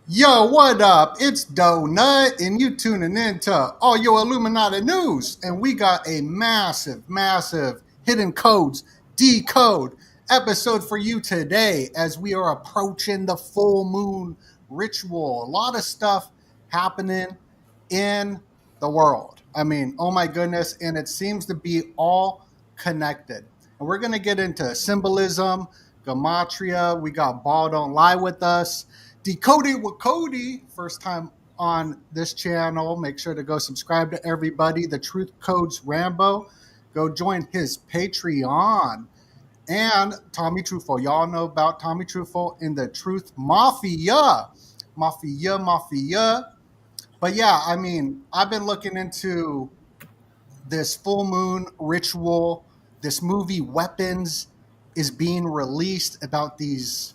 Yo, what up? It's Donut, and you tuning in to all your Illuminati news. And we got a massive hidden codes decode episode for you today as we are approaching the full moon ritual. A lot of stuff happening in the world. I mean, oh my goodness, and it seems to be all connected. And we're going to get into symbolism, Gematria. We got Ball Don't Lie with us. Decoding with Cody, first time on this channel. Make sure to go subscribe to everybody. The Truth Codes RAMBO. Go join his Patreon. And TOMMYTRUTHFUL. Y'all know about TOMMYTRUTHFUL in the Truth Mafia. Mafia. But yeah, I mean, I've been looking into this full moon ritual. This movie Weapons is being released about these.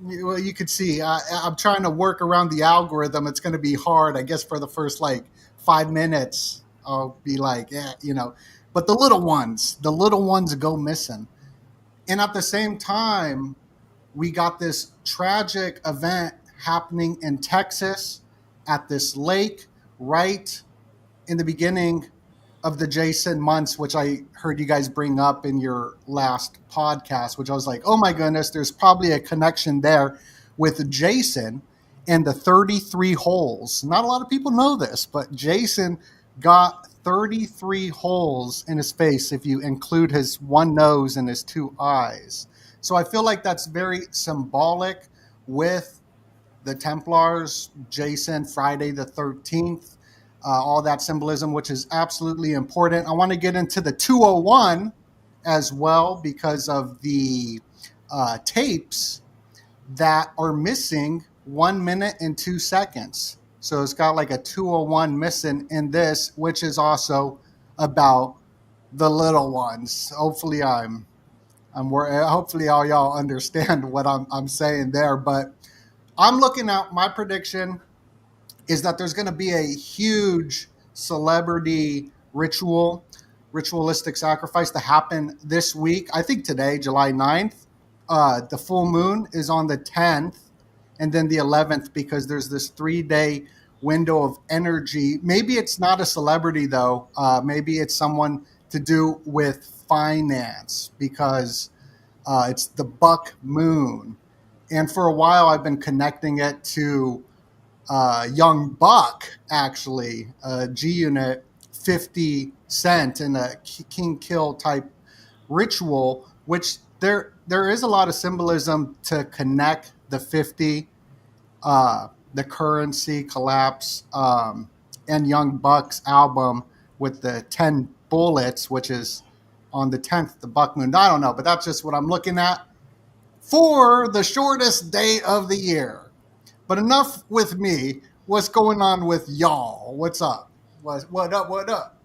Well, you could see I'm trying to work around the algorithm. It's going to be hard, I guess, for the first like 5 minutes. I'll be like, yeah. But the little ones go missing. And at the same time, we got this tragic event happening in Texas at this lake right in the beginning of the Jason months, which I heard you guys bring up in your last podcast, which I was like, oh my goodness, there's probably a connection there with Jason and the 33 holes. Not a lot of people know this, but Jason got 33 holes in his face if you include his one nose and his two eyes. So I feel like that's very symbolic with the Templars, Jason, Friday the 13th, all that symbolism, which is absolutely important. I want to get into the 201 as well because of the tapes that are missing 1 minute and 2 seconds. So it's got like a 201 missing in this, which is also about the little ones. Hopefully hopefully all y'all understand what I'm saying there, but I'm looking at my prediction is that there's going to be a huge celebrity ritualistic sacrifice to happen this week. I think today, July 9th. The full moon is on the 10th and then the 11th because there's this 3-day window of energy. Maybe it's not a celebrity, though. Maybe it's someone to do with finance because it's the buck moon. And for a while, I've been connecting it to Young Buck, actually, G Unit 50 Cent in a King Kill type ritual, which there is a lot of symbolism to connect the 50, the currency collapse, and Young Buck's album with the 10 bullets, which is on the 10th, the Buck Moon. I don't know, but that's just what I'm looking at for the shortest day of the year. But enough with me. What's going on with y'all? What's up? What up? What up?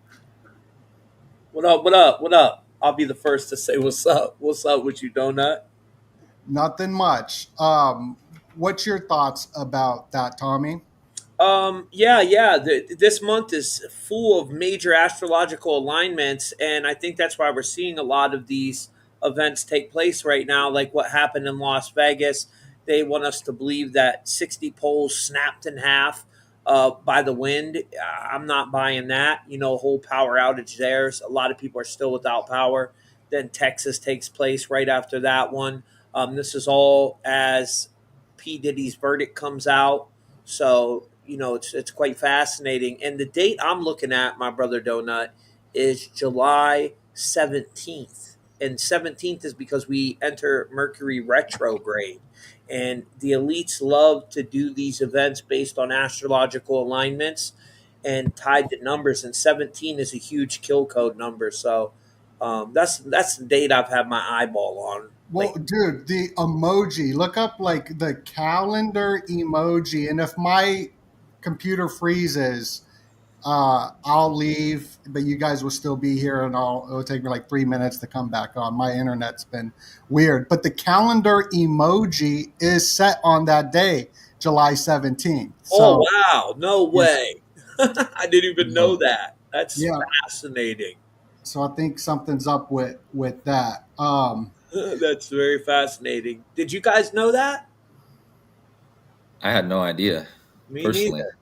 What up? I'll be the first to say what's up. What's up with you, Donut? Nothing much. What's your thoughts about that, Tommy? Yeah. This month is full of major astrological alignments, and I think that's why we're seeing a lot of these events take place right now, like what happened in Las Vegas. They want us to believe that 60 poles snapped in half by the wind. I'm not buying that. Whole power outage there. A lot of people are still without power. Then Texas takes place right after that one. This is all as P. Diddy's verdict comes out. So it's quite fascinating. And the date I'm looking at, my brother Donut, is July 17th. And 17th is because we enter Mercury retrograde. And the elites love to do these events based on astrological alignments and tied to numbers. And 17 is a huge kill code number. So that's the date I've had my eyeball on Well, lately. dude, the emoji. Look up like the calendar emoji, and if my computer freezes, I'll leave, but you guys will still be here, and it'll take me like 3 minutes to come back on. My internet's been weird, but the calendar emoji is set on that day, July 17th. Oh, So wow. No yeah, way. I didn't even yeah, know that. That's yeah. fascinating. So I think something's up with that. That's very fascinating. Did you guys know that? I had no idea, Me personally. neither.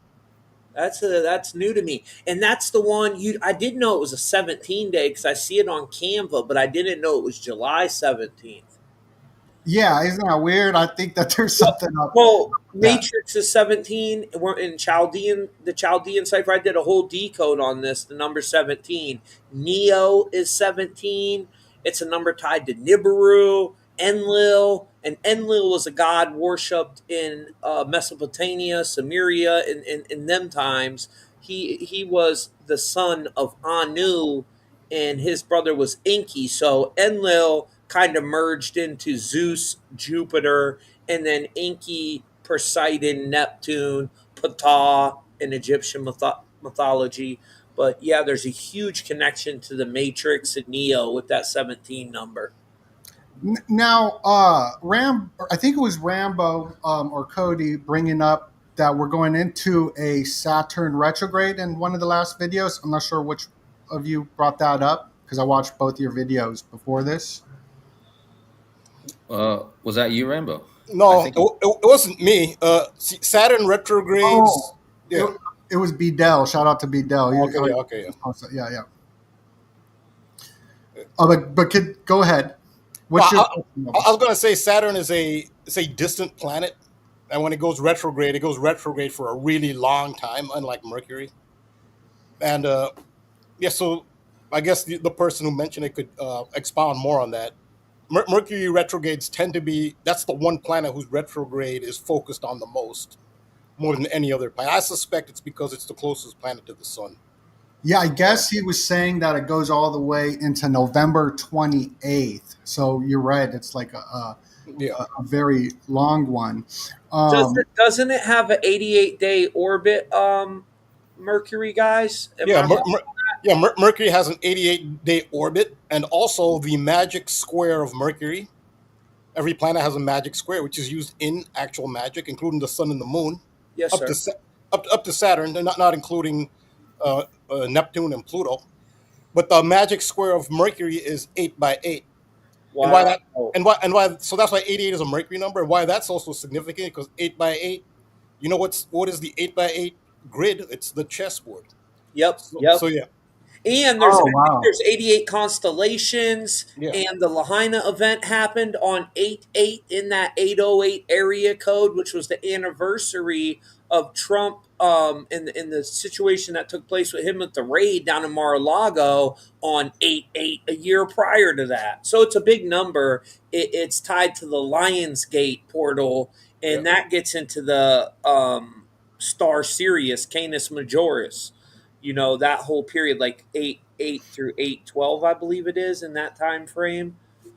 That's new to me, and that's the one you. I didn't know it was a 17 day because I see it on Canva, but I didn't know it was July 17th. Yeah, isn't that weird? I think that there's Well, something up well, with that. Matrix is 17. We're in the Chaldean cipher. I did a whole decode on this. The number 17. Neo is 17. It's a number tied to Nibiru, Enlil, and Enlil was a god worshipped in Mesopotamia, Samaria, in them times. He was the son of Anu, and his brother was Enki. So Enlil kind of merged into Zeus, Jupiter, and then Enki, Poseidon, Neptune, Ptah in Egyptian mythology. But yeah, there's a huge connection to the Matrix and Neo with that 17 number. Now, I think it was Rambo or Cody bringing up that we're going into a Saturn retrograde in one of the last videos. I'm not sure which of you brought that up because I watched both your videos before this. Was that you, Rambo? I No, think. it wasn't me. Saturn retrogrades. Oh, Yeah. it was Bedell. Shout out to Bedell. Okay. Yeah. Okay. Yeah, yeah. Yeah. Go ahead. No, What's your I was gonna say Saturn is a distant planet, and when it goes retrograde for a really long time, unlike Mercury. And yeah, so I guess the person who mentioned it could expound more on that. Mercury retrogrades tend to be that's the one planet whose retrograde is focused on the most, more than any other planet. I suspect it's because it's the closest planet to the sun. Yeah, I Uh, guess he was saying that it goes all the way into November 28th. So you're right. It's like yeah, a very long one. Doesn't it have an 88-day orbit, Mercury, guys? Am yeah, I wrong? Mercury has an 88-day orbit, and also the magic square of Mercury. Every planet has a magic square, which is used in actual magic, including the sun and the moon, Yes, up sir. to up to Saturn. They're not including Neptune and Pluto. But the magic square of Mercury is 8 by 8, and why Wow. that and why so that's why 88 is a Mercury number, and why that's also significant because 8 by 8. You know what is the 8 by 8 grid? It's the chessboard. Yep, So yep. yeah, And Oh, I think wow. there's 88 constellations, yeah, and the Lahaina event happened on 8/8 in that 808 area code, which was the anniversary of Trump in the situation that took place with him at the raid down in Mar-a-Lago on 8/8 a year prior to that. So it's a big number. It's tied to the Lionsgate portal, yeah. and that gets into the star Sirius, Canis Majoris, that whole period, like 8/8 through 8/12, I believe it is in that time frame, Oh,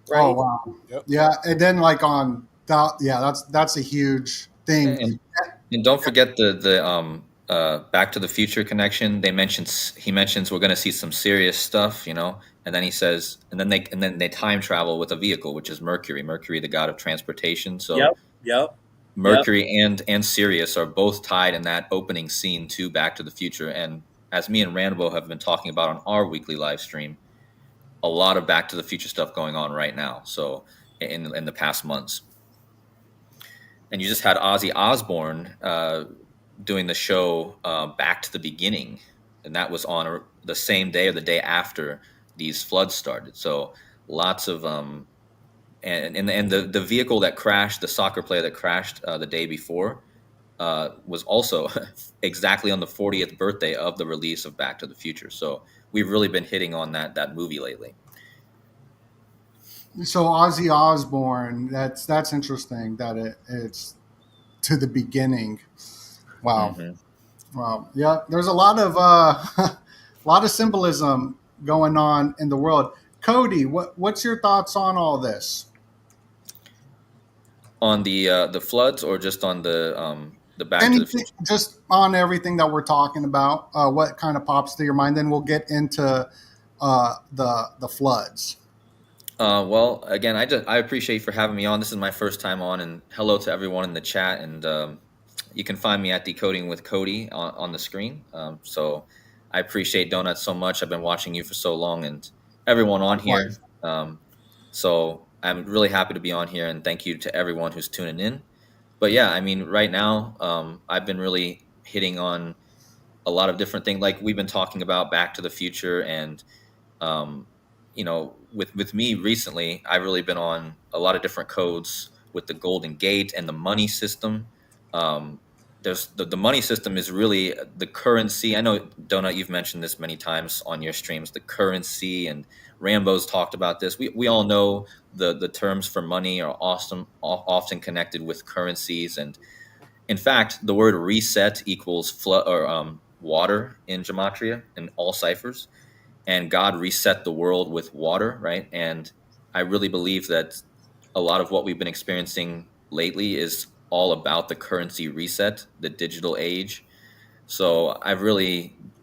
right? wow. Yep. Yeah, and then like on that, yeah, that's a huge thing. And and don't forget the Back to the Future connection. He mentions we're going to see some serious stuff, and then he says, and then they time travel with a vehicle, which is Mercury, the god of transportation. So Yep, yep, yep. Mercury and Sirius are both tied in that opening scene to Back to the Future. And as me and Rambo have been talking about on our weekly live stream, a lot of Back to the Future stuff going on right now. So in the past months, and you just had Ozzy Osbourne doing the show Back to the Beginning, and that was on the same day or the day after these floods started. So lots of and the vehicle that crashed, the soccer player that crashed the day before, was also exactly on the 40th birthday of the release of Back to the Future. So we've really been hitting on that movie lately. So Ozzy Osbourne, that's interesting that it's to the beginning. Wow. Mm-hmm. Wow. Yeah, there's a lot of a lot of symbolism going on in the world. Cody, what's your thoughts on all this? On the floods, or just on the Back to the Anything, Future? just on everything that we're talking about. What kind of pops to your mind? Then we'll get into the floods. Well, again, I appreciate you for having me on. This is my first time on, and hello to everyone in the chat. And you can find me at Decoding with Cody on the screen. So I appreciate Donut so much. I've been watching you for so long, and everyone on here. Likewise. So I'm really happy to be on here, and thank you to everyone who's tuning in. but yeah, I mean, right now, I've been really hitting on a lot of different things. Like we've been talking about Back to the Future, and um, with me recently, I've really been on a lot of different codes with the Golden Gate and the money system. Um, there's the money system is really the currency. I know, Donut, you've mentioned this many times on your streams. The currency, and Rambo's talked about this. We all know the terms for money are often connected with currencies, and in fact, the word reset equals flood or water in Gematria and all ciphers, and God reset the world with water, right? And I really believe that a lot of what we've been experiencing lately is all about the currency reset, the digital age. So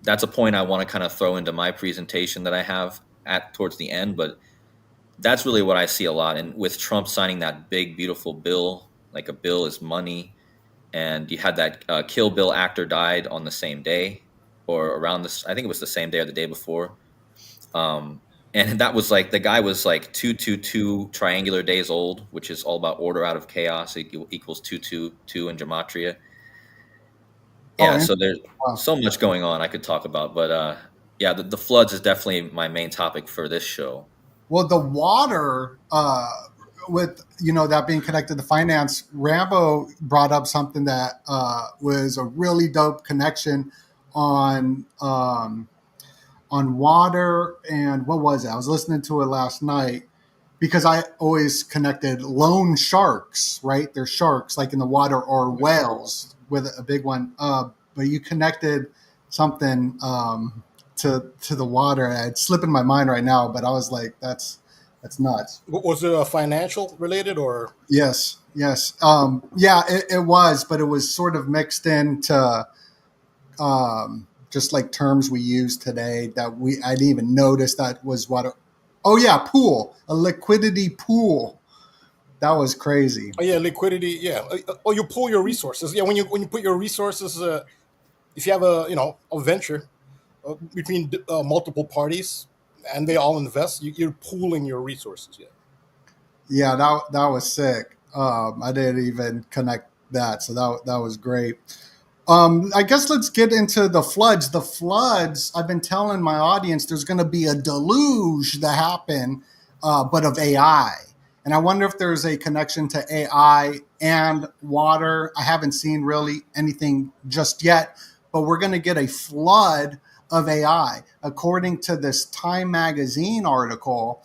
that's a point I want to kind of throw into my presentation that I have at towards the end, but that's really what I see a lot. And with Trump signing that big, beautiful bill, like a bill is money, and you had that Kill Bill actor died on the same day or around this. I think it was the same day or the day before. Um, and that was like the guy was like 222 triangular days old, which is all about order out of chaos. It equals 222 in Gematria. Yeah, so there's wow. so much going on I could talk about, but yeah, the floods is definitely my main topic for this show. Well, the water, with that being connected to finance, Rambo brought up something that was a really dope connection on water. And what was it? I was listening to it last night because I always connected loan sharks, right? They're sharks like in the water, or whales with a big one. But you connected something to the water. It's slipping my mind right now, but I was like, that's nuts. Was it financial related or? Yes. Yeah, it was, but it was sort of mixed into just like terms we use today that I didn't even notice that was what. Oh yeah, pool, a liquidity pool. That was crazy. Oh yeah, liquidity. Yeah. Oh, you pool your resources. Yeah, when you put your resources, if you have a venture between multiple parties and they all invest, you're pooling your resources. Yeah. Yeah, that was sick. I didn't even connect that, so that was great. I guess let's get into the floods. The floods, I've been telling my audience there's going to be a deluge that happen, but of AI. And I wonder if there's a connection to AI and water. I haven't seen really anything just yet, but we're going to get a flood of AI. According to this Time Magazine article,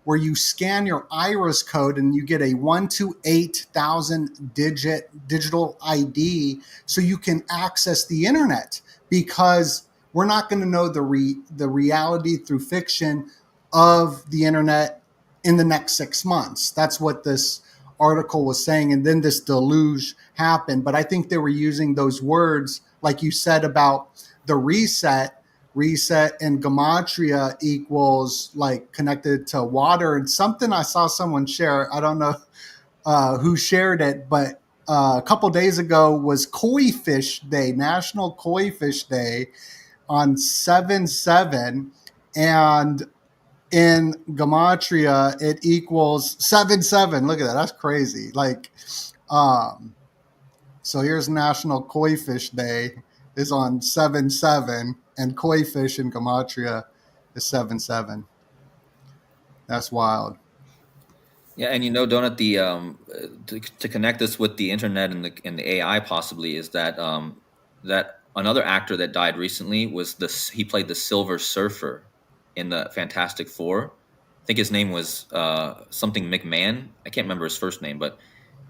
where you scan your iris code and you get a 1 to 8,000 digit digital ID so you can access the internet, because we're not going to know the reality through fiction of the internet in the next 6 months. That's what this article was saying. And then this deluge happened. But I think they were using those words, like you said, about the reset and gematria equals like connected to water. And something I saw someone share, I don't know who shared it, but a couple days ago was Koi Fish Day, National Koi Fish Day on 7/7, and in gematria it equals 7/7. Look at that, that's crazy. Like so here's National Koi Fish Day is on 7/7, and koi fish in gematria is 7/7. That's wild. Yeah, and Donut, the to connect this with the internet and the AI possibly is that that another actor that died recently was he played the Silver Surfer in the Fantastic Four. I think his name was something McMahon. I can't remember his first name, but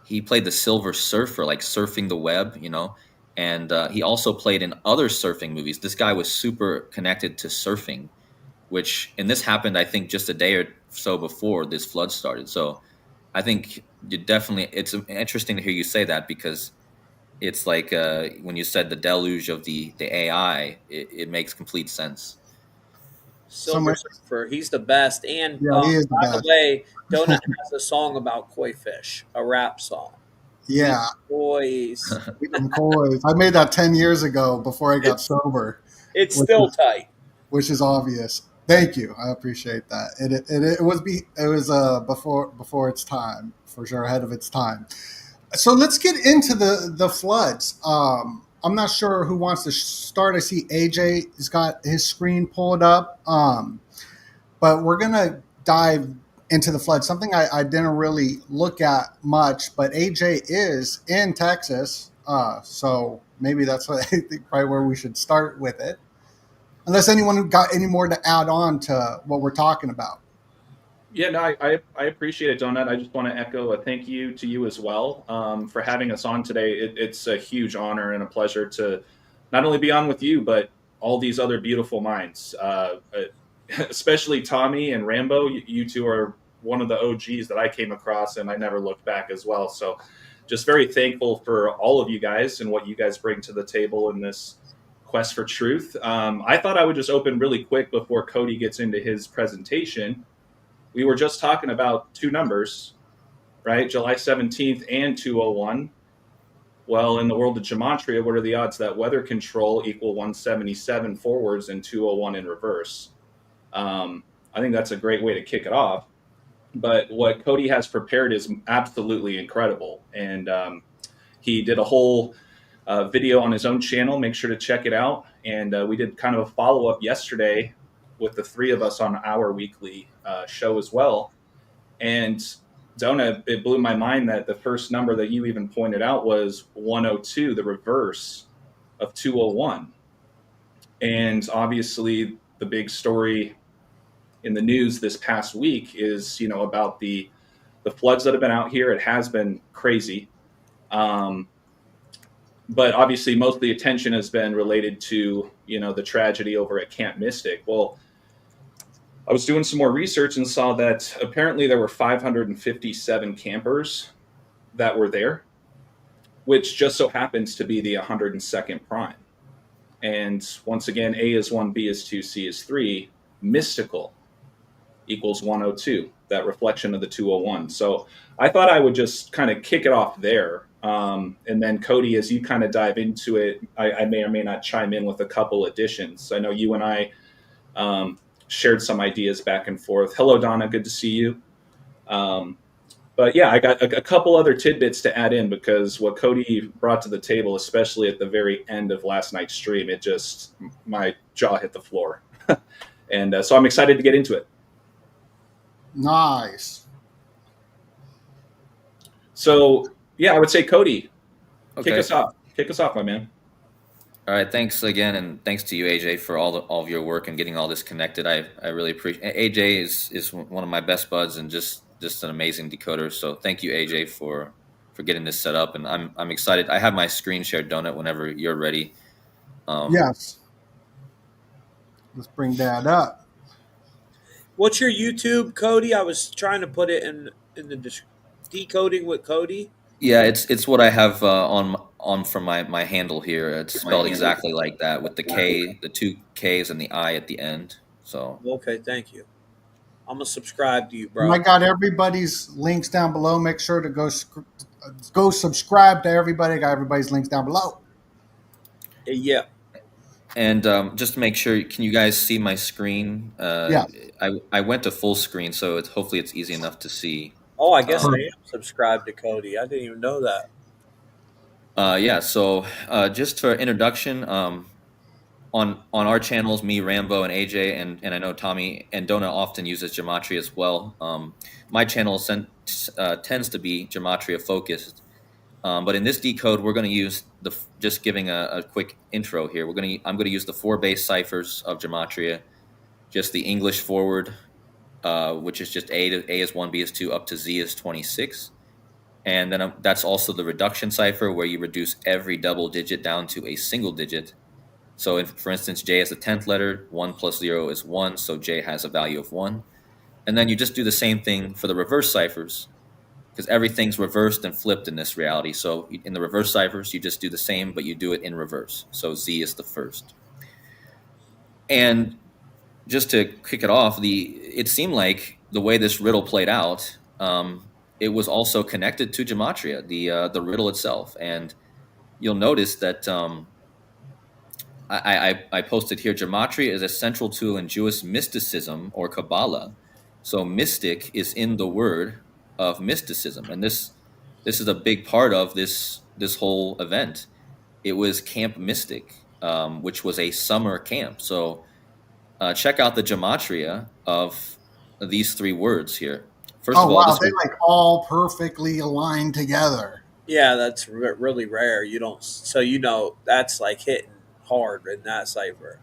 he played the Silver Surfer, like surfing the web, and he also played in other surfing movies. This guy was super connected to surfing, and this happened, I think, just a day or so before this flood started. So I think it's interesting to hear you say that, because it's like when you said the deluge of the AI, it makes complete sense. Silver Surfer, he's the best. And Yeah, he is the by the best. way, Donut has a song about koi fish, a rap song. Yeah. Boys. I made that 10 years ago before I got sober. It's still tight. Which is obvious. Thank you. I appreciate that. It was before its time, for sure, ahead of its time. So let's get into the floods. I'm not sure who wants to start. I see AJ has got his screen pulled up, but we're gonna dive into the flood. Something I didn't really look at much, but AJ is in Texas, so maybe that's what I think probably where we should start with it. Unless anyone got any more to add on to what we're talking about. Yeah, no, I appreciate it, Donut. I just want to echo a thank you to you as well for having us on today. It's a huge honor and a pleasure to not only be on with you, but all these other beautiful minds, especially Tommy and Rambo. You two are one of the OGs that I came across, and I never looked back as well. So just very thankful for all of you guys and what you guys bring to the table in this quest for truth. I thought I would just open really quick before Cody gets into his presentation. We were just talking about two numbers, right? July 17th and 201. Well, in the world of Gematria, what are the odds that weather control equal 177 forwards and 201 in reverse? I think that's a great way to kick it off. But what Cody has prepared is absolutely incredible. And he did a whole video on his own channel. Make sure to check it out. And we did kind of a follow-up yesterday with the three of us on our weekly show as well. And Donna, it blew my mind that the first number that you even pointed out was 102, the reverse of 201. And obviously the big story in the news this past week is, about the floods that have been out here. It has been crazy. But obviously most of the attention has been related to, the tragedy over at Camp Mystic. Well, I was doing some more research and saw that apparently there were 557 campers that were there, which just so happens to be the 102nd prime. And once again, A is 1, B is 2, C is 3. Mystical equals 102, that reflection of the 201. So I thought I would just kind of kick it off there. And then Cody, as you kind of dive into it, I may or may not chime in with a couple additions. I know you and I shared some ideas back and forth. Hello, Donna. Good to see you. But yeah, I got a couple other tidbits to add in because what Cody brought to the table, especially at the very end of last night's stream, my jaw hit the floor. And so I'm excited to get into it. Nice. So yeah, I would say Cody, Okay. kick us off, my man. All right, thanks again, and thanks to you, AJ, for all of your work and getting all this connected. I really appreciate. AJ is one of my best buds and just an amazing decoder. So thank you, AJ, for getting this set up. And I'm excited. I have my screen shared, Donut, whenever you're ready. Yes. Let's bring that up. What's your YouTube, Cody? I was trying to put it in the Decoding with Cody. Yeah, it's what I have on from my handle here. It's spelled exactly like that with the K, the two Ks, and the I at the end. So Okay, thank you. I'm gonna subscribe to you, bro. I got everybody's links down below. Make sure to go subscribe to everybody. I got everybody's links down below. Yeah. And just to make sure, can you guys see my screen? Yeah. I went to full screen, so hopefully it's easy enough to see. Oh, I guess I am subscribed to Cody. I didn't even know that. Yeah. So just for introduction, on our channels, me, Rambo, and AJ, and I know Tommy and Donna often uses Gematria as well. My channel tends to be Gematria focused, but in this decode, we're going to use just giving a quick intro here. I'm going to use the 4 base ciphers of Gematria, just the English forward, which is just A is 1, B is 2, up to Z is 26. And then that's also the reduction cipher, where you reduce every double digit down to a single digit. So for instance, J has the 10th letter, 1 plus 0 is 1, so J has a value of 1. And then you just do the same thing for the reverse ciphers, because everything's reversed and flipped in this reality. So in the reverse ciphers, you just do the same, but you do it in reverse. So Z is the first. And just to kick it off, it seemed like the way this riddle played out, it was also connected to Gematria, the riddle itself. And you'll notice that I posted here, Gematria is a central tool in Jewish mysticism or Kabbalah. So mystic is in the word of mysticism. And this this is a big part of this whole event. It was Camp Mystic, which was a summer camp. So check out the gematria of these three words here. First Oh of all, wow, this they was, like all perfectly aligned together. Yeah, that's really rare. You don't, so that's like hitting hard in that cipher.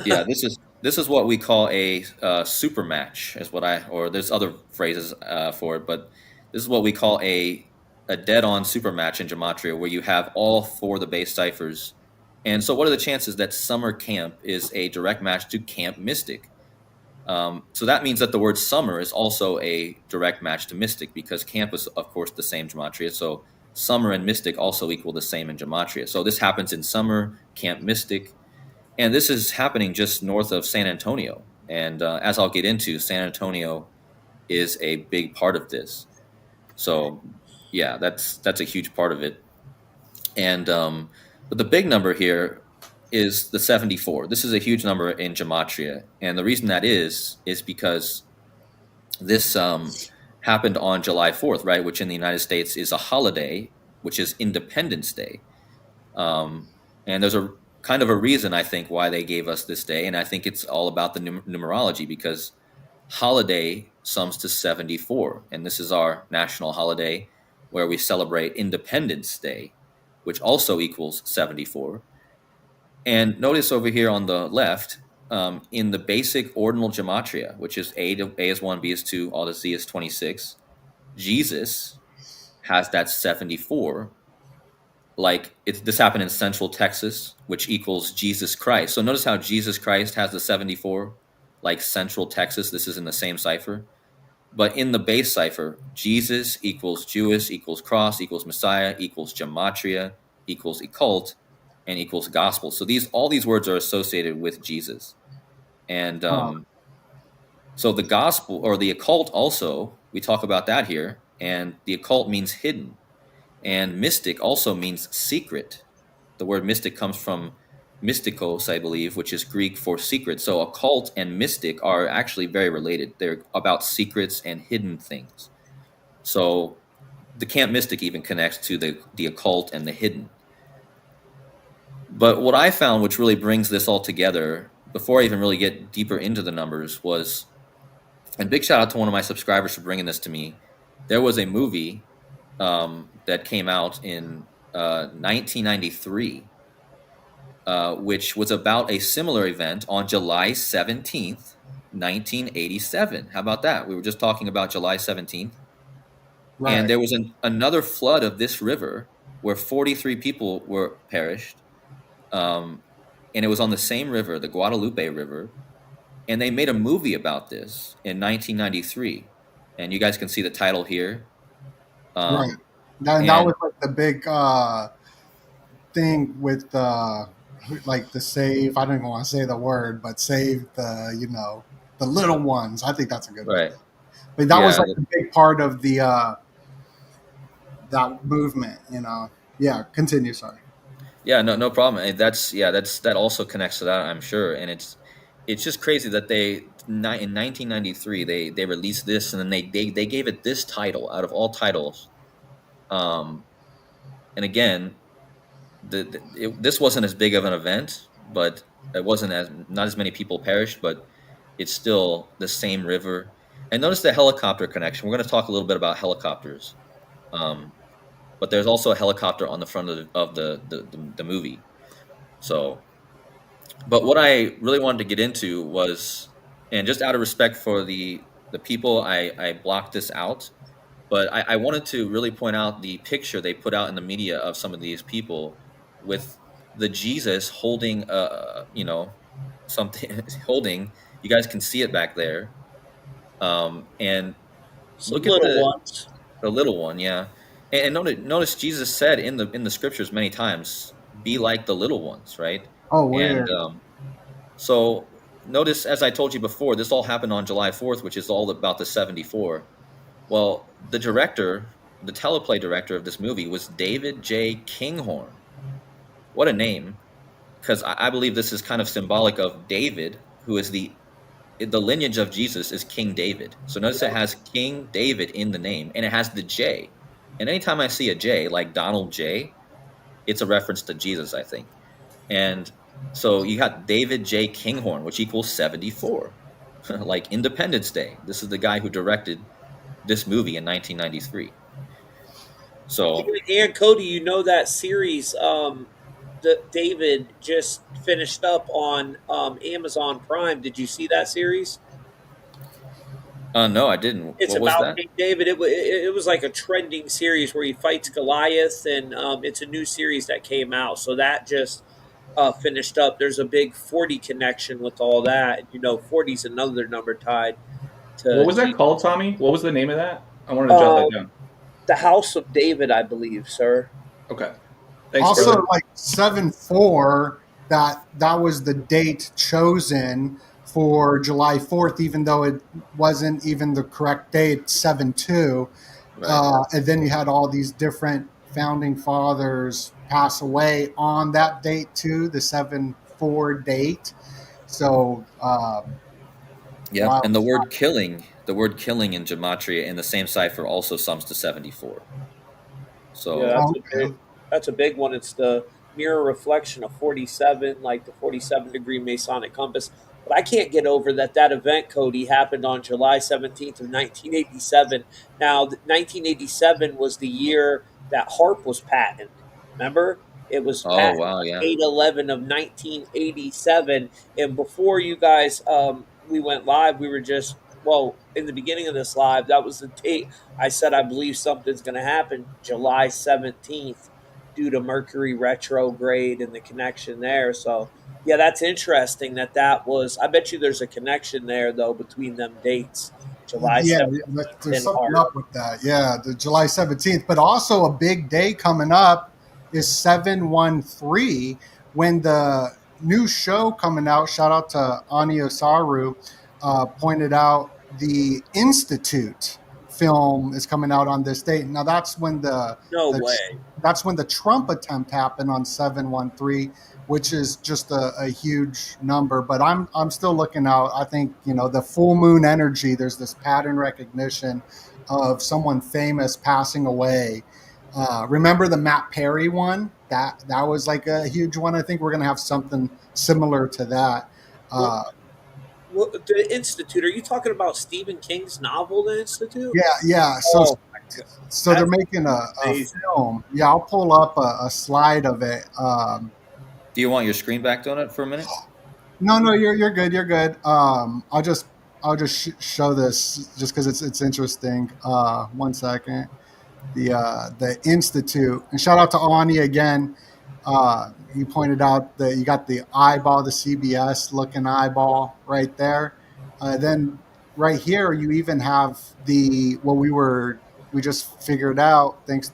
yeah, this is what we call a super match, is what or there's other phrases for it, but this is what we call a dead on super match in gematria, where you have all four of the base ciphers. And so, what are the chances that summer camp is a direct match to Camp Mystic? So that means that the word summer is also a direct match to mystic, because camp is, of course, the same gematria. So summer and mystic also equal the same in gematria. So this happens in summer, Camp Mystic. And this is happening just north of San Antonio. And as I'll get into, San Antonio is a big part of this. So yeah, that's a huge part of it. And but the big number here is the 74. This is a huge number in gematria, and the reason that is because this happened on July 4th, right? Which in the United States is a holiday, which is Independence Day. And there's a kind of a reason, I think, why they gave us this day, and I think it's all about the numerology, because holiday sums to 74, and this is our national holiday where we celebrate Independence Day, which also equals 74. And notice over here on the left, in the basic ordinal gematria, which is A is 1, B is 2, all to Z is 26, Jesus has that 74. Like this happened in Central Texas, which equals Jesus Christ. So notice how Jesus Christ has the 74, like Central Texas. This is in the same cipher. But in the base cipher, Jesus equals Jewish equals cross equals Messiah equals gematria equals occult and equals gospel. So all these words are associated with Jesus. And so the gospel or the occult also, we talk about that here. And the occult means hidden. And mystic also means secret. The word mystic comes from mystikos, I believe, which is Greek for secret. So occult and mystic are actually very related. They're about secrets and hidden things. So the Camp Mystic even connects to the occult and the hidden. But what I found, which really brings this all together, before I even really get deeper into the numbers, was, and big shout out to one of my subscribers for bringing this to me, there was a movie that came out in 1993, which was about a similar event on July 17th, 1987. How about that? We were just talking about July 17th. Right. And there was another flood of this river where 43 people were perished. And it was on the same river, the Guadalupe River. And they made a movie about this in 1993. And you guys can see the title here. Right. That was like the big thing with like the save. I don't even want to say the word, but save the the little ones. I think that's a good Right. one. But that was like a big part of the that movement. Yeah. Continue. Sorry. Yeah. No problem. And that also connects to that, I'm sure. And it's just crazy that in 1993 they released this, and then they gave it this title out of all titles. And again, this wasn't as big of an event, but it wasn't not as many people perished, but it's still the same river. And notice the helicopter connection. We're going to talk a little bit about helicopters, but there's also a helicopter on the front of the movie. So, but what I really wanted to get into was, and just out of respect for the people, I blocked this out. But I wanted to really point out the picture they put out in the media of some of these people with the Jesus holding, something holding. You guys can see it back there, and Some look at little ones. the little one, yeah. And notice Jesus said in the scriptures many times, "Be like the little ones," right? Oh, And weird. so notice, as I told you before, this all happened on July 4th, which is all about the 74. Well, the teleplay director of this movie was David J. Kinghorn. What a name, because I believe this is kind of symbolic of David, who is the lineage of Jesus is King David. So notice it has King David in the name, and it has the J. And anytime I see a J, like Donald J, it's a reference to Jesus, I think. And so you got David J. Kinghorn, which equals 74. Like Independence Day. This is the guy who directed this movie in 1993. So, And Cody, you know that series that David just finished up on Amazon Prime. Did you see that series? no, I didn't. It's What was about that? King David. It was like a trending series where he fights Goliath, and it's a new series that came out. So that just finished up. There's a big 40 connection with all that. You know, 40 is another number tied What to was that Jesus. called, Tommy? What was the name of that? I wanted to jot that down. The House of David, I believe, sir. Okay. Thanks, Also, brother. like 7/4, that was the date chosen for July 4th, even though it wasn't even the correct date, 7/2. Right. And then you had all these different founding fathers pass away on that date too, the 7/4 date. So, Yep. wow. And the word killing in Gematria in the same cipher also sums to 74. Yeah, So, Okay. that's a big one. It's the mirror reflection of 47, like the 47-degree Masonic compass. But I can't get over that event, Cody, happened on July 17th of 1987. Now, 1987 was the year that HARP was patented. Remember? It was oh, patented wow. on Yeah. 8/11 of 1987. And before you guys, we went live, we were just, well, in the beginning of this live, that was the date I said I believe something's going to happen July 17th due to Mercury retrograde and the connection there. So, yeah, that's interesting that was. I bet you there's a connection there, though, between them dates, July Yeah, 17th there's and something Art. up with that. Yeah, the July 17th, but also a big day coming up is 7/13 when the new show coming out. Shout out to Ani Osaru, pointed out the Institute film is coming out on this date. Now that's when No the way. that's when the Trump attempt happened on 7/13, which is just a huge number. But I'm still looking out. I think the full moon energy. There's this pattern recognition of someone famous passing away. Remember the Matt Perry one? That was like a huge one. I think we're gonna have something similar to that. What, Uh, the Institute, are you talking about Stephen King's novel, The Institute? yeah, yeah. So Oh, my God. so they're That's making a amazing. film. Yeah, I'll pull up a slide of it. Do you want your screen back on it for a minute? No, no, you're good. You're good. I'll just show this just because it's interesting. 1 second. The Institute, and shout out to Ani again. You pointed out that you got the eyeball, the CBS looking eyeball right there. Then right here, you even have the what we just figured out thanks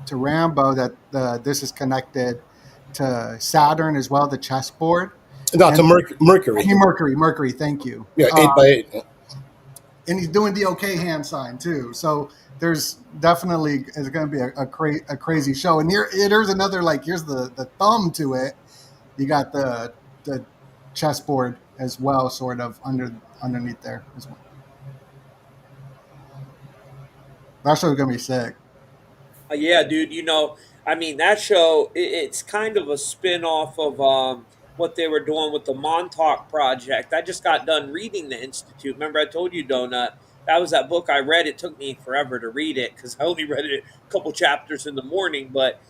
to Rambo that this is connected to Saturn as well, the chessboard. No, And to Mercury. Mercury. Thank you. Yeah, 8 by 8. And he's doing the okay hand sign too. So there's definitely it's going to be a crazy show. And here's another here's the thumb to it. You got the chessboard as well, sort of underneath there as well. That show's going to be sick. Yeah, dude. I mean, that show, it's kind of a spin off of what they were doing with the Montauk Project. I just got done reading The Institute. Remember, I told you, Donut, that was that book I read. It took me forever to read it because I only read it a couple chapters in the morning. But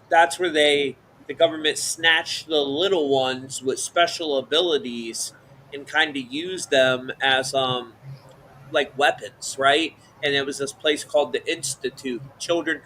that's where the government snatched the little ones with special abilities and kind of used them as like weapons, right? And it was this place called the Institute. Children,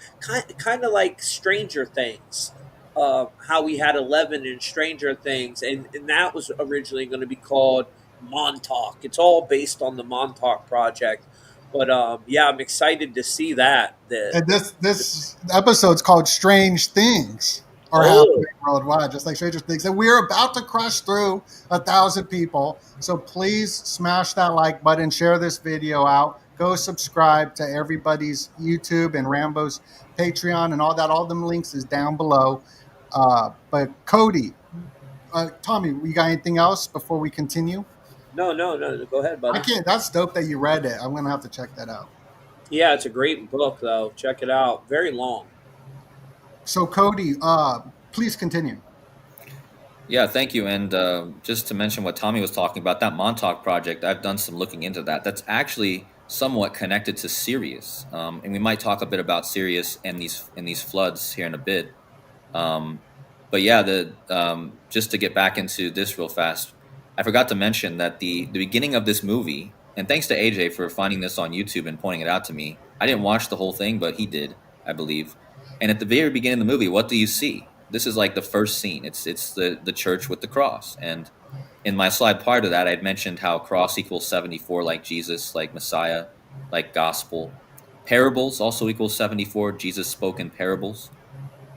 kind of like Stranger Things. How we had 11 in Stranger Things, and that was originally going to be called Montauk. It's all based on the Montauk Project. But yeah, I'm excited to see that. And this episode's called "Strange Things Are Oh, Happening Worldwide," just like Stranger Things, and we're about to crush through 1,000 people. So please smash that like button, share this video out, go subscribe to everybody's YouTube and Rambo's Patreon and all that. All them links is down below. But Cody, Tommy, you got anything else before we continue? no, no, no. Go ahead, I buddy. can't. That's dope that you read it. I'm gonna have to check that out. Yeah, it's a great book though. Check it out. Very long. So Cody, please continue. Yeah, thank you. And just to mention what Tommy was talking about, that Montauk project, I've done some looking into that. That's actually somewhat connected to Sirius, and we might talk a bit about Sirius and these floods here in a bit. Um, but yeah, the just to get back into this real fast, I forgot to mention that the beginning of this movie, and thanks to AJ for finding this on YouTube and pointing it out to me. I didn't watch the whole thing, but he did, I believe. And at the very beginning of the movie, what do you see? This is like the first scene. It's the church with the cross. And in my slide part of that, I'd mentioned how cross equals 74, like Jesus, like Messiah, like gospel. Parables also equals 74. Jesus spoke in parables.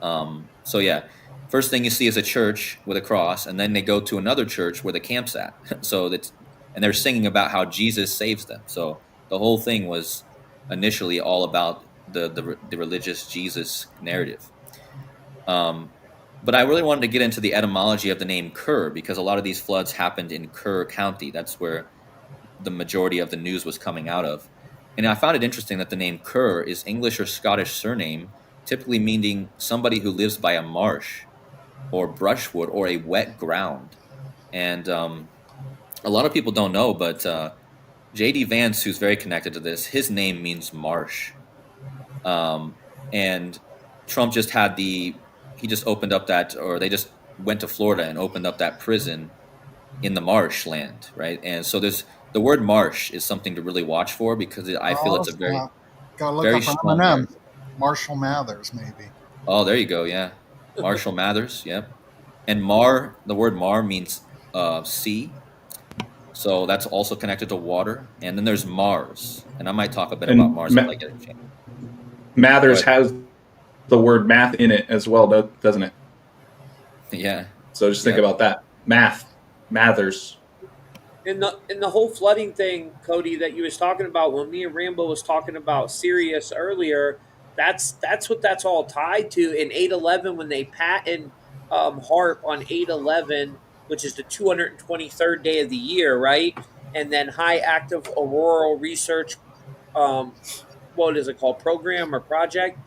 So yeah, first thing you see is a church with a cross, and then they go to another church where the camp's at. So that's and they're singing about how Jesus saves them. So the whole thing was initially all about the religious Jesus narrative. But I really wanted to get into the etymology of the name Kerr because a lot of these floods happened in Kerr County. That's where the majority of the news was coming out of. And I found it interesting that the name Kerr is English or Scottish surname, typically meaning somebody who lives by a marsh or brushwood or a wet ground. And a lot of people don't know, but J.D. Vance, who's very connected to this, his name means marsh. And Trump just had he just opened up that, or they just went to Florida and opened up that prison in the marshland, right? And so there's the word marsh is something to really watch for because I feel Oh, it's a very, gotta look very up an strong M&M. narrative. Marshall Mathers, maybe. Oh, there you go. Yeah. Marshall Mathers. Yep. And the word mar means sea. So that's also connected to water. And then there's Mars. And I might talk a bit about And Mars if I get a chance. Go Mathers ahead. has the word math in it as well, doesn't it? Yeah. So just think Yep. about that. Mathers. In the whole flooding thing, Cody, that you was talking about when me and Rambo was talking about Sirius earlier, that's what that's all tied to. In 811, when they patent HARP on 811, which is the 223rd day of the year, right? And then High Active Auroral Research, um, what is it called, program or project?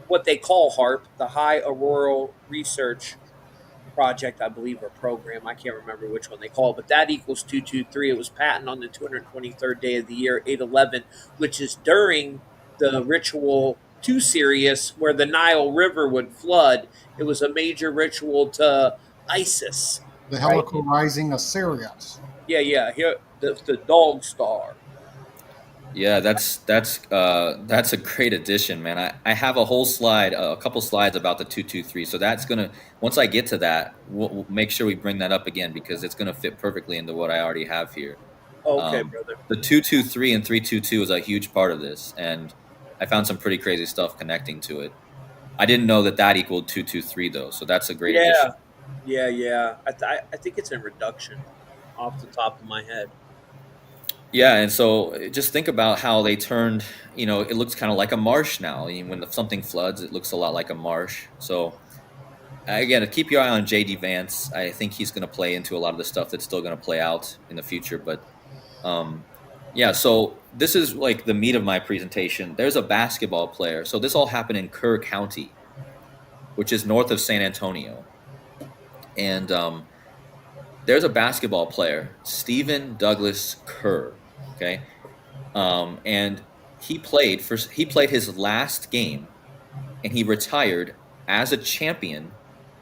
What they call HARP, the High Auroral Research project, I believe, or program. I can't remember which one they call it, but that equals 223. It was patented on the 223rd day of the year, 811, which is during the ritual to Sirius where the Nile River would flood. It was a major ritual to Isis, The right? helical rising of Sirius. Yeah, yeah. Here, the dog star. Yeah, that's a great addition, man. I have a whole slide, a couple slides about the 223. So that's gonna once I get to that, we'll make sure we bring that up again because it's gonna fit perfectly into what I already have here. Okay, brother. The 223 and 322 is a huge part of this, and I found some pretty crazy stuff connecting to it. I didn't know that equaled 223 though, so that's a great Yeah, addition. yeah, yeah. I think it's in reduction off the top of my head. Yeah, and so just think about how they turned. It looks kind of like a marsh now. I mean, when something floods, it looks a lot like a marsh. So again, keep your eye on JD Vance. I think he's going to play into a lot of the stuff that's still going to play out in the future. But yeah, so this is like the meat of my presentation. There's a basketball player. So this all happened in Kerr County, which is north of San Antonio, and there's a basketball player, Stephen Douglas Kerr. Okay, and he played his last game, and he retired as a champion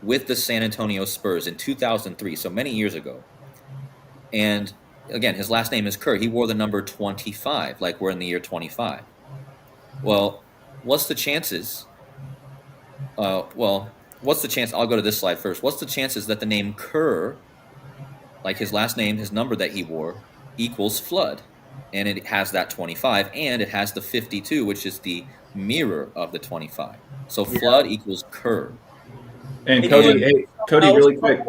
with the San Antonio Spurs in 2003, so many years ago. And again, his last name is Kerr. He wore the number 25, like we're in the year 25. Well, what's the chances? What's the chance? I'll go to this slide first. What's the chances that the name Kerr, like his last name, his number that he wore, equals flood? And it has that 25, and it has the 52, which is the mirror of the 25. So flood equals Kerr. And And you want Cody, to hey, know something Cody, else? really quick.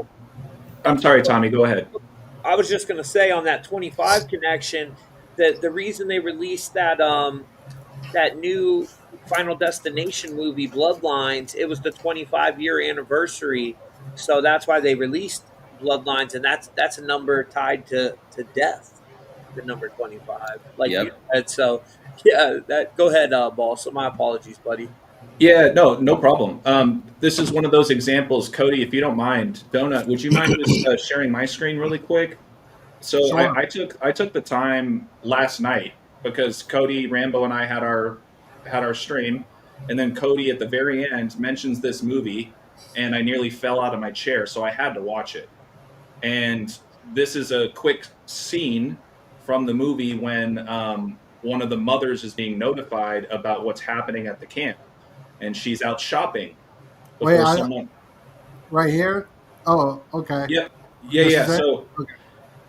I'm sorry, Tommy. Go ahead. I was just going to say on that 25 connection that the reason they released that new Final Destination movie Bloodlines, it was the 25-year anniversary, so that's why they released Bloodlines, and that's a number tied to death, the number 25, like you Yep. said. So Yeah, that. Go ahead, boss. So my apologies, buddy. Yeah, no problem. This is one of those examples, Cody. If you don't mind, Donut, would you mind just sharing my screen really quick? So Sure. I took the time last night because Cody, Rambo, and I had our stream, and then Cody at the very end mentions this movie, and I nearly fell out of my chair, so I had to watch it. And this is a quick scene from the movie when one of the mothers is being notified about what's happening at the camp, and she's out shopping Wait, before someone. right here. Oh, okay. Yeah, yeah, This yeah. is it. So Okay.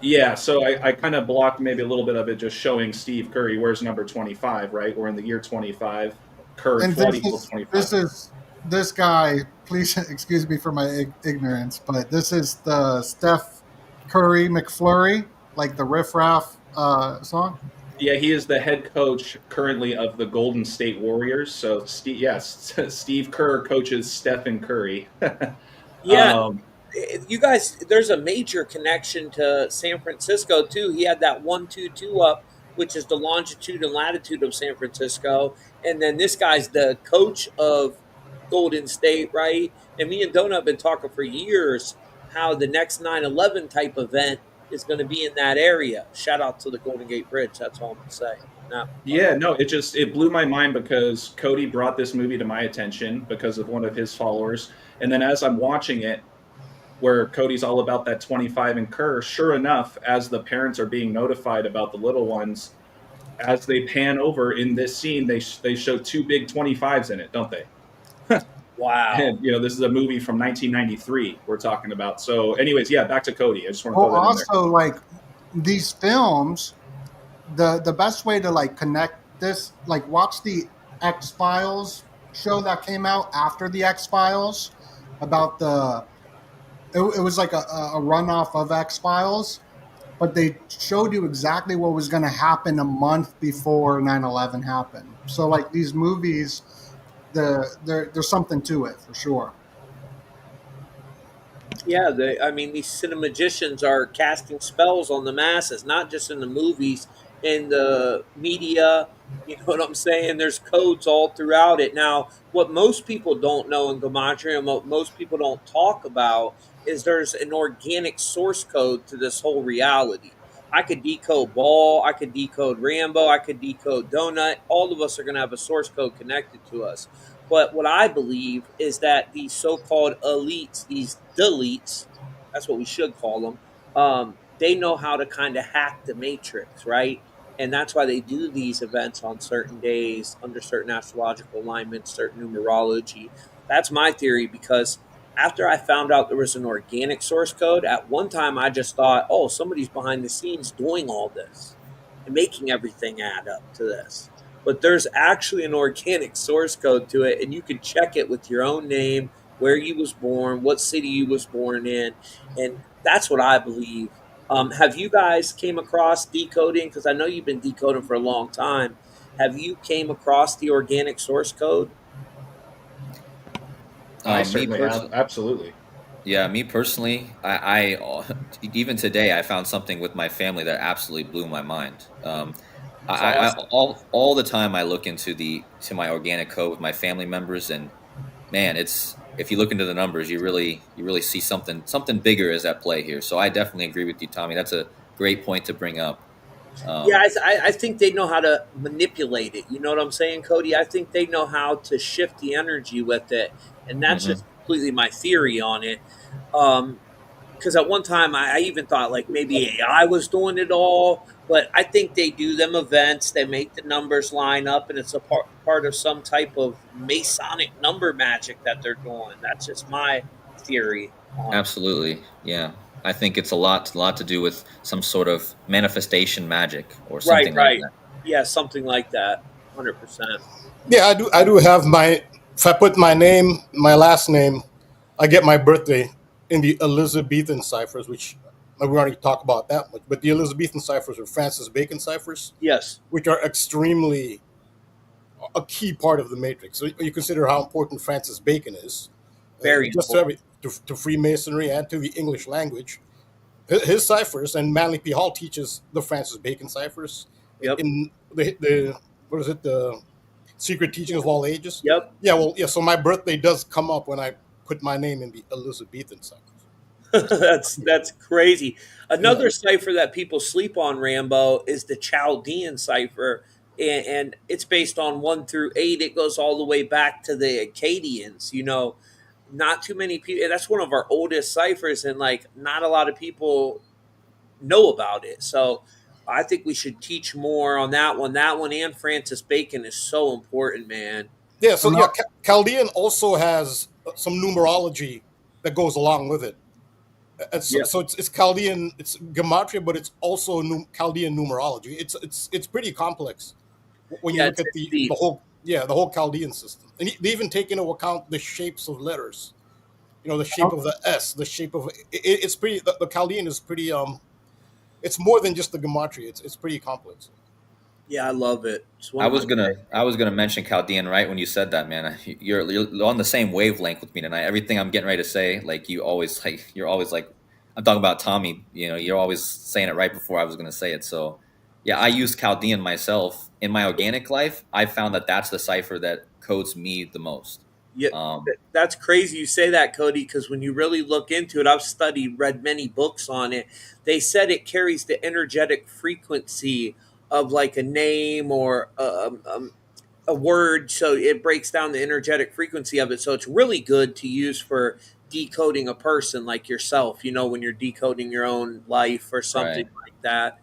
yeah, so I kind of blocked maybe a little bit of it, just showing Steve Curry. Where's number 25? Right, we're in the year 25. Kerr And flood equals 25. this guy. Please excuse me for my ignorance, but this is the Steph Curry McFlurry, like the Riff Raff song. Yeah, he is the head coach currently of the Golden State Warriors. So Steve, yes, Steve Kerr coaches Stephen Curry. Yeah, um, you guys, there's a major connection to San Francisco too. He had that 122 up, which is the longitude and latitude of San Francisco, and then this guy's the coach of Golden State, right? And me and Donut have been talking for years how the next 9/11 type event is going to be in that area. Shout out to the Golden Gate Bridge. That's all I'm gonna say. Now, Yeah, no, it blew my mind because Cody brought this movie to my attention because of one of his followers. And then as I'm watching it, where Cody's all about that 25 and Kerr, sure enough, as the parents are being notified about the little ones, as they pan over in this scene, they show two big 25s in it, don't they? wow. And this is a movie from 1993 we're talking about. So anyways, yeah, back to Cody. I just want to Well, throw that in there. also like these films, the best way to like connect this, like watch the X Files show that came out after the X Files about the. It was like a runoff of X Files, but they showed you exactly what was going to happen a month before 9/11 happened. So like these movies, there's something to it for sure. Yeah, I mean, these cinemagicians are casting spells on the masses, not just in the movies, in the media. You know what I'm saying? There's codes all throughout it. Now, what most people don't know in Gematria, and what most people don't talk about, is there's an organic source code to this whole reality. I could decode Ball, I could decode Rambo, I could decode Donut. All of us are going to have a source code connected to us. But what I believe is that these so-called elites, these deletes, that's what we should call them, they know how to kind of hack the matrix, right? And that's why they do these events on certain days, under certain astrological alignments, certain numerology. That's my theory because after I found out there was an organic source code, at one time I just thought, oh, somebody's behind the scenes doing all this and making everything add up to this. But there's actually an organic source code to it, and you can check it with your own name, where you was born, what city you was born in, and that's what I believe. Have you guys came across decoding? Because I know you've been decoding for a long time. Have you came across the organic source code? I Me certainly have, personally, absolutely. yeah, me personally, I even today I found something with my family that absolutely blew my mind. It's I awesome. all the time I look to my organic code with my family members, and man, it's if you look into the numbers, you really see something bigger is at play here. So I definitely agree with you, Tommy. That's a great point to bring up. Yeah, Um, I think they know how to manipulate it. You know what I'm saying, Cody? I think they know how to shift the energy with it, and that's mhm. just completely my theory on it. Because at one time I even thought like maybe AI was doing it all, but I think they do them events, they make the numbers line up, and it's a part of some type of Masonic number magic that they're doing. That's just my theory on it. Absolutely, yeah. I think it's a lot to do with some sort of manifestation magic or Right, something like right. that. Yeah, something like that. 100%. Yeah, I do have my. If I put my name, my last name, I get my birthday in the Elizabethan ciphers, which we already talked about that much. But the Elizabethan ciphers are Francis Bacon ciphers, Yes, which are extremely a key part of the matrix. So you consider how important Francis Bacon is, very just to, important. to Freemasonry and to the English language. His ciphers, and Manly P. Hall teaches the Francis Bacon ciphers. Yep. In the what is it, the secret teachings of all ages? Yep. Yeah, well, yeah. So my birthday does come up when I put my name in the Elizabethan cycle. That's crazy. Yeah. Another cipher that people sleep on, Rambo, is the Chaldean cipher, and it's based on 1 through 8. It goes all the way back to the Akkadians. Not too many people. That's one of our oldest ciphers, and like not a lot of people know about it. So I think we should teach more on that one. That one and Francis Bacon is so important, man. Yeah. So So yeah, now, Chaldean also has some numerology that goes along with it. Yeah, So it's Chaldean, it's Gematria, but it's also Chaldean numerology. It's pretty complex when you yeah, look it's at the deep. whole, yeah, the whole Chaldean system, and they even take into account the shapes of letters. The shape of the S, the shape of it's pretty. The Chaldean is pretty. It's more than just the Gematria. It's pretty complex. Yeah, I love it. It's one of my. I was gonna mention Chaldean right when you said that, man. You're on the same wavelength with me tonight. Everything I'm getting ready to say, like you're always like, I'm talking about Tommy. You're always saying it right before I was gonna say it. So, yeah, I use Chaldean myself in my organic life. I found that that's the cipher that codes me the most. Yeah, Um, that's crazy you say that, Cody, because when you really look into it, I've read many books on it. They said it carries the energetic frequency of like a name or a word, so it breaks down the energetic frequency of it. So it's really good to use for decoding a person like yourself. When you're decoding your own life or something right. like that.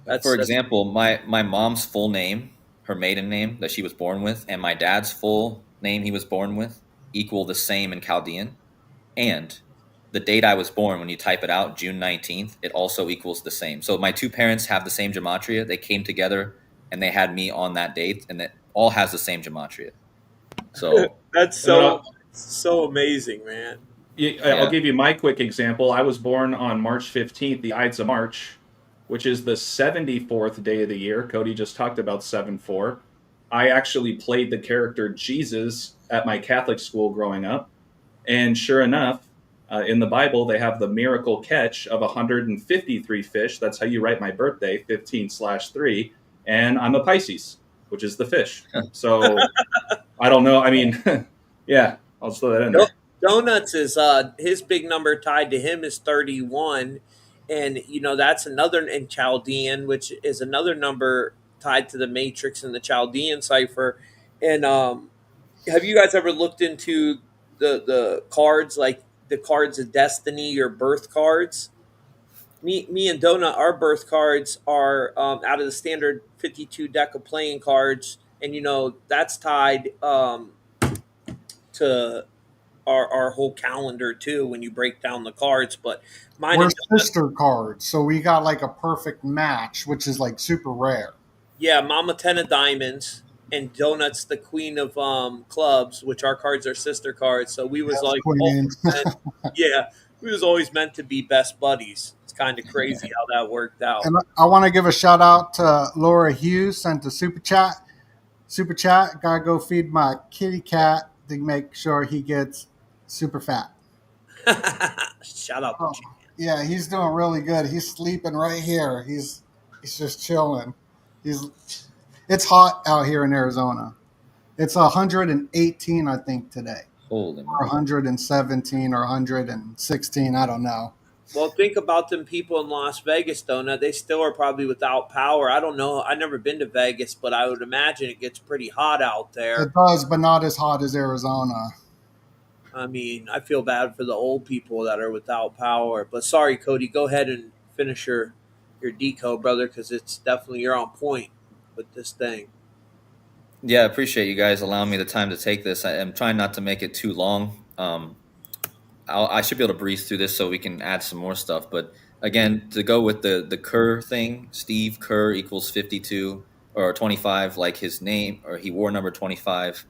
For That's example, my mom's full name, her maiden name that she was born with, and my dad's full name he was born with equal the same in Chaldean. And the date I was born, when you type it out, June 19th, it also equals the same. So my two parents have the same gematria. They came together and they had me on that date, and it all has the same gematria. So, that's And then so amazing, man. I'll yeah. give you my quick example. I was born on March 15th, the Ides of March, which is the 74th day of the year. Cody just talked about 7-4. I actually played the character Jesus at my Catholic school growing up. And sure enough, in the Bible, they have the miracle catch of 153 fish. That's how you write my birthday, 15/3. And I'm a Pisces, which is the fish. So I don't know. I mean, yeah, I'll just throw that in there. Donuts is his big number tied to him is 31, and that's another in Chaldean, which is another number tied to the matrix in the Chaldean cipher. And have you guys ever looked into the cards, like the cards of destiny or birth cards? Me and Donut, our birth cards are out of the standard 52 deck of playing cards, and that's tied to our whole calendar too when you break down the cards. But mine we're and sister cards, so we got like a perfect match, which is like super rare. yeah, Mama 10 of diamonds and Donuts the queen of clubs, which our cards are sister cards. So we was Yes, like Queen. yeah, we was always meant to be best buddies. It's kind of crazy how that worked out. And I want to give a shout out to Laura Hughes, sent a super chat. Super chat. Gotta go feed my kitty cat to make sure he gets super fat. Shout out to Oh, G. yeah, he's doing really good. He's sleeping right here. He's just chilling. He's It's hot out here in Arizona. It's 118, I think, today, Holy or moly. 117 or 116. I don't know. Well, think about them people in Las Vegas, Donut. They still are probably without power. I don't know. I've never been to Vegas, but I would imagine it gets pretty hot out It there. does, but not as hot as Arizona. I mean, I feel bad for the old people that are without power. But sorry, Cody, go ahead and finish your decode, brother, because it's definitely you're on point with this thing. Yeah, I appreciate you guys allowing me the time to take this. I am trying not to make it too long. I should be able to breeze through this so we can add some more stuff. But again, to go with the Kerr thing, Steve Kerr equals 52 or 25, like his name, or he wore number 25.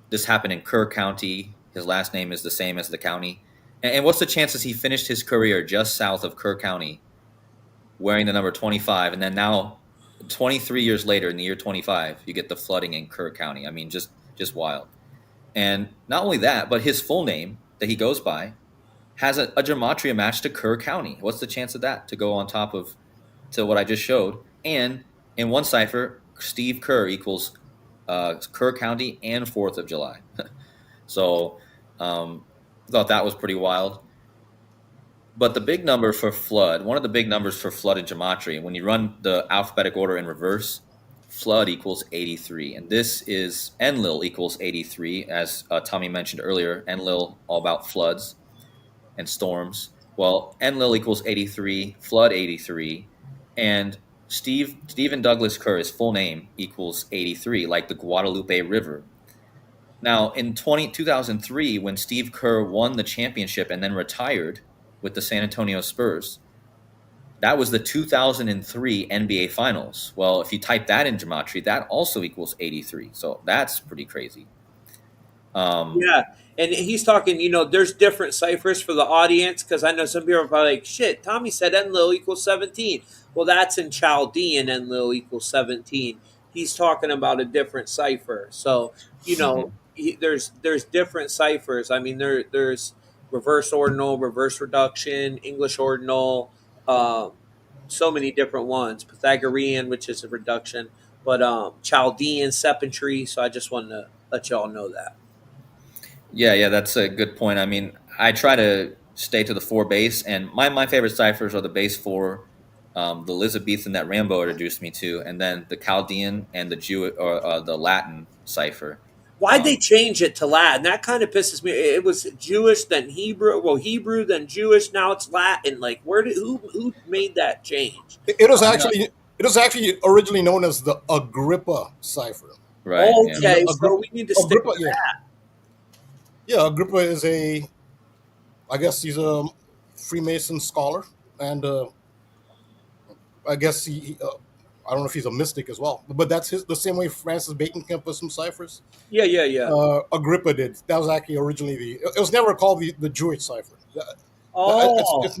This happened in Kerr County. His last name is the same as the county. And what's the chances he finished his career just south of Kerr County wearing the number 25? And then now, 23 years later, in the year 25, you get the flooding in Kerr County. I mean, just wild. And not only that, but his full name that he goes by has a gematria match to Kerr County. What's the chance of that to go on top of to what I just showed? And in one cipher, Steve Kerr equals Kerr County, and 4th of July. So I thought that was pretty wild. But the big number for flood, one of the big numbers for flood in Gematria, when you run the alphabetic order in reverse, flood equals 83. And this is Enlil equals 83, as Tommy mentioned earlier. Enlil, all about floods and storms. Well, Enlil equals 83, flood 83, and Stephen Douglas Kerr, his full name, equals 83, like the Guadalupe River. Now, in 2003, when Steve Kerr won the championship and then retired with the San Antonio Spurs, that was the 2003 NBA Finals. Well, if you type that in Gematria, that also equals 83. So that's pretty crazy. Yeah, and he's talking. There's different ciphers for the audience, because I know some people are probably like, "Shit, Tommy said Enlil equals 17." Well, that's in Chaldean. Enlil equals 17. He's talking about a different cipher. So there's different ciphers. I mean, there's reverse ordinal, reverse reduction, English ordinal. So many different ones. Pythagorean, which is a reduction, but Chaldean, sepentry. So I just wanted to let y'all know that. Yeah, that's a good point. I mean, I try to stay to the 4 base, and my favorite ciphers are the base 4, the Elizabethan that Rambo introduced me to, and then the Chaldean and the the Latin cipher. Why'd they change it to Latin? That kind of pisses me. It was Jewish, then Hebrew. Well, Hebrew, then Jewish. Now it's Latin. Like, who made that change? It was actually originally known as the Agrippa cipher. Right. Okay, so we need to stick Agrippa, with that. Yeah, Agrippa is I guess he's a Freemason scholar, and I guess I don't know if he's a mystic as well, but that's the same way Francis Bacon came up with some ciphers. Yeah. Agrippa did. That was actually originally it was never called the Jewish cipher. Oh, It's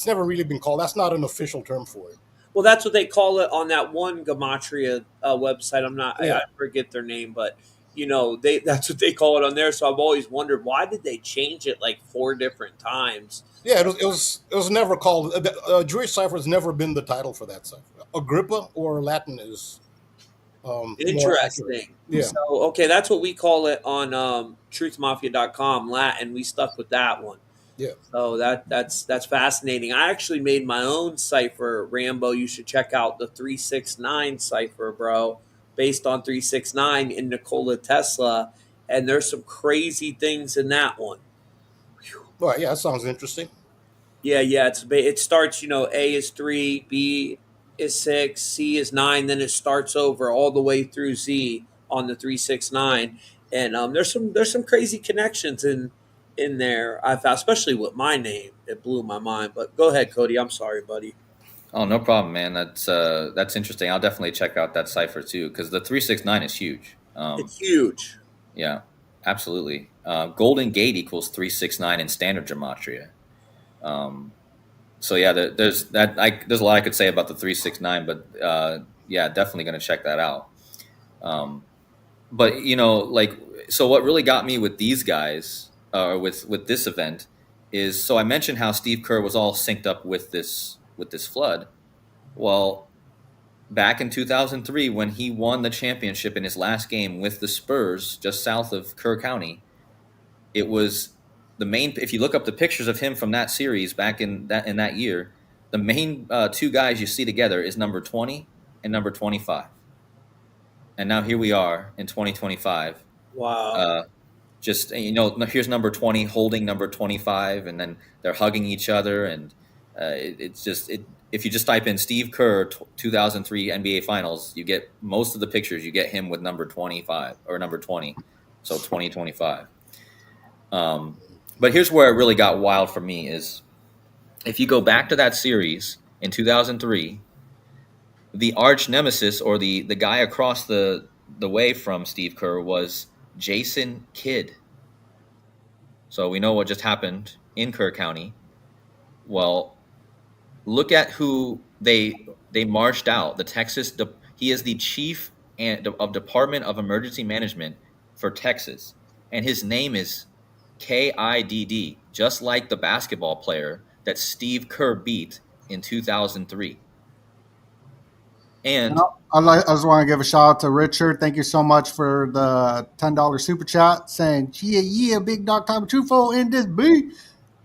never really been called. That's not an official term for it. well, that's what they call it on that one Gematria website. I Yeah. forget their name, but that's what they call it on there. So I've always wondered, why did they change it like 4 different times? Yeah, it was never called. Jewish cipher has never been the title for that cipher. Agrippa or Latin is more accurate. Interesting. Yeah. So okay, that's what we call it on truthmafia.com, Latin. We stuck with that one. Yeah. So that's fascinating. I actually made my own cipher, Rambo. You should check out the 369 cipher, bro, based on 369 in Nikola Tesla. And there's some crazy things in that one. Well, yeah, that sounds interesting. Yeah. It starts. A is 3, B is 6, C is 9. Then it starts over all the way through Z on the 369. And there's some crazy connections in there. I found, especially with my name, it blew my mind. But go ahead, Cody. I'm sorry, buddy. Oh, no problem, man. That's interesting. I'll definitely check out that cipher too, because the 369 is huge. It's huge. Yeah, absolutely. Golden Gate equals 369 in standard gematria. So yeah, there's that. There's a lot I could say about the 369, but yeah, definitely going to check that out. But so what really got me with these guys, or with this event, is, so I mentioned how Steve Kerr was all synced up with this flood. Well, back in 2003, when he won the championship in his last game with the Spurs, just south of Kerr County, it was the main. If you look up the pictures of him from that series back in that year, the main 2 guys you see together is number 20 and number 25. And now here we are in 2025. Wow. Just here's number 20 holding number 25, and then they're hugging each other, and it's just if you just type in Steve Kerr 2003 NBA Finals, you get most of the pictures. You get him with number 25 or number 20, so 2025. But here's where it really got wild for me is, if you go back to that series in 2003, the arch nemesis, or the guy across the way from Steve Kerr, was Jason Kidd. So we know what just happened in Kerr County. Well, look at who they marched out. The Texas, he is the chief of Department of Emergency Management for Texas, and his name is Kidd, just like the basketball player that Steve Kerr beat in 2003. And I just want to give a shout out to Richard. Thank you so much for the $10 super chat saying, yeah, big dog Tommy Truthful in this beat.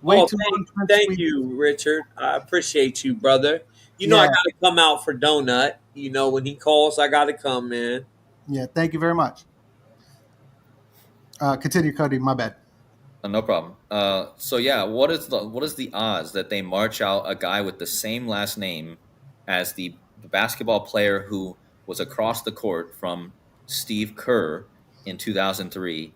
Way Oh, too long since thank we. you, Richard. I appreciate you, brother. You know I Yeah, got to come out for Donut. You know when he calls, I got to come, man. yeah. Thank you very much. Continue, Cody. My bad. no problem. So yeah, what is the odds that they march out a guy with the same last name as the basketball player who was across the court from Steve Kerr in 2003,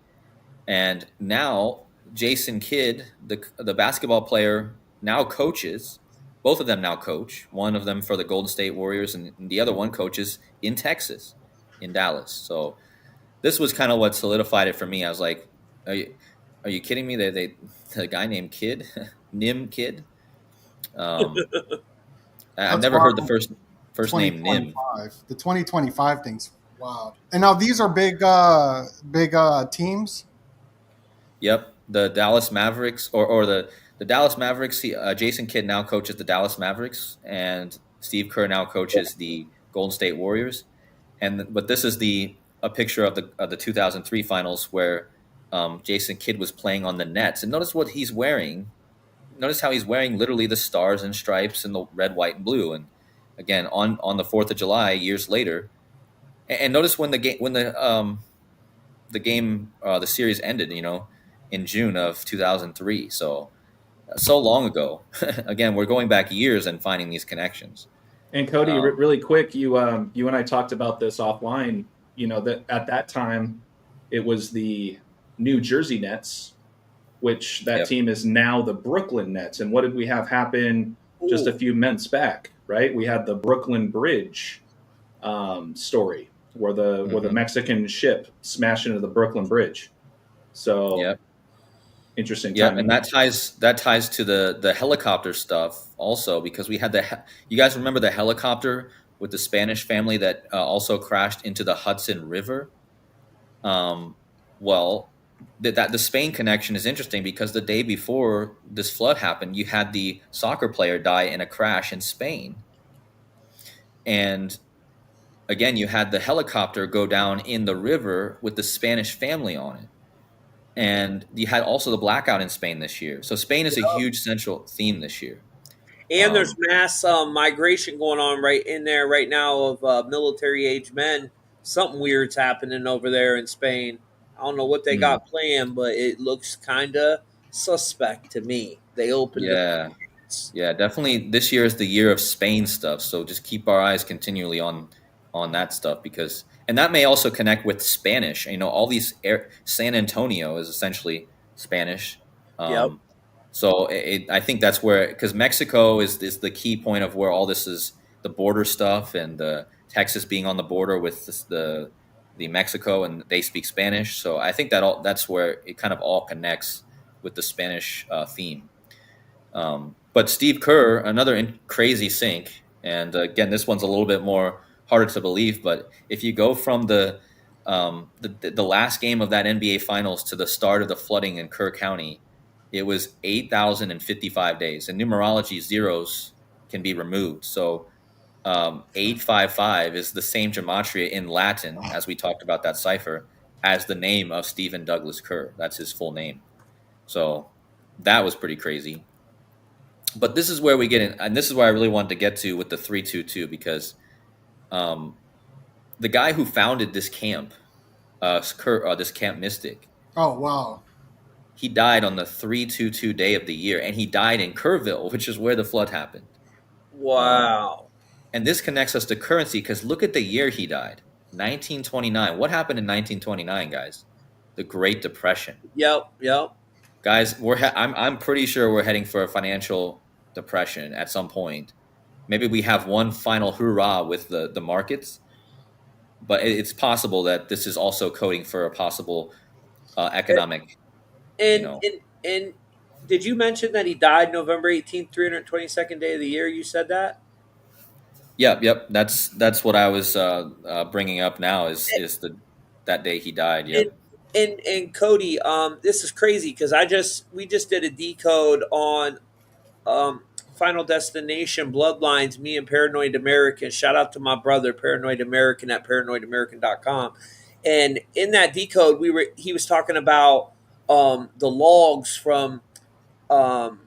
and now Jason Kidd, the basketball player, now coaches. Both of them now coach. One of them for the Golden State Warriors, and the other one coaches in Texas, in Dallas. So this was kind of what solidified it for me. I was like, are you kidding me? The guy named Kidd, Nim Kidd. I've That's never heard the wild. first name Nim. 2025. The 2025 thing's wild. And now these are big teams. Yep, the Dallas Mavericks, or the Dallas Mavericks. Jason Kidd now coaches the Dallas Mavericks, and Steve Kerr now coaches the Golden State Warriors. But this is a picture of the 2003 finals where Jason Kidd was playing on the Nets, and notice what he's wearing. Notice how he's wearing literally the stars and stripes and the red, white, and blue. And again, on the 4th of July, years later, and notice when the series ended, in June of 2003. So long ago. Again, we're going back years and finding these connections. And Cody, really quick, you and I talked about this offline. That at that time, it was the New Jersey Nets, which that team is now the Brooklyn Nets. And what did we have happen just a few months back? Right, we had the Brooklyn Bridge story where the Mexican ship smashed into the Brooklyn Bridge. So interesting. Yeah, and that ties to the helicopter stuff also, because we had you guys remember the helicopter with the Spanish family that also crashed into the Hudson River? Well, the Spain connection is interesting because the day before this flood happened, you had the soccer player die in a crash in Spain. And again, you had the helicopter go down in the river with the Spanish family on it. And you had also the blackout in Spain this year. So Spain is a huge central theme this year. And there's mass migration going on right in there right now of military-age men. Something weird's happening over there in Spain. I don't know what they got planned, but it looks kind of suspect to me. They opened Yeah, definitely this year is the year of Spain stuff. So just keep our eyes continually on that stuff, because and that may also connect with Spanish. All these San Antonio is essentially Spanish. So I think that's where, because Mexico is the key point of where all this is, the border stuff, and the Texas being on the border with the Mexico, and they speak Spanish. So I think that's where it kind of all connects with the Spanish theme. But Steve Kerr, another crazy sync, and again, this one's a little bit more harder to believe. But if you go from the last game of that NBA Finals to the start of the flooding in Kerr County, it was 8,055 days. And numerology, zeros can be removed. So 855 is the same gematria in Latin, as we talked about that cipher, as the name of Stephen Douglas Kerr. That's his full name. So that was pretty crazy. But this is where we get in, and this is where I really wanted to get to with the 322, because the guy who founded this camp, this Camp Mystic. Oh, wow. He died on the 322 day of the year, and he died in Kerrville, which is where the flood happened. Wow. And this connects us to currency, because look at the year he died, 1929. What happened in 1929, guys? The Great Depression. Yep. Guys, I'm pretty sure we're heading for a financial depression at some point. Maybe we have one final hurrah with the markets, but it's possible that this is also coding for a possible economic. And did you mention that he died November 18th, 322nd day of the year? You said that? Yep. That's what I was bringing up now is that day he died. Yep. And Cody, this is crazy because we just did a decode on Final Destination, Bloodlines, me and Paranoid American. Shout out to my brother, Paranoid American at paranoidamerican.com. And in that decode, he was talking about the logs from um,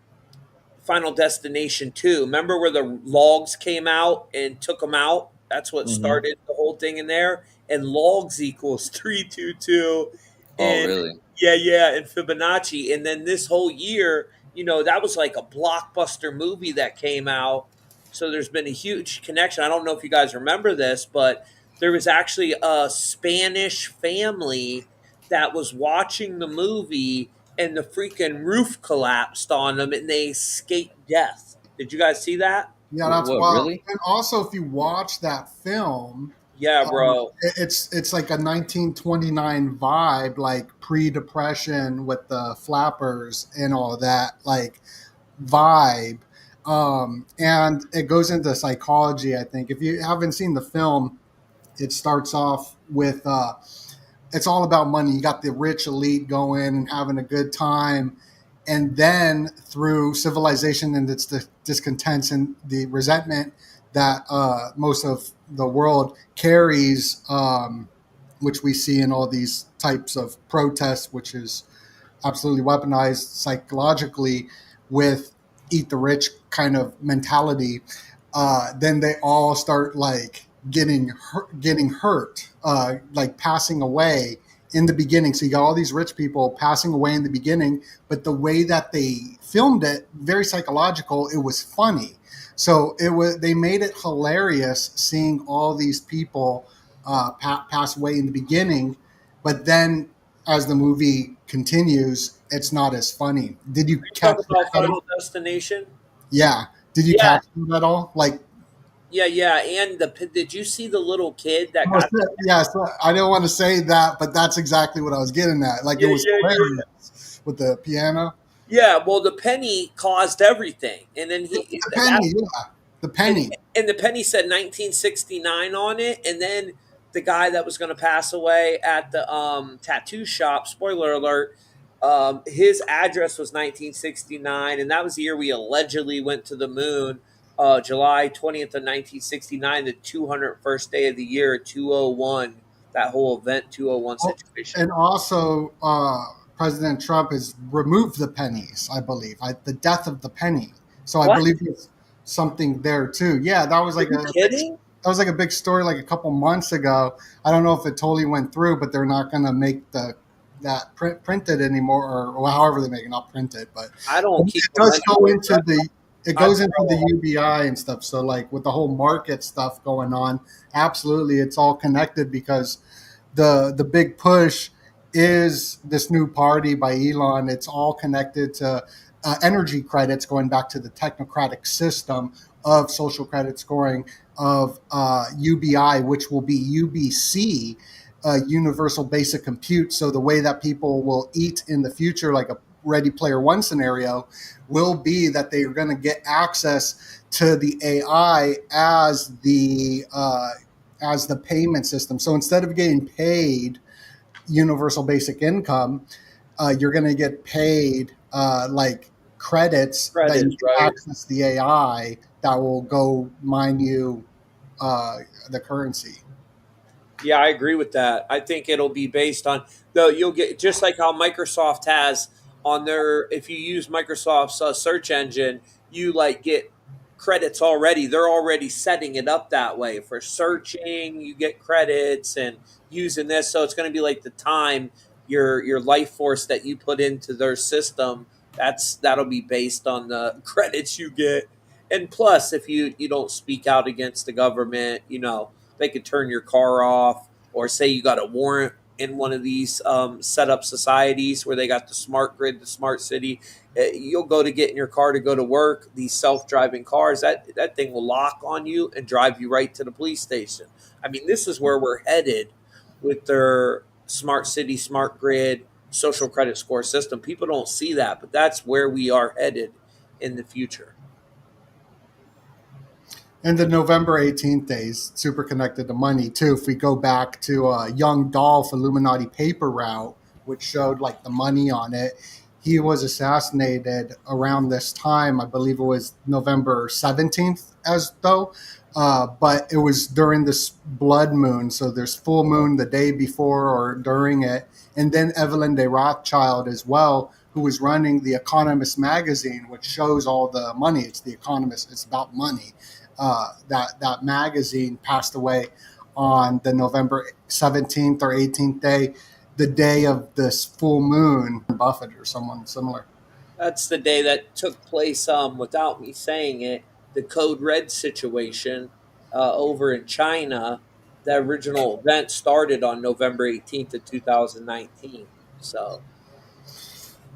Final Destination 2. Remember where the logs came out and took them out? That's what Mm-hmm. started the whole thing in there. And logs equals 322. Oh, And really? yeah, and Fibonacci. And then this whole year, that was like a blockbuster movie that came out. So there's been a huge connection. I don't know if you guys remember this, but there was actually a Spanish family that was watching the movie and the freaking roof collapsed on them and they escaped death. Did you guys see that? Yeah, that's What, wild. really? And also, if you watch that film, Yeah, bro. it's like a 1929 vibe, like pre-depression with the flappers and all that, like vibe. And it goes into psychology. I think if you haven't seen the film, it starts off with it's all about money. You got the rich elite going and having a good time. And then through civilization and its discontents and the resentment that most of the world carries, which we see in all these types of protests, which is absolutely weaponized psychologically with eat the rich kind of mentality, then they all start like getting hurt, like passing away in the beginning. So you got all these rich people passing away in the beginning, but the way that they filmed it, very psychological. It was funny. So they made it hilarious seeing all these people pass away in the beginning, but then as the movie continues, it's not as funny. Did you Are you catch talking that about at all? Final Destination? Yeah. Did you Yeah, catch that at all? Like, yeah. And did you see the little kid that got yeah, so I didn't want to say that, but that's exactly what I was getting at. Like, it was yeah. hilarious with the piano. Yeah, well, the penny caused everything, and then The penny, yeah. The and, penny. and the penny said 1969 on it, and then the guy that was going to pass away at the tattoo shop. Spoiler alert. His address was 1969, and that was the year we allegedly went to the moon. July 20th of 1969, the 201st day of the year, 201. That whole event, 201 Oh, situation. and also, President Trump has removed the pennies, I believe. The death of the penny. So I What? believe there's something there too. Yeah, that was Are like you a big, kidding? a big story like a couple months ago. I don't know if it totally went through, but they're not going to make that printed anymore, or however they make it, not printed, but I don't keep it does millennial. go into the it I, goes into the UBI and stuff. So like with the whole market stuff going on, absolutely, it's all connected because the big push is this new party by Elon. It's all connected to energy credits, going back to the technocratic system of social credit scoring of UBI, which will be UBC, universal basic compute. So the way that people will eat in the future, like a Ready Player One scenario, will be that they are going to get access to the AI as the payment system. So instead of getting paid universal basic income, you're going to get paid like credits that you credits, can right? access the AI that will go mine you the currency. Yeah, I agree with that. I think it'll be based on though you'll get just like how Microsoft has on their if you use Microsoft's search engine, you like get credits already. They're already setting it up that way for searching. You get credits and using this, so it's going to be like the time your life force that you put into their system. That'll be based on the credits you get. And plus, if you don't speak out against the government, they could turn your car off, or say you got a warrant in one of these set up societies where they got the smart grid, the smart city. You'll go to get in your car to go to work. These self-driving cars, that thing will lock on you and drive you right to the police station. I mean, this is where we're headed with their smart city, smart grid, social credit score system. People don't see that, but that's where we are headed in the future. And the November 18th days, super connected to money too. If we go back to Young Dolph Illuminati paper route, which showed like the money on it, he was assassinated around this time. I believe it was November 17th, as though. But it was during this blood moon. So there's full moon the day before or during it. And then Evelyn de Rothschild as well, who was running the Economist magazine, which shows all the money. It's the Economist. It's about money. That magazine passed away on the November 17th or 18th day, the day of this full moon. Buffett or someone similar. That's the day that took place, without me saying it, the Code Red situation over in China. The original event started on November 18th of 2019. So,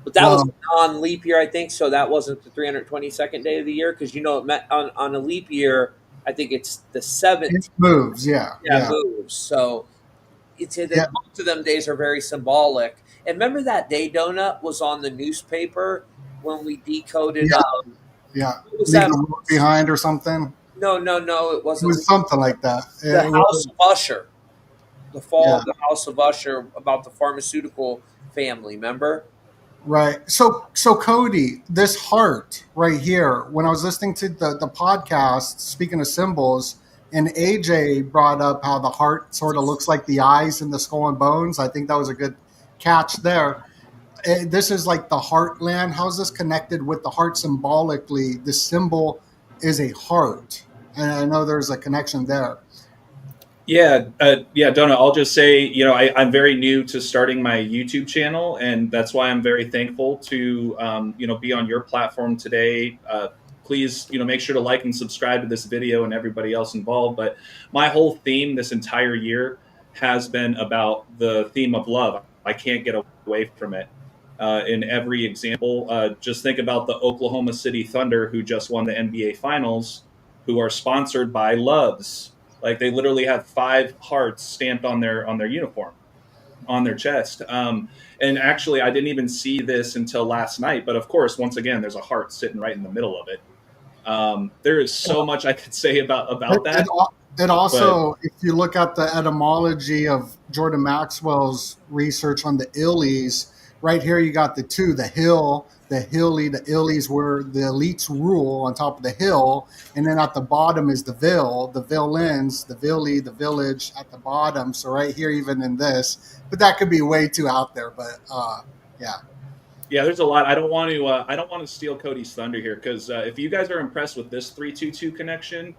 but that was Well, a non-leap year, I think. So that wasn't the 322nd day of the year, because it met on a leap year. I think it's the 17th. it moves. Yeah. Yeah, Yeah. moves. So Yeah. both of them days are very symbolic. And remember that day Donut was on the newspaper when we decoded. Yeah. Yeah. What was Leave that? the world behind or something. No, it It wasn't. was something like that. The It House was, of Usher, the fall yeah. of the House of Usher, about the pharmaceutical family. Remember? Right. So Cody, this heart right here, when I was listening to the podcast, speaking of symbols, and AJ brought up how the heart sort of looks like the eyes in the skull and bones. I think that was a good catch there. This is like the heartland. How's this connected with the heart symbolically? The symbol is a heart. And I know there's a connection there. Yeah, Donna. I'll just say, I'm very new to starting my YouTube channel, and that's why I'm very thankful to, be on your platform today. Please, make sure to like and subscribe to this video and everybody else involved. But my whole theme this entire year has been about the theme of love. I can't get away from it. In every example, just think about the Oklahoma City Thunder, who just won the NBA Finals, who are sponsored by Loves. Like, they literally have 5 hearts stamped on their uniform, on their chest. And actually, I didn't even see this until last night. But of course, once again, there's a heart sitting right in the middle of it. There is so much I could say about that. It also, if you look at the etymology of Jordan Maxwell's research on the Illies, right here you got the two, the hill, the hilly, the Illies where the elites rule on top of the hill, and then at the bottom is the villains, the villi, the village at the bottom. So right here, even in this, but that could be way too out there. But yeah. Yeah, there's a lot. I don't want to steal Cody's thunder here, because if you guys are impressed with this 322 connection,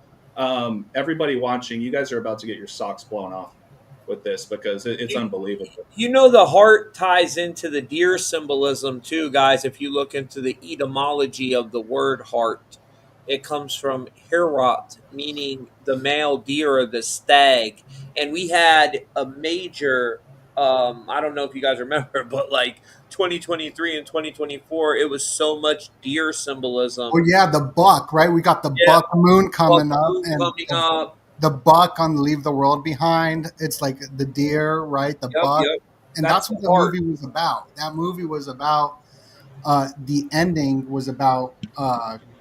everybody watching, you guys are about to get your socks blown off with this, because it's unbelievable. The heart ties into the deer symbolism too, guys. If you look into the etymology of the word heart, it comes from herot, meaning the male deer or the stag. And we had a major, I don't know if you guys remember, but like 2023 and 2024, it was so much deer symbolism. Oh yeah, the buck, right? We got the buck moon coming up, and the buck on Leave the World Behind. It's like the deer, right? The buck. Yep. And that's what the movie was about. That movie was about the ending was about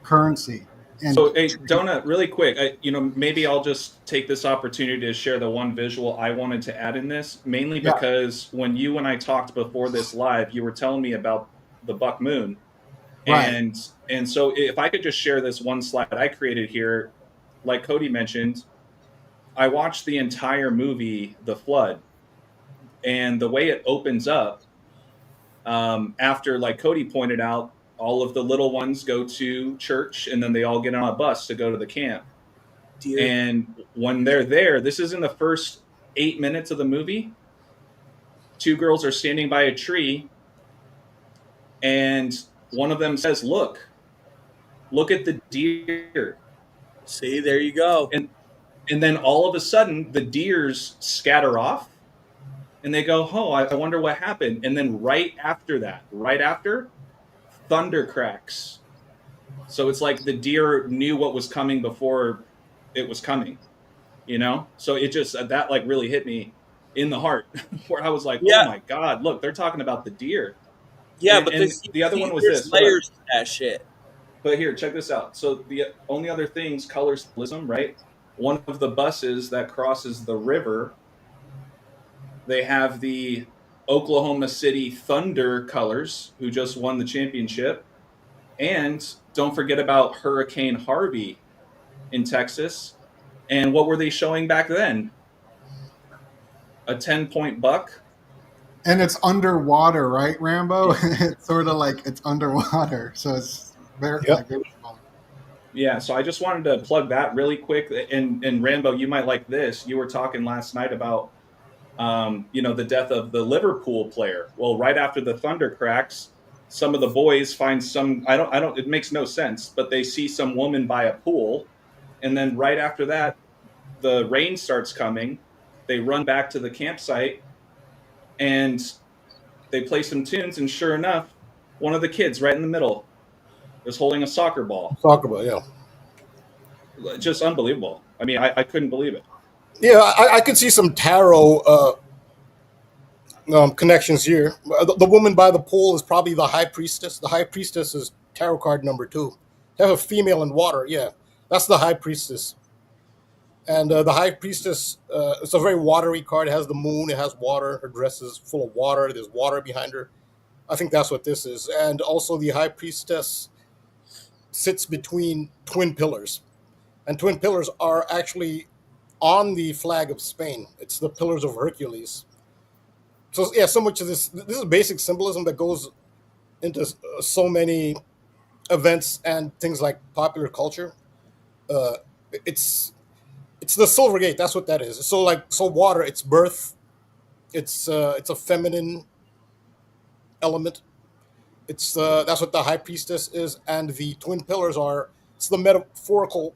currency. And so, hey, Donut, really quick, maybe I'll just take this opportunity to share the one visual I wanted to add in this, mainly because when you and I talked before this live, you were telling me about the buck moon. Right. And so if I could just share this one slide I created here, like Cody mentioned, I watched the entire movie, The Flood, and the way it opens up, after, like Cody pointed out, all of the little ones go to church, and then they all get on a bus to go to the camp. And when they're there, this is in the first 8 minutes of the movie, 2 girls are standing by a tree, and one of them says, look at the deer. See, there you go. And then all of a sudden, the deers scatter off, and they go, oh, I wonder what happened. And then right after, thunder cracks. So it's like the deer knew what was coming before it was coming, So it just, that like really hit me in the heart, where I was like, oh my God, look, they're talking about the deer. Yeah, but the other one was this. Layers to that shit. But here, check this out. So the only other things, color symbolism, right? One of the buses that crosses the river, they have the Oklahoma City Thunder colors, who just won the championship. And don't forget about Hurricane Harvey in Texas. And what were they showing back then? A 10-point buck. And it's underwater, right, Rambo? It's sort of like it's underwater, so it's very Yep. like Yeah, so I just wanted to plug that really quick. And Rambo, you might like this. You were talking last night about the death of the Liverpool player. Well, right after the thunder cracks, some of the boys find some. I don't. It makes no sense, but they see some woman by a pool, and then right after that, the rain starts coming. They run back to the campsite, and they play some tunes, and sure enough, one of the kids right in the middle is holding a soccer ball. Soccer ball, yeah. Just unbelievable. I mean, I couldn't believe it. Yeah, I could see some tarot connections here. The woman by the pool is probably the high priestess. The high priestess is tarot card number 2. They have a female in water. Yeah, that's the high priestess. And the high priestess, it's a very watery card. It has the moon. It has water. Her dress is full of water. There's water behind her. I think that's what this is. And also the high priestess sits between twin pillars. And twin pillars are actually on the flag of Spain. It's the pillars of Hercules. So yeah, so much of this is basic symbolism that goes into so many events and things like popular culture. Uh, it's the silver gate. That's what that is. So water. It's birth. It's a feminine element. That's what the high priestess is, and the twin pillars are. It's the metaphorical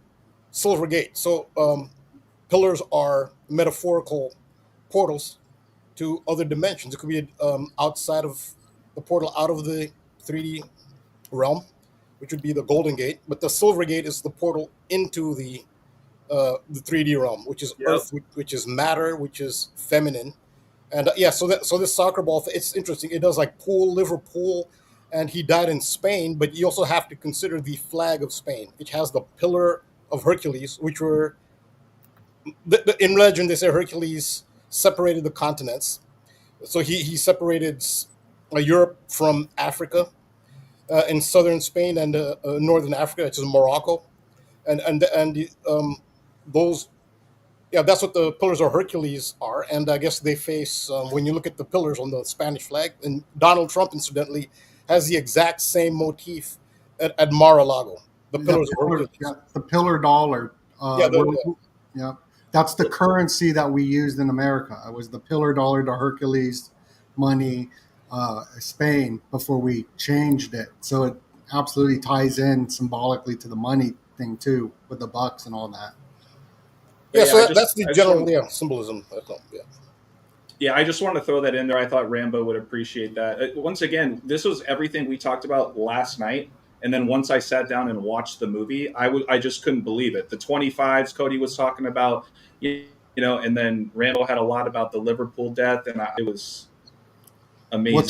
silver gate. So pillars are metaphorical portals to other dimensions. It could be outside of the portal, out of the 3D realm, which would be the golden gate. But the silver gate is the portal into the 3D realm, which is earth, which is matter, which is feminine. And so this soccer ball, it's interesting. It does like pool, Liverpool, and he died in Spain. But you also have to consider the flag of Spain, which has the pillar of Hercules, which were in legend they say Hercules separated the continents. So he separated Europe from Africa, in southern Spain and northern Africa, which is Morocco, and those. Yeah, that's what the pillars of Hercules are, and I guess they face when you look at the pillars on the Spanish flag. And Donald Trump, incidentally, has the exact same motif at Mar-a-Lago. The pillars of Hercules. Yeah, the pillar dollar. Yeah, that's the currency that we used in America. It was the pillar dollar to Hercules money, Spain, before we changed it. So it absolutely ties in symbolically to the money thing too, with the bucks and all that. Yeah, so that's the general symbolism. Yeah, I just want to throw that in there. I thought Rambo would appreciate that. Once again, this was everything we talked about last night. And then once I sat down and watched the movie, I just couldn't believe it. The 25s Cody was talking about, and then Rambo had a lot about the Liverpool death, and it was amazing. Well,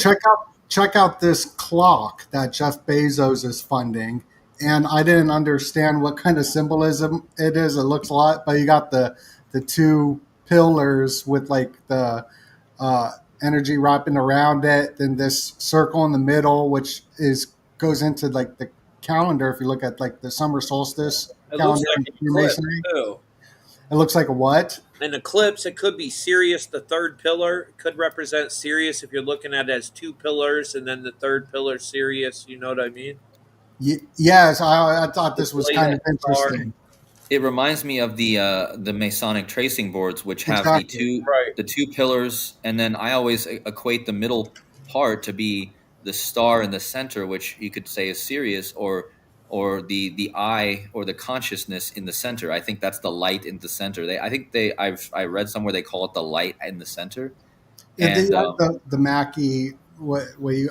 check out this clock that Jeff Bezos is funding. And I didn't understand what kind of symbolism it is. It looks a lot, but you got the two pillars with like the energy wrapping around it, then this circle in the middle, which goes into like the calendar. If you look at like the summer solstice calendar in Freemasonry, it looks like a what? An eclipse. It could be Sirius, the third pillar. It could represent Sirius if you're looking at it as two pillars, and then the third pillar, Sirius. You know what I mean? Yes, I thought this was kind of interesting. It reminds me of the Masonic tracing boards, which have the two pillars, and then I always equate the middle part to be the star in the center, which you could say is Sirius, or the eye or the consciousness in the center. I think that's the light in the center. I read somewhere they call it the light in the center. And the Mackey.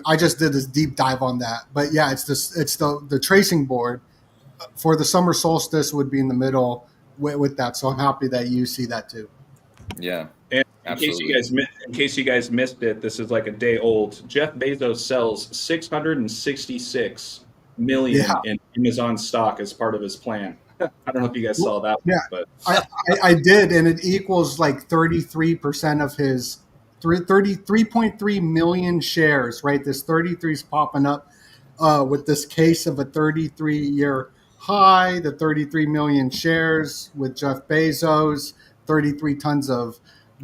I just did this deep dive on that, but yeah, it's the tracing board for the summer solstice would be in the middle with that. So I'm happy that you see that too. Yeah, and in case you guys missed it, this is like a day old. Jeff Bezos sells $666 million in Amazon stock as part of his plan. I don't know if you guys saw that. Yeah, but I did, and it equals like 33% of his 33.3 million shares, right? This 33 is popping up with this case of a 33-year high, the 33 million shares with Jeff Bezos, 33 tons of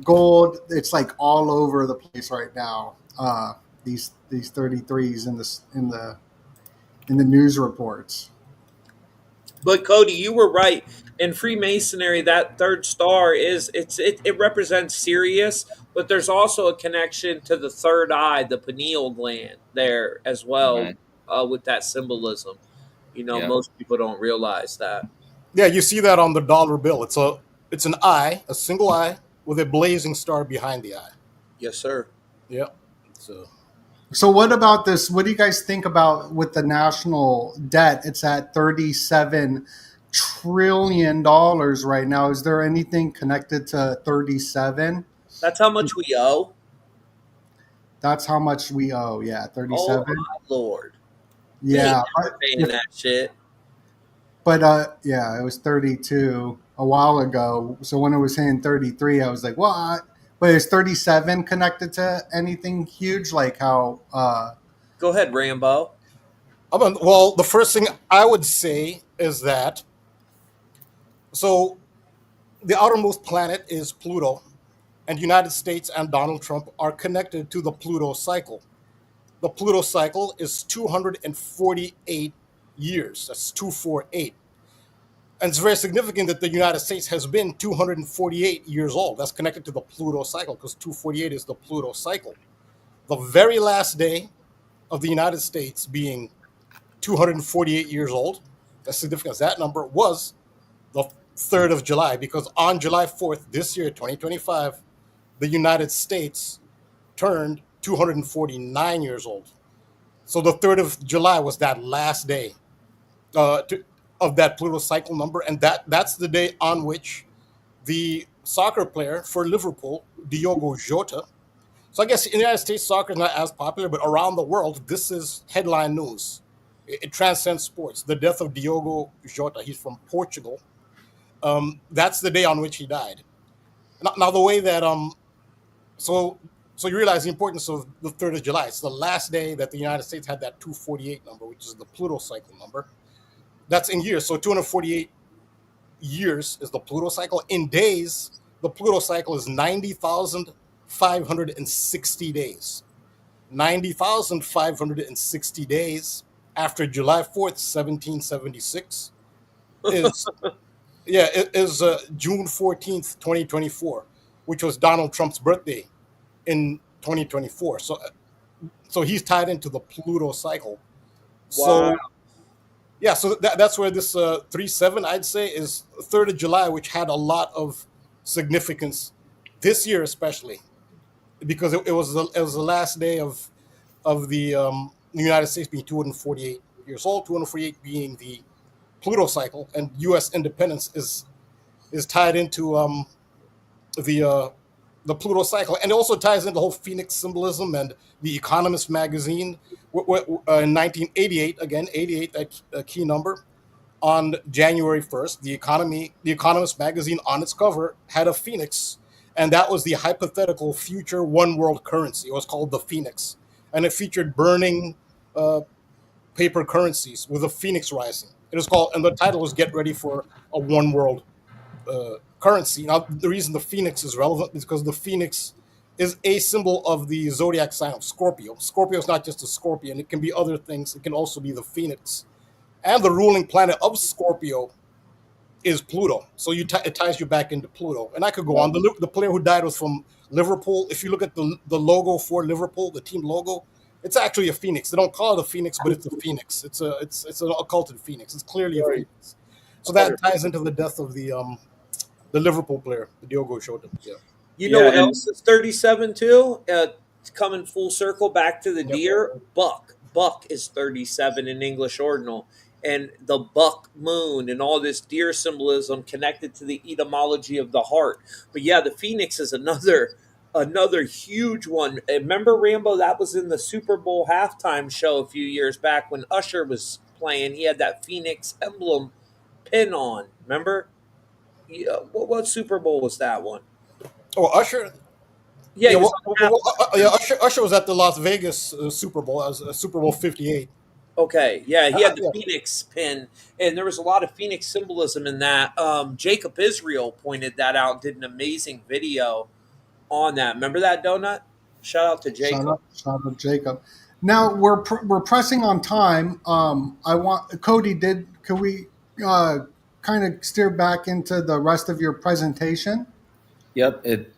gold. It's like all over the place right now. These 33s in the news reports. But Cody, you were right. In Freemasonry, that third star it represents Sirius, but there's also a connection to the third eye, the pineal gland, there as well, Right. with that symbolism. Yeah. Most people don't realize that. Yeah, you see that on the dollar bill. It's an eye, a single eye with a blazing star behind the eye. Yes, sir. Yeah. So So what about this? What do you guys think about with the national debt? It's at $37 trillion right now. Is there anything connected to 37? That's how much we owe. That's how much we owe. Yeah, Oh 37. my lord, we ain't Yeah, never paying that shit. but yeah, it was 32 a while ago. So when it was saying 33, I was like, what? But is 37 connected to anything huge? Like how? Go ahead, Rambo. well, the first thing I would say is that so the outermost planet is Pluto, and the United States and Donald Trump are connected to the Pluto cycle. The Pluto cycle is 248 years. That's 248. And it's very significant that the United States has been 248 years old. That's connected to the Pluto cycle because 248 is the Pluto cycle. The very last day of the United States being 248 years old, that's significant. That number was the 3rd of July because on July 4th this year, 2025, the United States turned 249 years old. So the 3rd of July was that last day of that Pluto cycle number, and that's the day on which the soccer player for Liverpool, Diogo Jota. So I guess in the United States, soccer is not as popular, but around the world, this is headline news. It transcends sports. The death of Diogo Jota. He's from Portugal. That's the day on which he died. Now the way that so so you realize the importance of the 3rd of July. It's the last day that the United States had that 248 number, which is the Pluto cycle number. That's in years. So 248 years is the Pluto cycle. In days, the Pluto cycle is 90,560 days. 90,560 days after July 4th, 1776 is it is June 14th, 2024, which was Donald Trump's birthday in 2024. So he's tied into the Pluto cycle. Wow. So yeah, so that's where this 3-7 I'd say is 3rd of July, which had a lot of significance this year, especially because it was the last day of the United States being 248 years old, 248 being the Pluto cycle, and U.S. independence is tied into the uh, the Pluto cycle, and it also ties into the whole Phoenix symbolism and the Economist magazine in 1988. Again, 88, that key number. On January 1st, the Economist magazine on its cover had a phoenix, and that was the hypothetical future one world currency. It was called the Phoenix, and it featured burning uh, paper currencies with a phoenix rising. It was called, and the title was "Get Ready for a One World Currency." Now, the reason the phoenix is relevant is because the phoenix is a symbol of the zodiac sign of Scorpio. Scorpio is not just a scorpion; it can be other things. It can also be the phoenix, and the ruling planet of Scorpio is Pluto. So it ties you back into Pluto. And I could go on. The player who died was from Liverpool. If you look at the logo for Liverpool, the team logo, it's actually a phoenix. They don't call it a phoenix, but it's a phoenix. It's an occulted phoenix. It's clearly a phoenix. So that ties into the death of the Liverpool player, the Diogo Jota. Yeah. You know Yeah, what and else is 37 too? Coming full circle back to the Yep. deer, buck. Buck is 37 in English ordinal. And the buck moon and all this deer symbolism connected to the etymology of the heart. But yeah, the phoenix is another huge one. Remember Rambo? That was in the Super Bowl halftime show a few years back when Usher was playing. He had that phoenix emblem pin on. Remember? Yeah, what Super Bowl was that one? Oh, Usher. Yeah, he was Usher was at the Las Vegas Super Bowl. That was Super Bowl 58. okay. Yeah, he had the Yeah. Phoenix pin, and there was a lot of Phoenix symbolism in that. Jacob Israel pointed that out, did an amazing video on that. Remember that, Donut? Shout out to Jacob. Shout out, Jacob. Now we're pressing on time. I want Cody. Could we kind of steer back into the rest of your presentation? Yep. It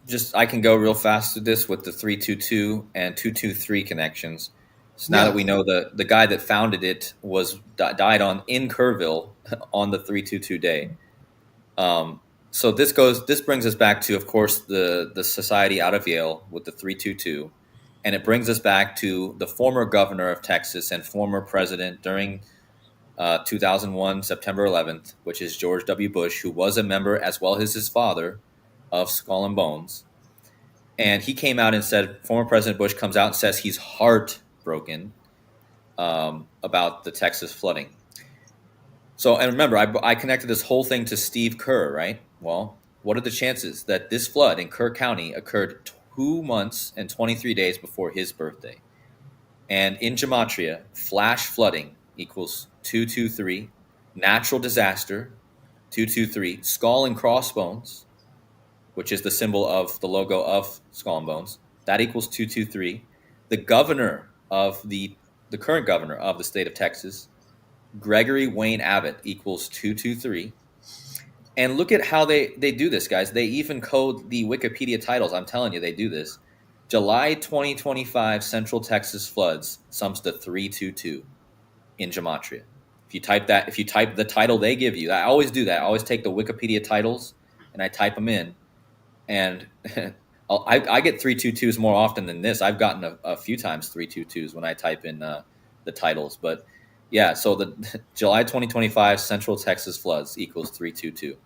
just I can go real fast through this with the 322 and 223 connections. So now that we know the guy that founded it died in Kerrville on the 322 day. So this brings us back to, of course, the society out of Yale with the 322, and it brings us back to the former governor of Texas and former president during 2001, September 11th, which is George W. Bush, who was a member, as well as his father, of Skull and Bones. And he came out and said, former President Bush comes out and says he's heartbroken about the Texas flooding. So, and remember, I connected this whole thing to Steve Kerr, right? Well, what are the chances that this flood in Kerr County occurred 2 months and 23 days before his birthday? And in Gematria, flash flooding equals 223, natural disaster 223, skull and crossbones, which is the symbol of the logo of Skull and Bones, that equals 223. The governor of the current governor of the state of Texas, Gregory Wayne Abbott, equals 223. And look at how they do this, guys. They even code the Wikipedia titles. I'm telling you, they do this. July 2025 Central Texas floods sums to 322 in Gematria. If you type the title they give you, I always do that. I always take the Wikipedia titles and I type them in. And I get 322s more often than this. I've gotten a few times 322s when I type in the titles. But yeah, so the July 2025 Central Texas floods equals 322.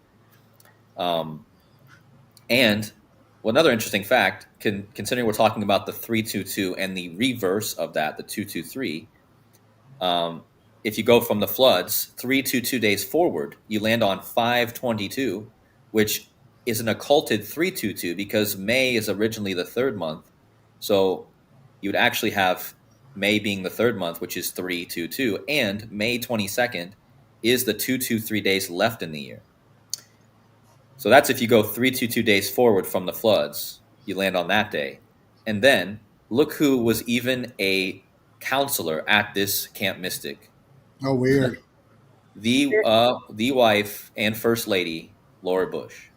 And another interesting fact, considering we're talking about the 322 and the reverse of that, the 223, if you go from the floods 322 days forward, you land on 522, which is an occulted 322 because May is originally the third month. So you would actually have May being the third month, which is 322, and May 22nd is the 223 days left in the year. So that's if you go 322 days forward from the floods, you land on that day. And then look who was even a counselor at this Camp Mystic. Oh, weird. The wife and first lady, Laura Bush.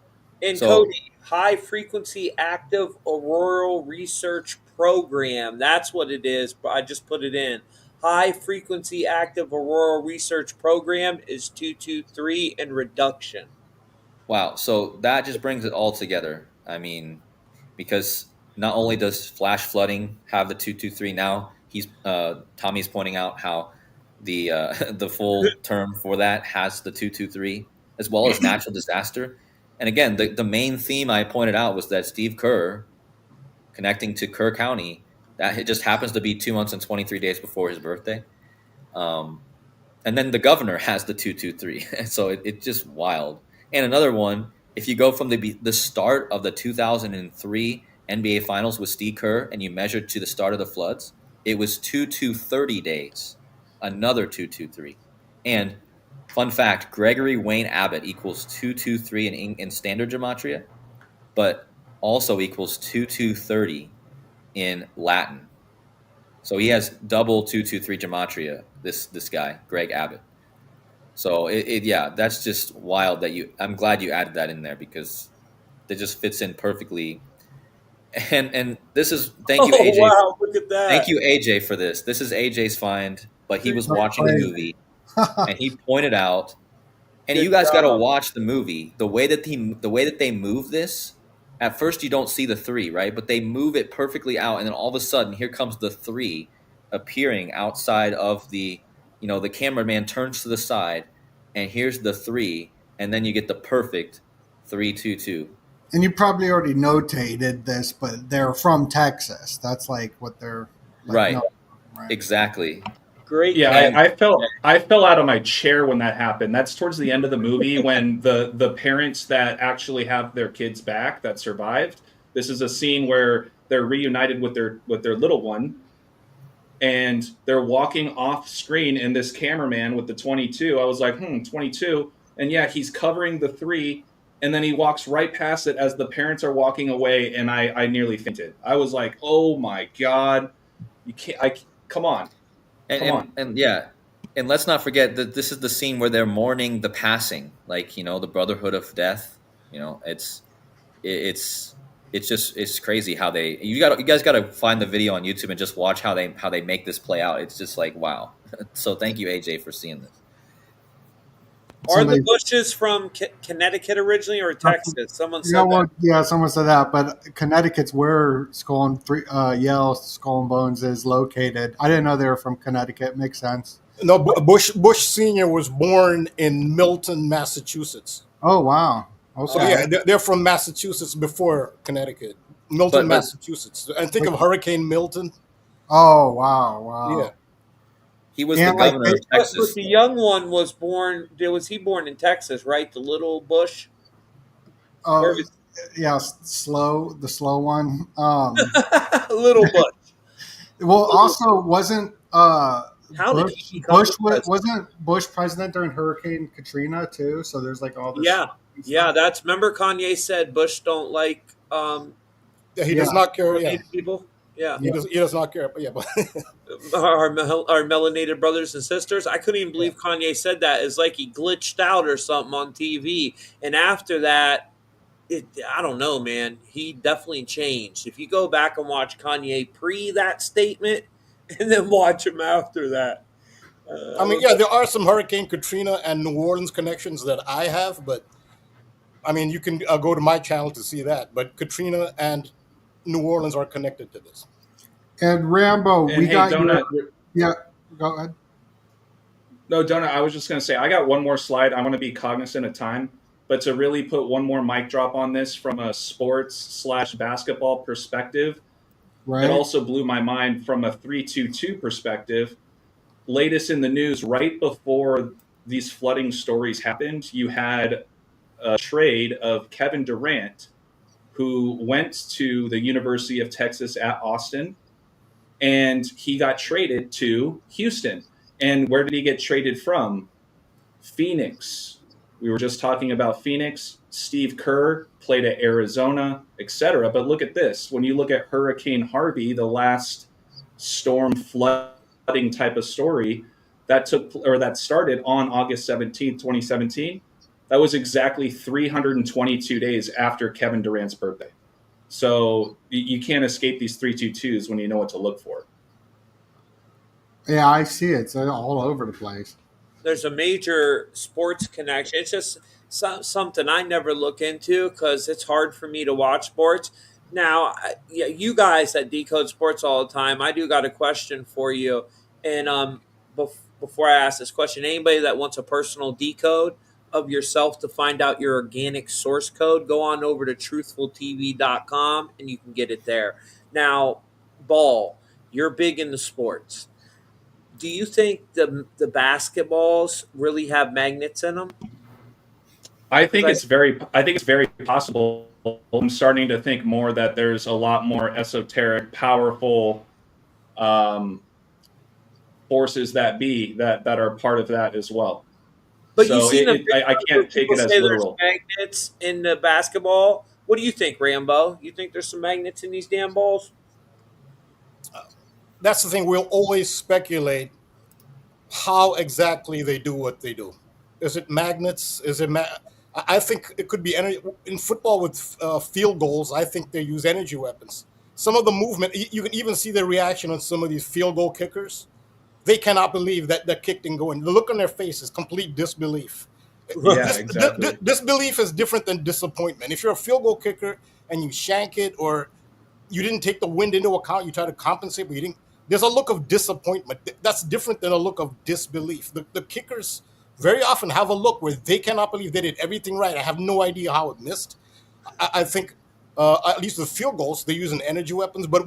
And Cody, High Frequency Active Auroral Research Program. That's what it is. I just put it in. High Frequency Active Auroral Research Program is 223 and reduction. Wow. So that just brings it all together. I mean, because not only does flash flooding have the 223, now Tommy's pointing out how the full term for that has the 223, as well as natural disaster. And again, the main theme I pointed out was that Steve Kerr, connecting to Kerr County, that it just happens to be 2 months and 23 days before his birthday. And then the governor has the 223. So it's just wild. And another one, if you go from the start of the 2003 NBA Finals with Steve Kerr and you measure to the start of the floods, it was 2230 days. Another 223. And fun fact, Gregory Wayne Abbott equals 223 in standard gematria, but also equals 2230 in Latin. So he has double 223 gematria, this guy, Greg Abbott. So yeah, that's just wild I'm glad you added that in there because it just fits in perfectly. And this is, thank you, AJ. Wow, look at that. Thank you, AJ, for this. This is AJ's find, but he was watching the movie and he pointed out, and you guys got to watch the movie. The way that they move this, at first you don't see the 3, right? But they move it perfectly out, and then all of a sudden, here comes the 3 appearing outside of the cameraman turns to the side, and here's the 3, and then you get the perfect 322. And you probably already notated this, but they're from Texas. That's like what they're right. Exactly. Great. Yeah, I fell out of my chair when that happened. That's towards the end of the movie when the parents that actually have their kids back that survived, This is a scene where they're reunited with their little one, and they're walking off screen, and this cameraman with the 22, I was like, 22. And yeah, he's covering the 3, and then he walks right past it as the parents are walking away, and I nearly fainted. I was like, oh my God, you can't, come on. And yeah, and let's not forget that this is the scene where they're mourning the passing, like, the brotherhood of death. It's it's crazy how you guys got to find the video on YouTube and just watch how they make this play out. It's just like, wow. So thank you, AJ, for seeing this. Are the Bushes from Connecticut originally or Texas? Someone said that. Yeah, someone said that. But Connecticut's where Yale Skull and Bones is located. I didn't know they were from Connecticut. Makes sense. No, Bush Sr. was born in Milton, Massachusetts. Oh, wow. Okay. So yeah, they're from Massachusetts before Connecticut. Milton, Massachusetts. And think of Hurricane Milton. Oh, wow. Yeah. He was the governor of Texas. But the young one was born. Was he born in Texas? Right, the little Bush. Yeah, the slow one. Little Bush. Well, also wasn't wasn't Bush president during Hurricane Katrina too? So there's like all this. Yeah. That's, remember Kanye said Bush don't like. He does not care. People. Yeah, he does not care. But our melanated brothers and sisters. I couldn't even believe Kanye said that. It's like he glitched out or something on TV. And after that, I don't know, man. He definitely changed. If you go back and watch Kanye pre that statement, and then watch him after that. There are some Hurricane Katrina and New Orleans connections that I have, but you can go to my channel to see that. But Katrina and New Orleans are connected to this. And Rambo, yeah, go ahead. No, Donut, I was just going to say, I got one more slide. I want to be cognizant of time, but to really put one more mic drop on this from a sports/basketball perspective, right. It also blew my mind from a 322 perspective. Latest in the news, right before these flooding stories happened, you had a trade of Kevin Durant, who went to the University of Texas at Austin, and he got traded to Houston. And where did he get traded from? Phoenix. We were just talking about Phoenix. Steve Kerr played at Arizona, etc. But look at this. When you look at Hurricane Harvey, the last storm flooding type of story that started on August 17th, 2017, that was exactly 322 days after Kevin Durant's birthday. So you can't escape these 322s when you know what to look for. Yeah, I see it. It's all over the place. There's a major sports connection. It's just something I never look into because it's hard for me to watch sports. Now, you guys that decode sports all the time, I do got a question for you. And before I ask this question, anybody that wants a personal decode of yourself to find out your organic source code, go on over to truthfultv.com and you can get it there. Now, Ball, you're big into sports. Do you think the basketballs really have magnets in them? I think it's very possible. I'm starting to think more that there's a lot more esoteric, powerful forces that are part of that as well. But so I can't take it as literal. There's magnets in the basketball. What do you think, Rambo? You think there's some magnets in these damn balls? That's the thing. We'll always speculate how exactly they do what they do. Is it magnets? I think it could be energy. In football with field goals, I think they use energy weapons. Some of the movement, you can even see the reaction on some of these field goal kickers. They cannot believe that kick didn't go in. The look on their face is complete disbelief. Yeah, exactly. Disbelief is different than disappointment. If you're a field goal kicker and you shank it, or you didn't take the wind into account, you try to compensate, but you didn't. There's a look of disappointment. That's different than a look of disbelief. The kickers very often have a look where they cannot believe they did everything right. I have no idea how it missed. I think, at least with field goals, they're using energy weapons, but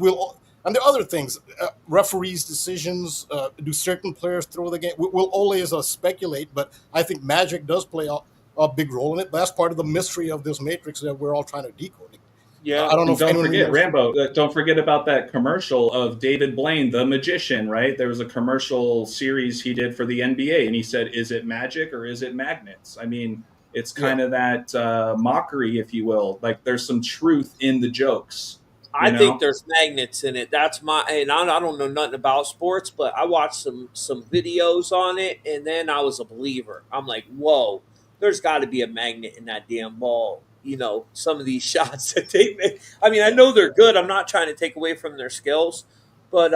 and there are other things. Referees' decisions, do certain players throw the game? We'll always speculate, but I think magic does play a big role in it. That's part of the mystery of this matrix that we're all trying to decode. Yeah. I don't know And if don't anyone forget remembers. Rambo. Don't forget about that commercial of David Blaine, the magician, right? There was a commercial series he did for the NBA, and he said, "Is it magic or is it magnets?" I mean, it's Yeah. kind of that mockery, if you will. Like there's some truth in the jokes, I you think know. there's magnets in it. That's my, and I don't know nothing about sports, but I watched some videos on it, and then I was a believer. I'm like, whoa, there's got to be a magnet in that damn ball. You know, some of these shots that they make. I mean, I know they're good. I'm not trying to take away from their skills, but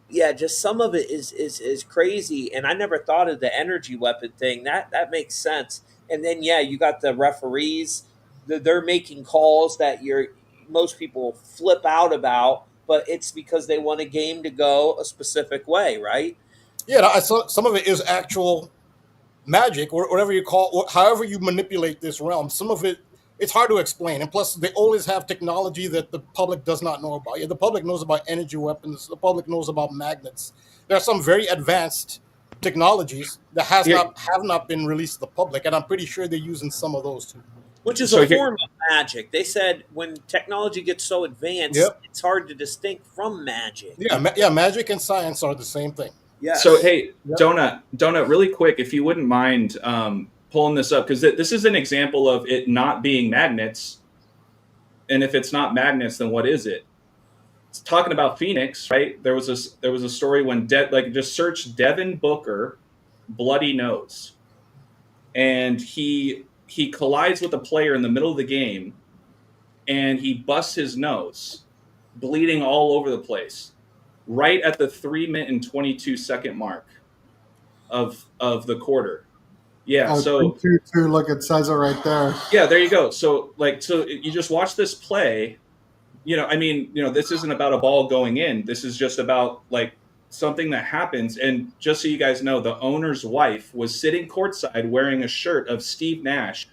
yeah, just some of it is crazy. And I never thought of the energy weapon thing. That makes sense. And then yeah, you got the referees. They're making calls that most people flip out about, but it's because they want a game to go a specific way, right? Yeah, I saw some of it is actual magic, or whatever you call, however you manipulate this realm. Some of it, it's hard to explain, and plus they always have technology that the public does not know about. Yeah, the public knows about energy weapons. The public knows about magnets. There are some very advanced technologies that Here, have not been released to the public, and I'm pretty sure they're using some of those too. Which is a so here, form of magic. They said when technology gets so advanced, Yep. it's hard to distinct from magic. Yeah, yeah. Magic and science are the same thing. so Yes. hey, Yep. donut, really quick, if you wouldn't mind pulling this up, because this is an example of it not being magnets. And if it's not magnets, then what is it? It's talking about Phoenix, right? There was a story when just search Devin Booker bloody nose, and he collides with a player in the middle of the game, and he busts his nose, bleeding all over the place, right at the 3 minute and 22 second mark of the quarter. Yeah, Oh, so 3-2-2. Look, it says it right there. yeah, there you go. So you just watch this play. I mean, this isn't about a ball going in. This is just about like something that happens. And just so you guys know, the owner's wife was sitting courtside wearing a shirt of Steve Nash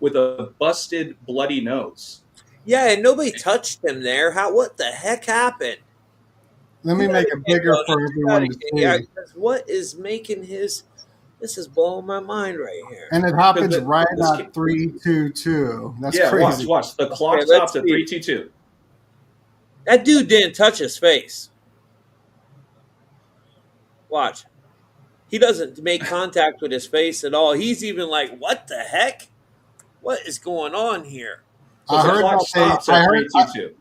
with a busted, bloody nose. Yeah, and nobody touched him there. What the heck happened? Let Do me that make it again, bigger Donut. for Do that everyone to again. Yeah, see. 'cause what is making his? This is blowing my mind right here. And it happens Because right this at 3-2-2. That's yeah, crazy. watch. The clock Okay, let's stops at see. 3:22. That dude didn't touch his face. Watch. He doesn't make contact with his face at all. He's even like, "What the heck? What is going on here?" But I the heard clock that stops I at heard 3:22.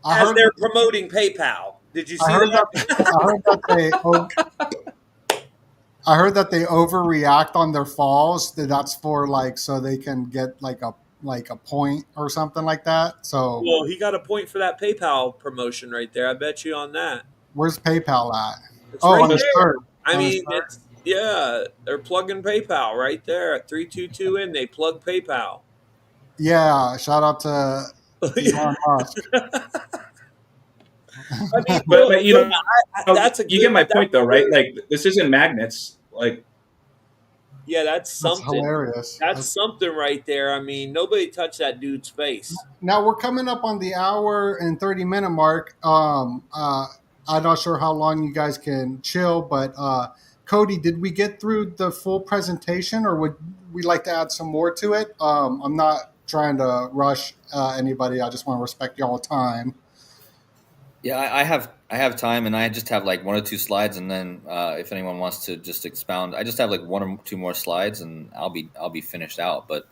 I As heard they're promoting PayPal. Did you I see heard that? I heard that I heard that they overreact on their falls. That's for like so they can get like a point or something like that. So Well, he got a point for that PayPal promotion right there. I bet you on that. where's PayPal at? It's Oh, right on his there. shirt. I On his mean, shirt. it's yeah. They're plugging PayPal right there at 322 in. They plug PayPal. Yeah, shout out to Elon Musk. I mean, But, look, that's a you good. get my That's point though, a right? good. Like this isn't magnets. Like Yeah, that's That's something. hilarious. That's something right there. I mean, nobody touched that dude's face. Now we're coming up on the hour and 30-minute mark. I'm not sure how long you guys can chill, but Cody, did we get through the full presentation, or would we like to add some more to it? I'm not trying to rush anybody. I just want to respect y'all time. Yeah, I have time, and I just have like one or two slides, and then if anyone wants to just expound, I just have like one or two more slides, and I'll be finished out. But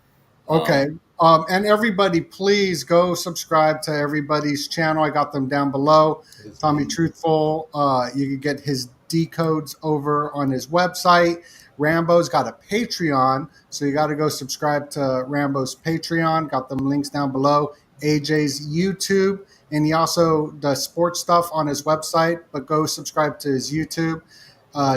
Okay. And everybody, please go subscribe to everybody's channel. I got them down below. Tommy Truthful. You can get his decodes over on his website. Rambo's got a Patreon, so you got to go subscribe to Rambo's Patreon. Got them links down below. AJ's YouTube, and he also does sports stuff on his website, but go subscribe to his YouTube.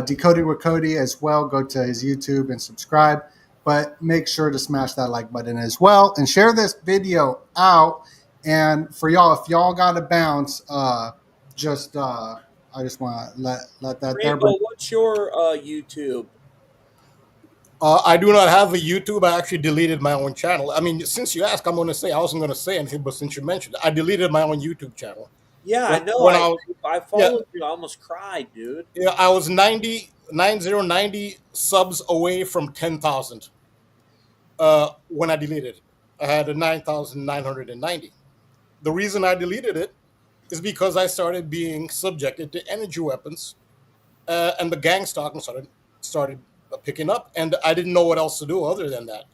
Decoding with Cody as well. Go to his YouTube and subscribe. But make sure to smash that like button as well and share this video out. And for y'all, if y'all got to bounce, I just want to let that there. Rambo, what's your YouTube? I do not have a YouTube. I actually deleted my own channel. I mean, since you asked, I'm going to say I wasn't going to say anything, but since you mentioned it, I deleted my own YouTube channel. Yeah, I know. When I followed you. I almost cried, dude. yeah, I was 90 subs away from 10,000 when I deleted it. I had a 9,990. The reason I deleted it is because I started being subjected to energy weapons, and the gang stalking started picking up, and I didn't know what else to do other than that.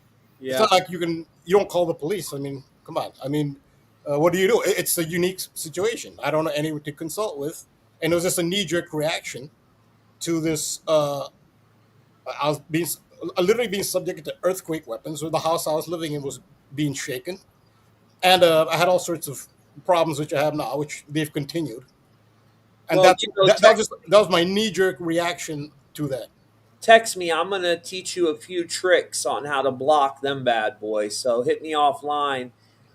It's Yeah. not like you don't call the police. I mean, come on. I mean, what do you do? It's a unique situation. I don't know anyone to consult with, and it was just a knee jerk reaction to this. I was being literally being subjected to earthquake weapons, where the house I was living in was being shaken, and I had all sorts of problems which I have now, which they've continued. And Well, that was my knee jerk reaction to that. text me. I'm gonna teach you a few tricks on how to block them bad boys. So hit me offline.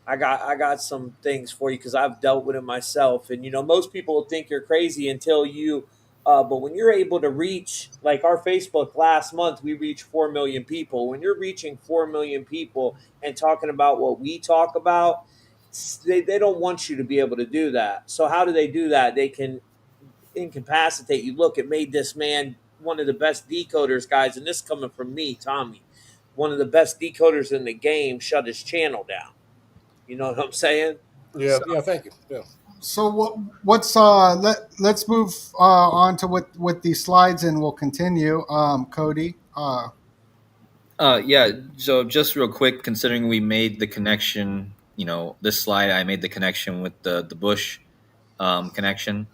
I got some things for you because I've dealt with it myself. And most people will think you're crazy until you. But when you're able to reach, like our Facebook last month, we reached 4 million people. When you're reaching 4 million people and talking about what we talk about, they don't want you to be able to do that. So how do they do that? They can incapacitate you. Look, it made this man one of the best decoders, guys, and this coming from me, Tommy, one of the best decoders in the game, shut his channel down. You know what I'm saying? Yeah, So, yeah. Thank you. Yeah. So what's let's move on to what these slides, and we'll continue. Cody. Yeah. So just real quick, considering we made the connection, this slide I made the connection with the Bush connection,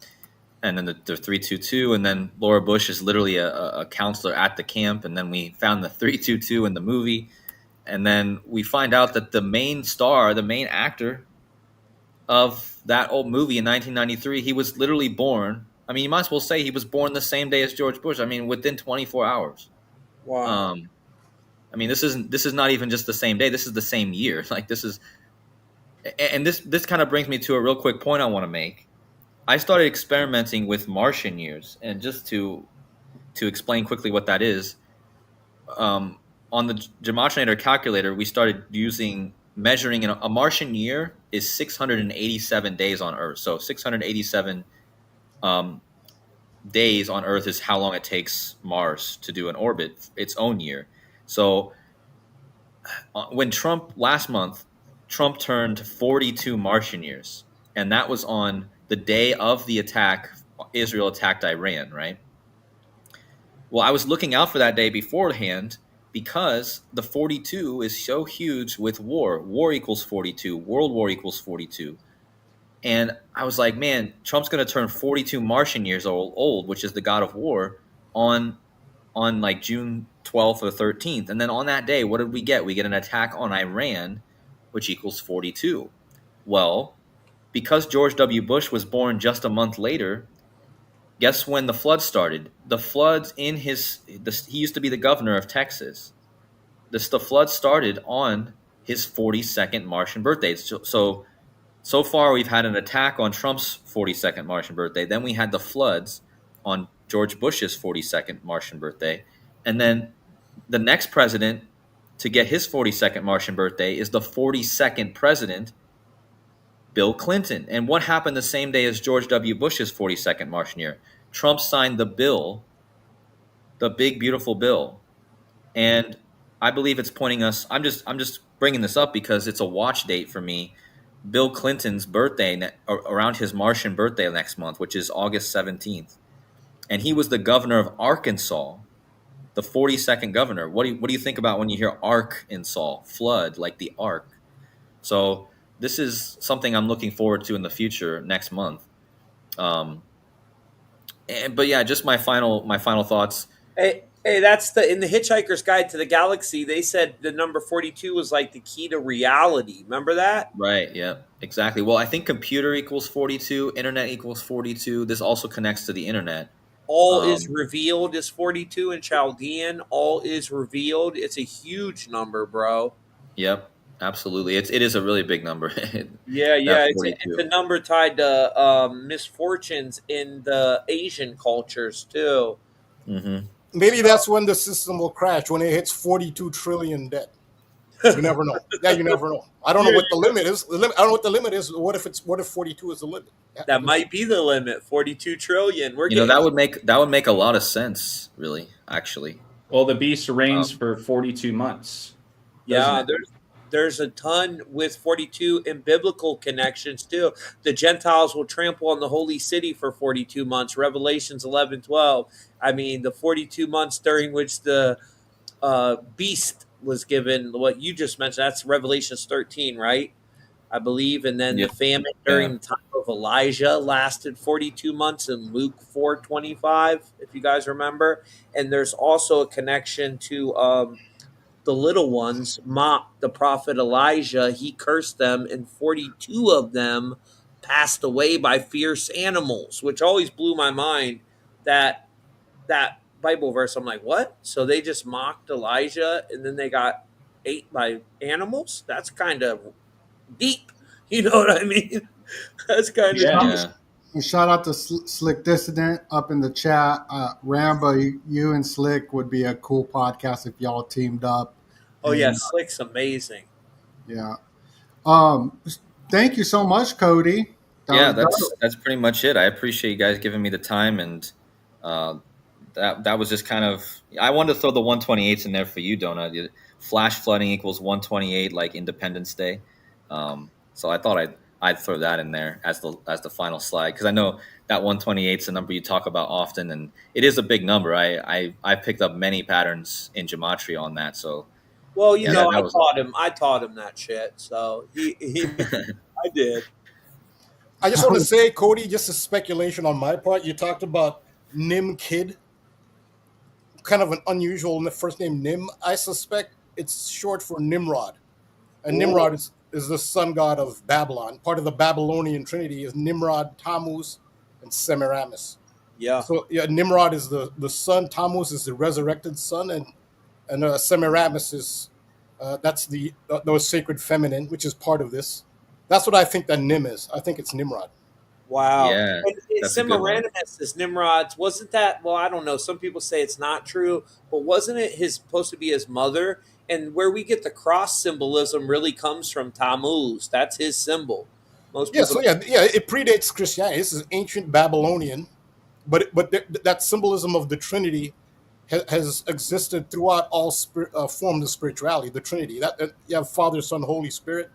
and then the 322, and then Laura Bush is literally a counselor at the camp, and then we found the 322 in the movie, and then we find out that the main star, the main actor of that old movie in 1993, he was literally born. I mean, you might as well say he was born the same day as George Bush. I mean, within 24 hours. wow. I mean, this is not even just the same day. This is the same year. Like this kind of brings me to a real quick point I want to make. I started experimenting with Martian years, and just to explain quickly what that is, on the Gematria calculator, we started measuring a Martian year is 687 days on Earth. So 687 days on Earth is how long it takes Mars to do an orbit, its own year. So when last month, Trump turned 42 Martian years, and that was on the day of the attack. Israel attacked Iran, right? Well, I was looking out for that day beforehand because the 42 is so huge with war. War equals 42. World War equals 42. And I was like, man, Trump's going to turn 42 Martian years old, which is the god of war, on like June 12th or 13th. And then on that day, what did we get? We get an attack on Iran, which equals 42. Well, because George W. Bush was born just a month later, guess when the floods started? The floods he used to be the governor of Texas. The flood started on his 42nd Martian birthday. So far, we've had an attack on Trump's 42nd Martian birthday. Then we had the floods on George Bush's 42nd Martian birthday. And then the next president to get his 42nd Martian birthday is the 42nd president, Bill Clinton. And what happened the same day as George W. Bush's 42nd Martian year? Trump signed the bill, the big, beautiful bill. And I believe it's pointing us. I'm just bringing this up because it's a watch date for me. Bill Clinton's birthday, around his Martian birthday next month, which is August 17th. And he was the governor of Arkansas, the 42nd governor. What do you think about when you hear Arkansas, flood, like the Ark? So this is something I'm looking forward to in the future next month. But yeah, just my final thoughts. Hey, that's in the Hitchhiker's Guide to the Galaxy. They said the number 42 was like the key to reality. Remember that? Right. Yeah. Exactly. Well, I think computer equals 42. Internet equals 42. This also connects to the internet. All is revealed is 42 in Chaldean. All is revealed. It's a huge number, bro. Yep. Absolutely. It is a really big number. Yeah. It's a number tied to misfortunes in the Asian cultures too. Mm-hmm. Maybe that's when the system will crash, when it hits 42 trillion debt. You never know. Yeah, you never know. I don't know what the limit is. I don't know what the limit is. What if 42 is the limit? That might be the limit. 42 trillion. That would make a lot of sense, really, actually. Well, the beast reigns for 42 months. Yeah, there's a ton with 42 in biblical connections too. The Gentiles will trample on the holy city for 42 months. Revelations 11:12. I mean, the 42 months during which the beast was given, what you just mentioned, that's Revelations 13, right? I believe. And then Yeah. the famine Yeah. during the time of Elijah lasted 42 months in Luke 4:25, if you guys remember. And there's also a connection to the little ones mocked the prophet Elijah. He cursed them, and 42 of them passed away by fierce animals, which always blew my mind. That Bible verse. I'm like, what? So they just mocked Elijah, and then they got ate by animals? That's kind of deep. You know what I mean? That's kind of Yeah. deep. Yeah. And shout out to Slick Dissident up in the chat. Rambo, you and Slick would be a cool podcast if y'all teamed up. Oh yeah, And Slick's amazing. yeah. Um, Thank you so much, Cody. That Yeah, was dope. that's pretty much it. I appreciate you guys giving me the time, and uh, that was just kind of. I wanted to throw the 128s in there for you, Donut. Flash flooding equals 128, like Independence Day. So I thought I'd throw that in there as the final slide, because I know that 128 is a number you talk about often, and it is a big number. I picked up many patterns in Gematria on that. So Well, yeah, I that was. taught him that shit. So he I did. I just want to say, Cody, just a speculation on my part. You talked about Nim Kid, kind of an unusual first name, Nim. I suspect it's short for Nimrod. And Ooh. Nimrod is the sun god of Babylon. Part of the Babylonian trinity is Nimrod, Tammuz, and Semiramis. Yeah. So yeah, Nimrod is the sun, Tammuz is the resurrected sun, and Semiramis is that's the sacred feminine, which is part of this. That's what I think that Nim is. I think it's Nimrod. Wow. Yeah, And that's a good one. Semiramis is Nimrod's. Wasn't that? Well, I don't know. Some people say it's not true, but wasn't it his supposed to be his mother? And where we get the cross symbolism really comes from Tammuz. That's his symbol. Most Yeah, people. so yeah, it predates Christianity. This is ancient Babylonian, but that symbolism of the Trinity has existed throughout all forms of spirituality. The Trinity, that you have Father, Son, Holy Spirit.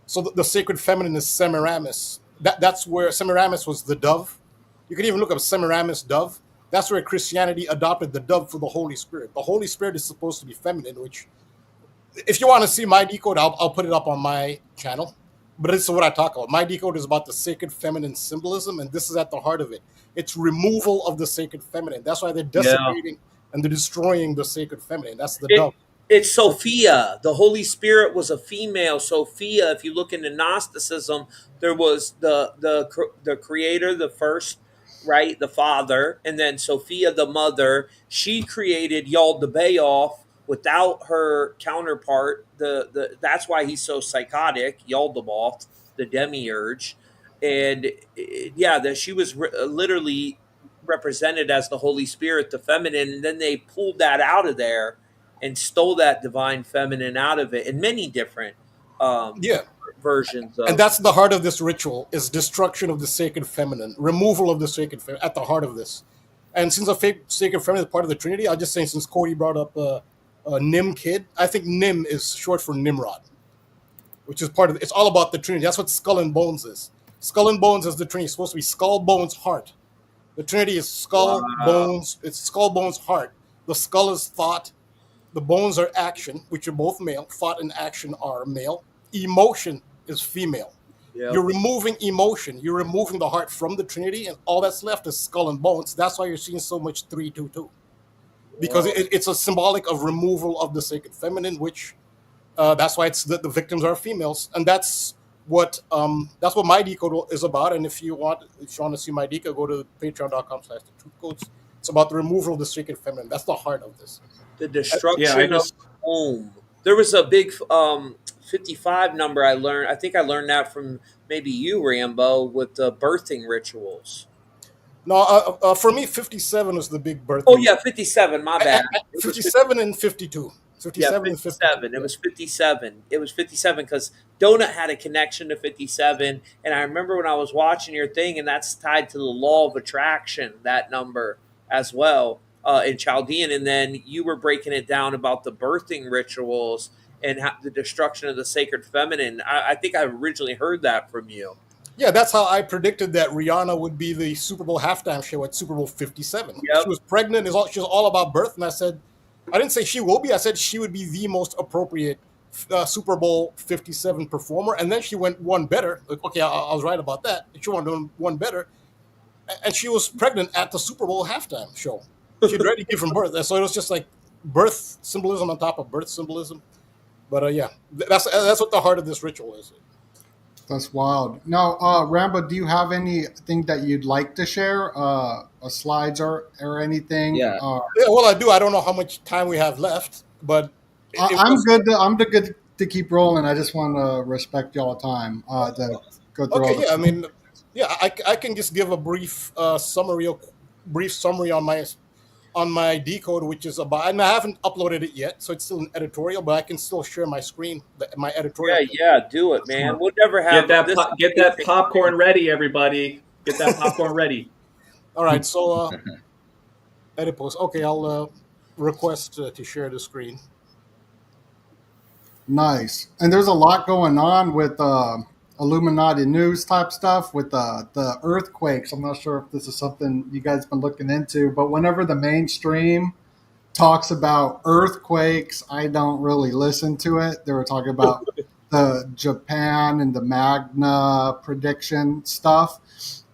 So the sacred feminine is Semiramis. That's where Semiramis was the dove. You can even look up Semiramis dove. That's where Christianity adopted the dove for the Holy Spirit. The Holy Spirit is supposed to be feminine, which, if you want to see my decode, I'll put it up on my channel. But this is what I talk about. My decode is about the sacred feminine symbolism, and this is at the heart of it. It's removal of the sacred feminine. That's why they're Yeah. desecrating and they're destroying the sacred feminine. That's the dove. It's Sophia. The Holy Spirit was a female. Sophia. If you look into Gnosticism, there was the creator, the first, right, the father, and then Sophia, the mother. She created Yaldabaoth without her counterpart. That's why he's so psychotic. Yaldabaoth, the demiurge, and yeah, that she was literally represented as the Holy Spirit, the feminine, and then they pulled that out of there and stole that divine feminine out of it in many different um, Yeah. versions And of. that's the heart of this ritual is destruction of the sacred feminine, removal of the sacred feminine at the heart of this. And since the sacred feminine is part of the Trinity, I'll just say, since Cody brought up Nim Kid, I think Nim is short for Nimrod, which is part of it's all about the Trinity. That's what Skull and Bones is. Skull and Bones is the Trinity. It's supposed to be skull, bones, heart. The Trinity is skull, Wow. bones. It's skull, bones, heart. The skull is thought. The bones are action, which are both male. Thought and action are male. Emotion is female. Yep. You're removing emotion. You're removing the heart from the Trinity, and all that's left is skull and bones. That's why you're seeing so much 322, because Whoa. it's a symbolic of removal of the sacred feminine, which that's why it's the victims are females, and that's what my decode is about. And if you want to see my decode, go to patreon.com/TheTruthCodes. It's about the removal of the sacred feminine. That's the heart of this. The Yeah, I destruction of just home. There was a big 55 number I learned. I think I learned that from maybe you, Rambo, with the birthing rituals. No, for me, 57 is the big birth. Oh yeah, 57. My bad. It was 57 and 52. 57 and 52. 57. It was 57. It was 57 because Donut had a connection to 57. And I remember when I was watching your thing, and that's tied to the law of attraction, that number as well in Chaldean. And then you were breaking it down about the birthing rituals. and the destruction of the sacred feminine. I think I originally heard that from you. Yeah, that's how I predicted that Rihanna would be the Super Bowl halftime show at Super Bowl 57. Yep. She was pregnant. She was all about birth. And I said, I didn't say she will be. I said she would be the most appropriate Super Bowl 57 performer. And then she went one better. Like, okay, I was right about that. She went one better. And she was pregnant at the Super Bowl halftime show. She'd already given birth. So it was just like birth symbolism on top of birth symbolism. But yeah, that's what the heart of this ritual is. That's wild. Now, Rambo, do you have anything that you'd like to share? Slides or anything? Yeah. Yeah, well, I do. I don't know how much time we have left, but I'm good to keep rolling. I just want to respect y'all time to go through. Okay, yeah. I mean, yeah, I can just give a brief summary on my Decode, which is about, and I haven't uploaded it yet, so it's still an editorial, but I can still share my screen, my editorial. Yeah, do it, man. We'll never have get that popcorn ready, everybody. Get that popcorn ready. All right, so Oedipus. Okay, I'll request to share the screen. Nice. And there's a lot going on with Illuminati news type stuff with the earthquakes. I'm not sure if this is something you guys been looking into, but whenever the mainstream talks about earthquakes, I don't really listen to it. They were talking about the Japan and the Magna prediction stuff.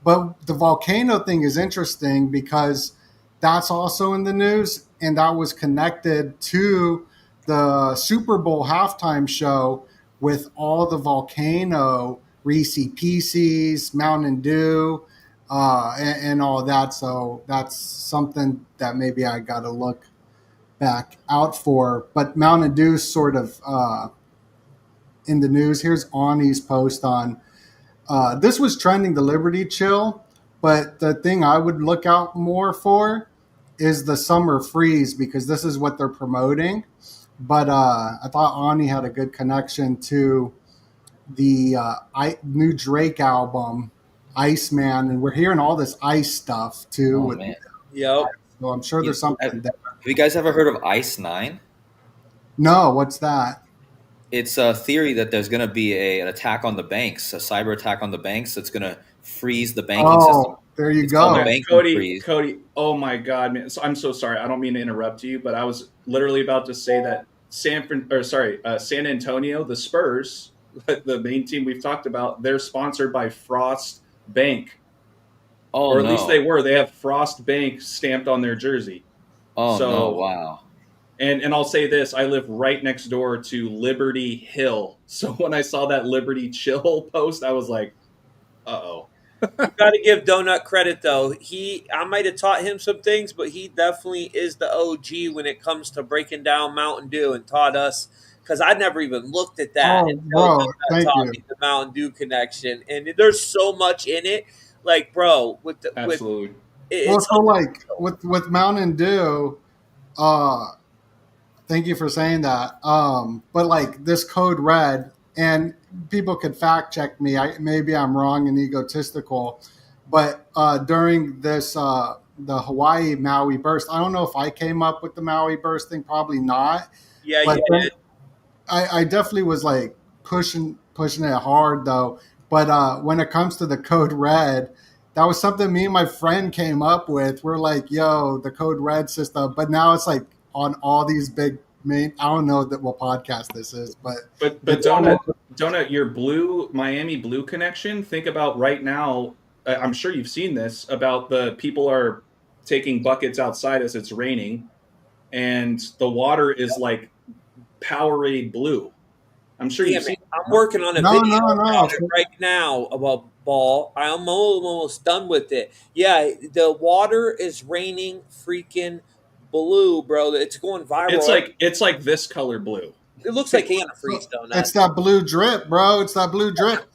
But the volcano thing is interesting because that's also in the news, and that was connected to the Super Bowl halftime show with all the volcano Reese Pieces, Mountain Dew, and all that. So that's something that maybe I got to look back out for. But Mountain Dew sort of in the news. Here's Ani's post on this was trending, the Liberty Chill. But the thing I would look out more for is the summer freeze, because this is what they're promoting. But I thought Ani had a good connection to the new Drake album, Iceman, and we're hearing all this ice stuff too. Oh, man. Yep. So I'm sure there's something there. Have you guys ever heard of Ice 9? No, what's that? It's a theory that there's going to be an attack on the banks, a cyber attack on the banks that's going to freeze the banking system. There you It's called go. the banking Cody, freeze. Cody, oh my God, man! So I'm so sorry. I don't mean to interrupt you, but I was literally about to say that San Antonio, the Spurs, the main team we've talked about, they're sponsored by Frost Bank, or at least they were. They have Frost Bank stamped on their jersey. Oh no! Wow. And I'll say this: I live right next door to Liberty Hill. So when I saw that Liberty Chill post, I was like, "Uh-oh." Got to give Donut credit though. I might have taught him some things, but he definitely is the OG when it comes to breaking down Mountain Dew and taught us. Because I never even looked at that. Thank taught you. me the Mountain Dew connection, and there's so much in it. Like, bro, Absolutely. So like with Mountain Dew, thank you for saying that. But like this code red, and people could fact check me. Maybe I'm wrong and egotistical, but during this the Hawaii Maui burst, I don't know if I came up with the Maui burst thing. Probably not. Yeah, but you did. I definitely was like pushing it hard though. But when it comes to the code red, that was something me and my friend came up with. We're like, yo, the code red system. But now it's like on all these big main, I don't know what podcast this is, but Donut, your Miami blue connection, think about right now, I'm sure you've seen this, about the people are taking buckets outside as it's raining, and the water is like Powerade blue. I'm sure you've seen. I'm working on a video about it right now about ball. I'm almost done with it. Yeah, the water is raining freaking blue, bro. It's going viral. It's like this color blue. It looks like antifreeze, though. It's that blue drip, bro. It's that blue drip.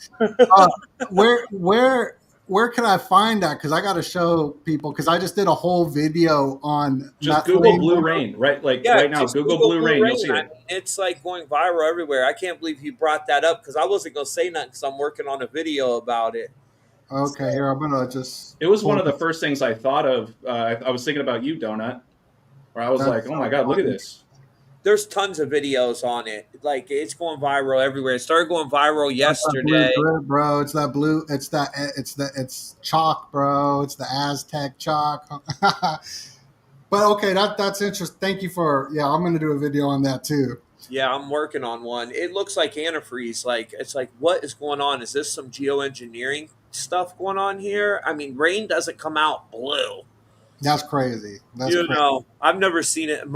Where can I find that? Because I got to show people. Because I just did a whole video on just Google blue rain, right? Like right now, Google blue rain. You'll see it. It's like going viral everywhere. I can't believe you brought that up because I wasn't gonna say nothing because I'm working on a video about it. Okay, here I'm gonna just. It was one of the first things I thought of. I was thinking about you, Donut. Where I was like, oh my God, look at this. there's tons of videos on it. Like it's going viral everywhere. It started going viral That's that blue yesterday. drip, bro. It's that blue. It's chalk, bro. It's the Aztec chalk. But okay, that's interesting. Thank you for I'm gonna do a video on that too. Yeah, I'm working on one. It looks like antifreeze. Like it's like, what is going on? Is this some geoengineering stuff going on here? I mean, rain doesn't come out blue. That's crazy. That's crazy. I've never seen it.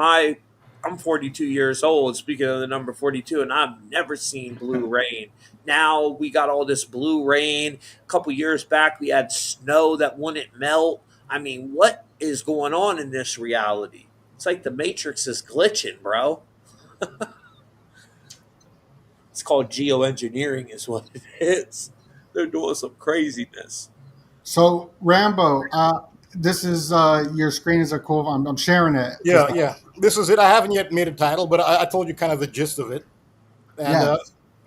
I'm 42 years old. Speaking of the number 42, and I've never seen blue rain. Now we got all this blue rain. A couple years back, we had snow that wouldn't melt. I mean, what is going on in this reality? It's like the Matrix is glitching, bro. It's called geoengineering, is what it is. They're doing some craziness. So Rambo, this is your screen is a cool. I'm sharing it. Yeah. This is it. I haven't yet made a title, but I told you kind of the gist of it. And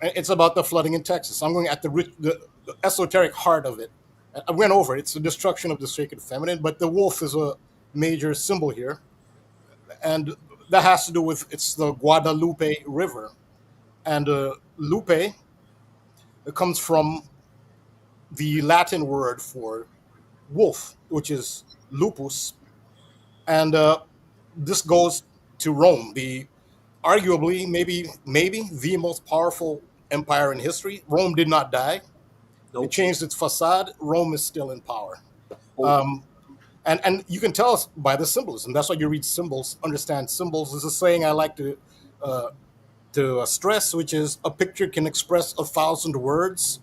it's about the flooding in Texas. I'm going at the esoteric heart of it. I went over it. It's the destruction of the sacred feminine, but the wolf is a major symbol here. And that has to do with it's the Guadalupe River. And lupe, it comes from the Latin word for wolf, which is lupus. And this goes to Rome, the arguably maybe the most powerful empire in history. Rome did not die. Nope. It changed its facade. Rome is still in power. Oh. And you can tell us by the symbolism. That's why you read symbols, understand symbols. There's a saying I like to stress, which is a picture can express 1,000 words.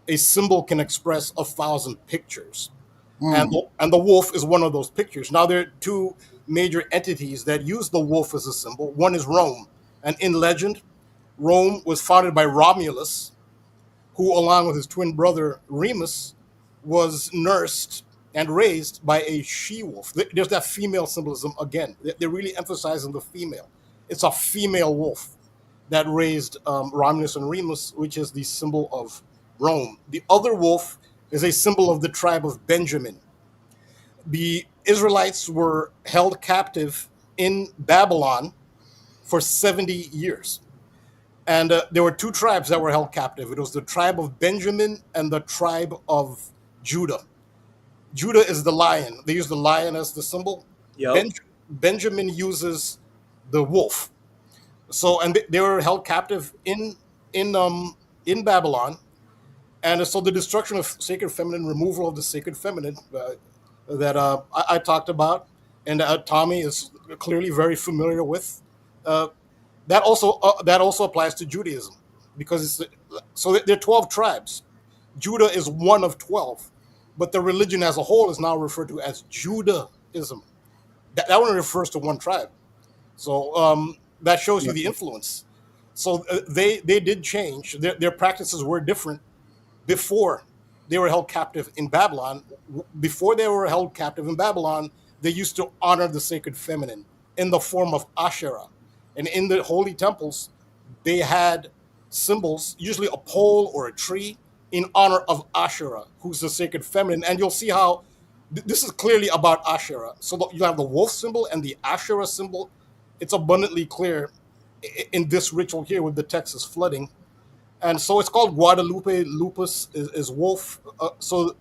A symbol can express 1,000 pictures. And the wolf is one of those pictures. Now, there are two major entities that use the wolf as a symbol. One is Rome. And in legend, Rome was founded by Romulus, who, along with his twin brother Remus, was nursed and raised by a she-wolf. There's that female symbolism again. They're really emphasizing the female. It's a female wolf that raised Romulus and Remus, which is the symbol of Rome. The other wolf is a symbol of the tribe of Benjamin. The Israelites were held captive in Babylon for 70 years. And there were two tribes that were held captive. It was the tribe of Benjamin and the tribe of Judah. Judah is the lion. They use the lion as the symbol. Yep. Benjamin uses the wolf. So, and they were held captive in Babylon. And so the destruction of sacred feminine, removal of the sacred feminine that I talked about, and Tommy is clearly very familiar with, that also applies to Judaism, because there are 12 tribes. Judah is one of 12, but the religion as a whole is now referred to as Judaism. That one refers to one tribe. So that shows you the influence. So they did change. Their practices were different before they were held captive in Babylon. Before they were held captive in Babylon, they used to honor the sacred feminine in the form of Asherah. And in the holy temples, they had symbols, usually a pole or a tree, in honor of Asherah, who's the sacred feminine. And you'll see how this is clearly about Asherah. So you have the wolf symbol and the Asherah symbol. It's abundantly clear in this ritual here with the Texas flooding. And so it's called Guadalupe. Lupus is wolf. So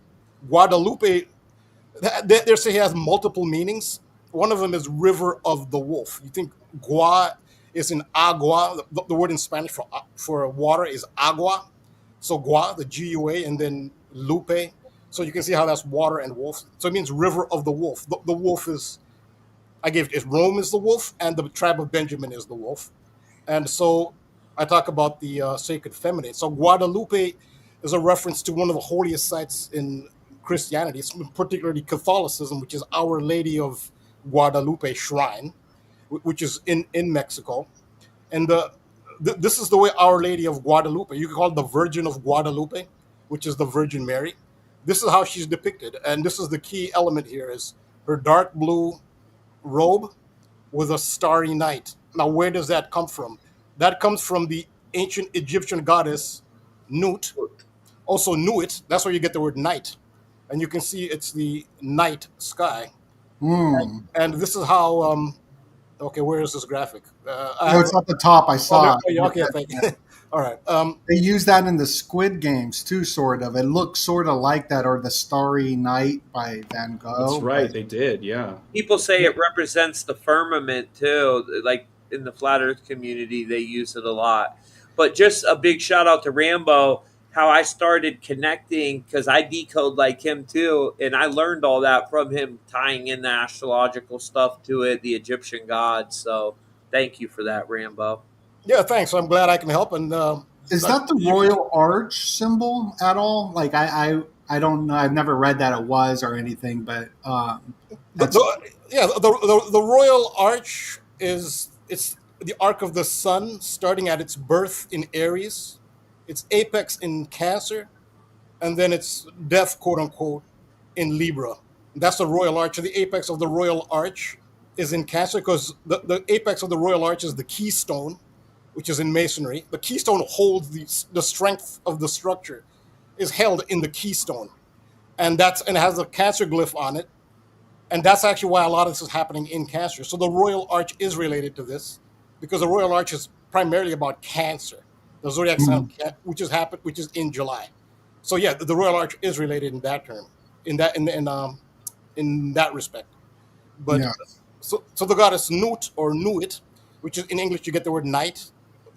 Guadalupe, they say he has multiple meanings. One of them is river of the wolf. You think Gua is in agua. The word in Spanish for water is agua. So Gua, the G-U-A, and then Lupe. So you can see how that's water and wolf. So it means river of the wolf. The wolf is, Rome is the wolf, and the tribe of Benjamin is the wolf. And so I talk about the sacred feminine. So Guadalupe is a reference to one of the holiest sites in Christianity, particularly Catholicism, which is Our Lady of Guadalupe Shrine, which is in Mexico. And this is the way Our Lady of Guadalupe, you can call it the Virgin of Guadalupe, which is the Virgin Mary. This is how she's depicted. And this is the key element here, is her dark blue robe with a starry night. Now, where does that come from? That comes from the ancient Egyptian goddess Nut, also Nuit. That's where you get the word night. And you can see it's the night sky. And this is how Okay, where is this graphic? Oh, it's at the top. I saw it. yeah, okay, thank you. All right. They use that in the Squid Games too, sort of. It looks sort of like that, or the Starry Night by Van That's Gogh. right. But They did. Yeah. People say it represents the firmament too. Like in the flat Earth community, they use it a lot. But just a big shout out to Rambo. How I started connecting because I decode like him too, and I learned all that from him, tying in the astrological stuff to it, the Egyptian gods. So thank you for that, Rambo. Yeah, thanks. I'm glad I can help. And is that the you can. Royal Arch symbol at all? Like I don't know. I've never read that it was or anything, but that's The royal arch is it's the arc of the sun starting at its birth in Aries, its apex in Cancer, and then its death, quote unquote, in Libra. That's the royal arch. The apex of the royal arch is in Cancer because the apex of the royal arch is the keystone, which is in Masonry. The keystone holds the strength of the structure is held in the keystone, and it has a Cancer glyph on it, and that's actually why a lot of this is happening in Cancer. So the royal arch is related to this because the royal arch is primarily about Cancer, the zodiac sign, which is in July. So yeah, the royal arch is related in that term, in that respect. But yeah. so the goddess Nut or Nuit, which is in English you get the word night.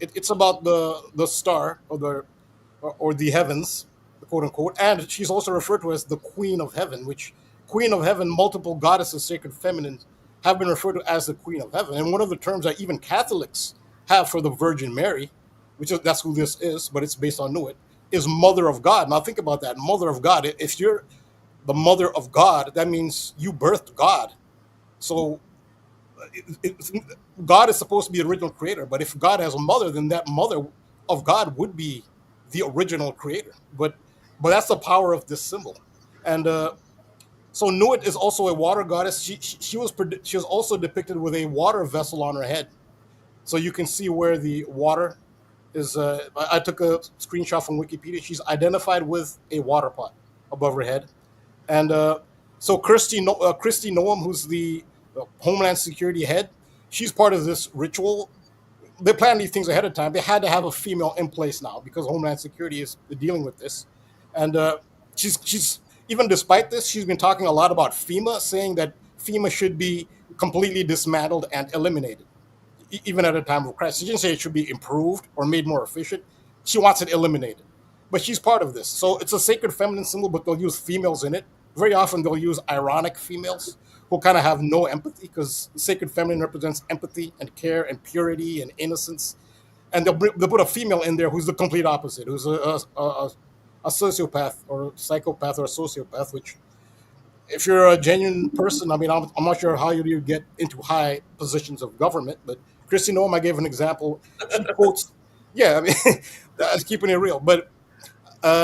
It's about the star or the heavens, quote unquote, and she's also referred to as the Queen of Heaven, which Queen of Heaven, multiple goddesses, sacred feminine, have been referred to as the Queen of Heaven. And one of the terms that even Catholics have for the Virgin Mary, that's who this is, but it's based on Nuit, is Mother of God. Now think about that, Mother of God. If you're the Mother of God, that means you birthed God. So God is supposed to be the original creator, but if God has a mother, then that mother of God would be the original creator. But that's the power of this symbol. And so Nuit is also a water goddess. She was also depicted with a water vessel on her head, so you can see where the water is. I took a screenshot from Wikipedia. She's identified with a water pot above her head, and so Christy Noam, who's the Homeland Security head, she's part of this ritual. They planned these things ahead of time. They had to have a female in place now because Homeland Security is dealing with this, and she's even despite this, she's been talking a lot about FEMA, saying that FEMA should be completely dismantled and eliminated, even at a time of crisis. She didn't say it should be improved or made more efficient. She wants it eliminated, but she's part of this. So it's a sacred feminine symbol, but they'll use females in it. Very often they'll use ironic females who kind of have no empathy because sacred feminine represents empathy and care and purity and innocence. And they'll put a female in there who's the complete opposite, who's a sociopath or psychopath or a sociopath, which if you're a genuine person, I mean, I'm not sure how you get into high positions of government, but Christy Noam, I gave an example. She quotes, yeah, I mean, that's keeping it real. But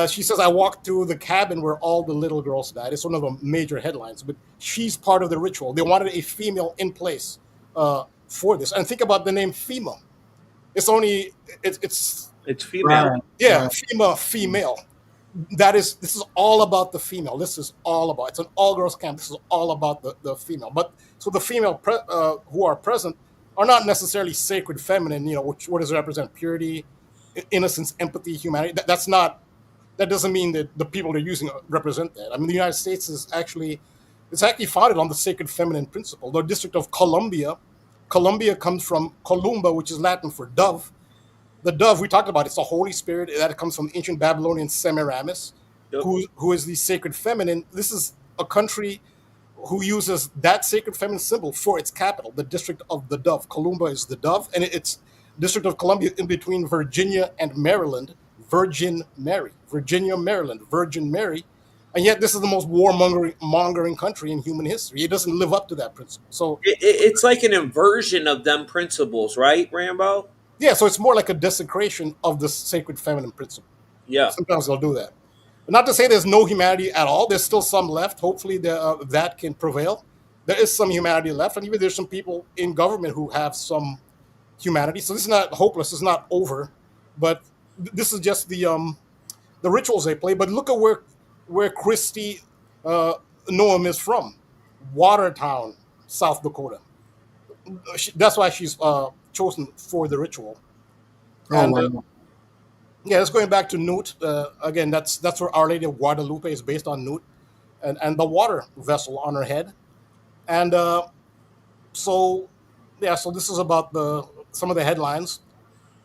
she says, I walked through the cabin where all the little girls died. It's one of the major headlines, but she's part of the ritual. They wanted a female in place for this. And think about the name FEMA. It's only, It's female. Right. yeah, Right. FEMA, female. This is all about the female. This is all about, it's an all girls camp. This is all about the female. But so the female who are present are not necessarily sacred feminine, what does it represent? Purity, innocence, empathy, humanity. That doesn't mean that the people they're using represent that. I mean, the United States it's actually founded on the sacred feminine principle. The District of Columbia comes from columba, which is Latin for dove. The dove we talked about, it's the Holy Spirit that comes from ancient Babylonian Semiramis, Yep. who is the sacred feminine. This is a country who uses that sacred feminine symbol for its capital, the District of the Dove. Columba is the dove, and it's District of Columbia in between Virginia and Maryland. Virgin Mary, Virginia, Maryland, Virgin Mary, and yet this is the most warmongering country in human history. It doesn't live up to that principle. So It's like an inversion of them principles, right, Rambo? yeah, so it's more like a desecration of the sacred feminine principle. Yeah. Sometimes they'll do that. Not to say there's no humanity at all. There's still some left. Hopefully, that can prevail. There is some humanity left, and even there's some people in government who have some humanity. So this is not hopeless. It's not over, but this is just the rituals they play. But look at where Christy Noam is from, Watertown, South Dakota. That's why she's chosen for the ritual. Oh And wow. yeah, it's going back to Newt. Again, that's where Our Lady of Guadalupe is based on Newt, and the water vessel on her head. And so yeah, so this is about the some of the headlines,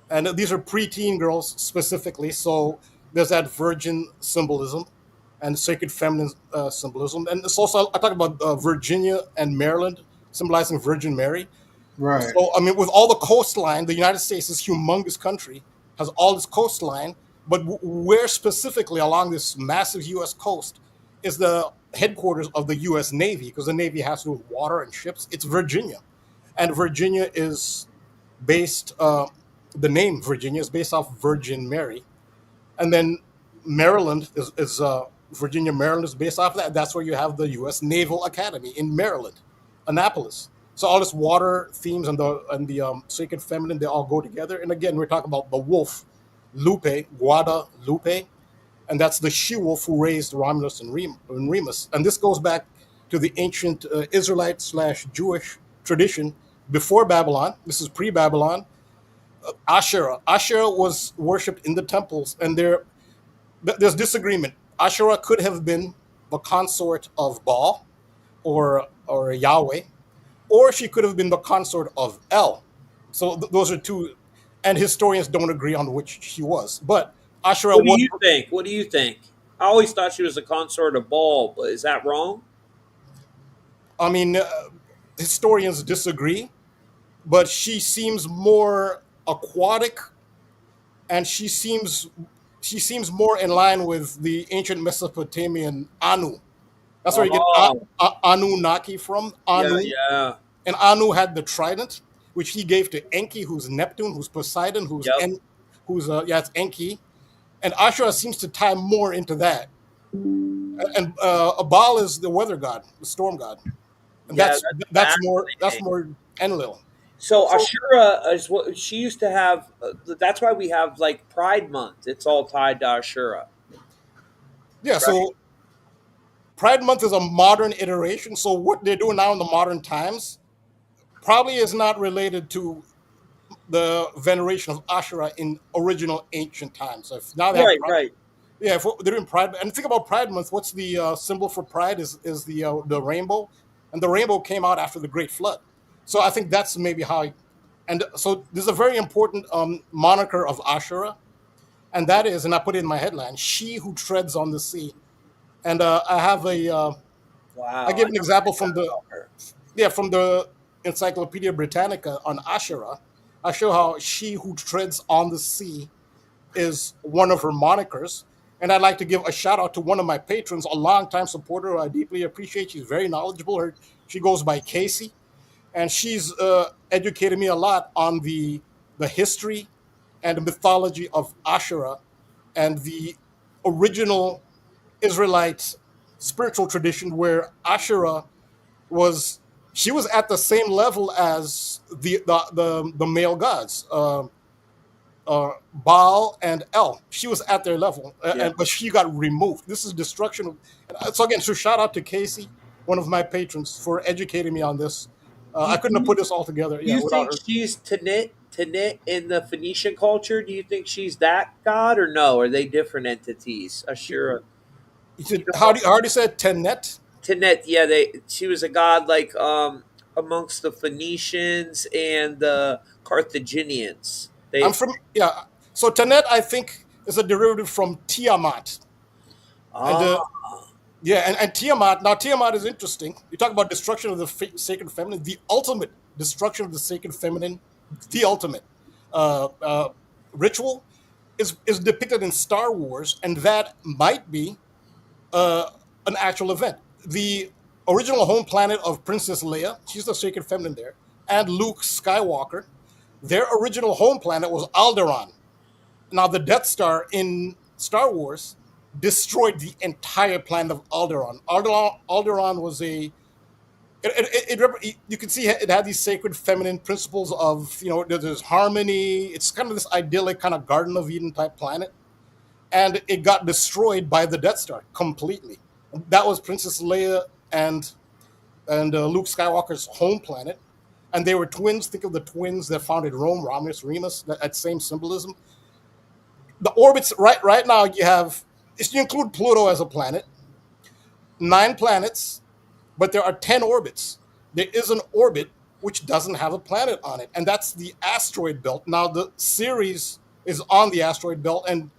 and these are preteen girls specifically. So there's that virgin symbolism and sacred feminine symbolism, and it's also I talk about Virginia and Maryland symbolizing Virgin Mary. Right. So I mean, with all the coastline, the United States, this humongous country, has all this coastline, but where specifically along this massive U.S. coast is the headquarters of the U.S. Navy, because the Navy has to do with water and ships. It's Virginia, and Virginia is based. The name Virginia is based off Virgin Mary, and then Maryland is Virginia, Maryland is based off that. That's where you have the U.S. Naval Academy in Maryland, Annapolis. So all this water themes and the sacred feminine, they all go together. And again, we're talking about the wolf, Lupe, Guadalupe, and that's the she wolf who raised Romulus and Remus. And this goes back to the ancient Israelite slash Jewish tradition before Babylon. This is pre-Babylon. Asherah. Asherah was worshipped in the temples, and there's disagreement. Asherah could have been the consort of Baal or Yahweh, or she could have been the consort of El. So those are two, and historians don't agree on which she was. But Asherah What do was, you think? What do you think? I always thought she was a consort of Baal, but is that wrong? I mean, historians disagree, but she seems more aquatic, and she seems more in line with the ancient Mesopotamian Anu. That's where you get Oh, Anunnaki from. yeah, Anu, yeah. and Anu had the trident, which he gave to Enki, who's Neptune, who's Poseidon, Yep. who's yeah, it's Enki. And Ashura seems to tie more into that. And Abal is the weather god, the storm god, and Yeah, that's that's fascinating. more Enlil. So So Ashura is what she used to have. That's why we have like Pride Month. It's all tied to Ashura, yeah, right? so Pride Month is a modern iteration. So what they're doing now in the modern times probably is not related to the veneration of Ashura in original ancient times. So if now they have Right, right. yeah, if they're doing Pride, and think about Pride Month. What's the symbol for Pride? Is the rainbow, and the rainbow came out after the Great Flood. So I think that's maybe how. And so there's a very important moniker of Ashura, and that is, and I put it in my headline: "She who treads on the sea." And I have I Wow, I give an never example heard that about her. from the Encyclopedia Britannica on Ashura. I show how she who treads on the sea is one of her monikers. And I'd like to give a shout out to one of my patrons, a longtime supporter who I deeply appreciate. She's very knowledgeable. She goes by Casey, and she's educated me a lot on the history and the mythology of Ashura and the original Israelite spiritual tradition where Ashura was she was at the same level as the male gods. Baal and El. She was at their level, Yeah. but she got removed. This is destruction. So again, so shout out to Casey, one of my patrons, for educating me on this. Do I you, couldn't do have you, put this all together, do yeah, you without think her. she's Tanit in the Phoenician culture? Do you think she's that god or no? Are they different entities? Ashura. He You said, don't know. how do you say Tenet? Tanet, yeah, they she was a god like amongst the Phoenicians and the Carthaginians. I'm They from yeah. So Tenet, I think, is a derivative from Tiamat, and ah yeah, and Tiamat. Now Tiamat is interesting. You talk about destruction of the sacred feminine, the ultimate destruction of the sacred feminine, the ultimate uh, uh, ritual is depicted in Star Wars, and that might be uh, an actual event. The original home planet of Princess Leia, she's the sacred feminine there, and Luke Skywalker, their original home planet was Alderaan. Now, the Death Star in Star Wars destroyed the entire planet of Alderaan. Alderaan was you can see it had these sacred feminine principles of, there's harmony. It's kind of this idyllic kind of Garden of Eden type planet, and it got destroyed by the Death Star completely. That was Princess Leia and Luke Skywalker's home planet. and they were twins. Think of the twins that founded Rome, Romulus, Remus. That same symbolism. The orbits right now you have, if you include Pluto as a planet, 9 planets, but there are 10 orbits. There is an orbit which doesn't have a planet on it, and that's the asteroid belt. Now the Ceres is on the asteroid belt, and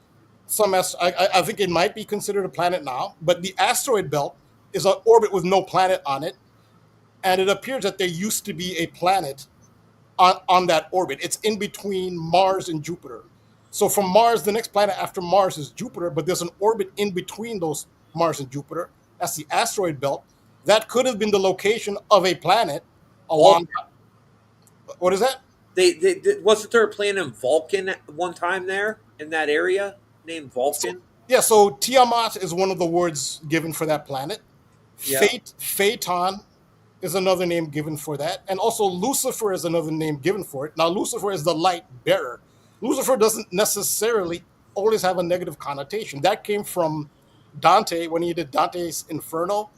I think it might be considered a planet now, but the asteroid belt is an orbit with no planet on it, and it appears that there used to be a planet on that orbit. It's in between Mars and Jupiter. So from Mars, the next planet after Mars is Jupiter, but there's an orbit in between those Mars and Jupiter. That's the asteroid belt. That could have been the location of a planet along. What is that? They wasn't there a planet in Vulcan at one time there in that area named Vulcan? Yeah, so Tiamat is one of the words given for that planet. Yeah. Phaeton is another name given for that. And also Lucifer is another name given for it. Now, Lucifer is the light bearer. Lucifer doesn't necessarily always have a negative connotation. That came from Dante when he did Dante's Inferno,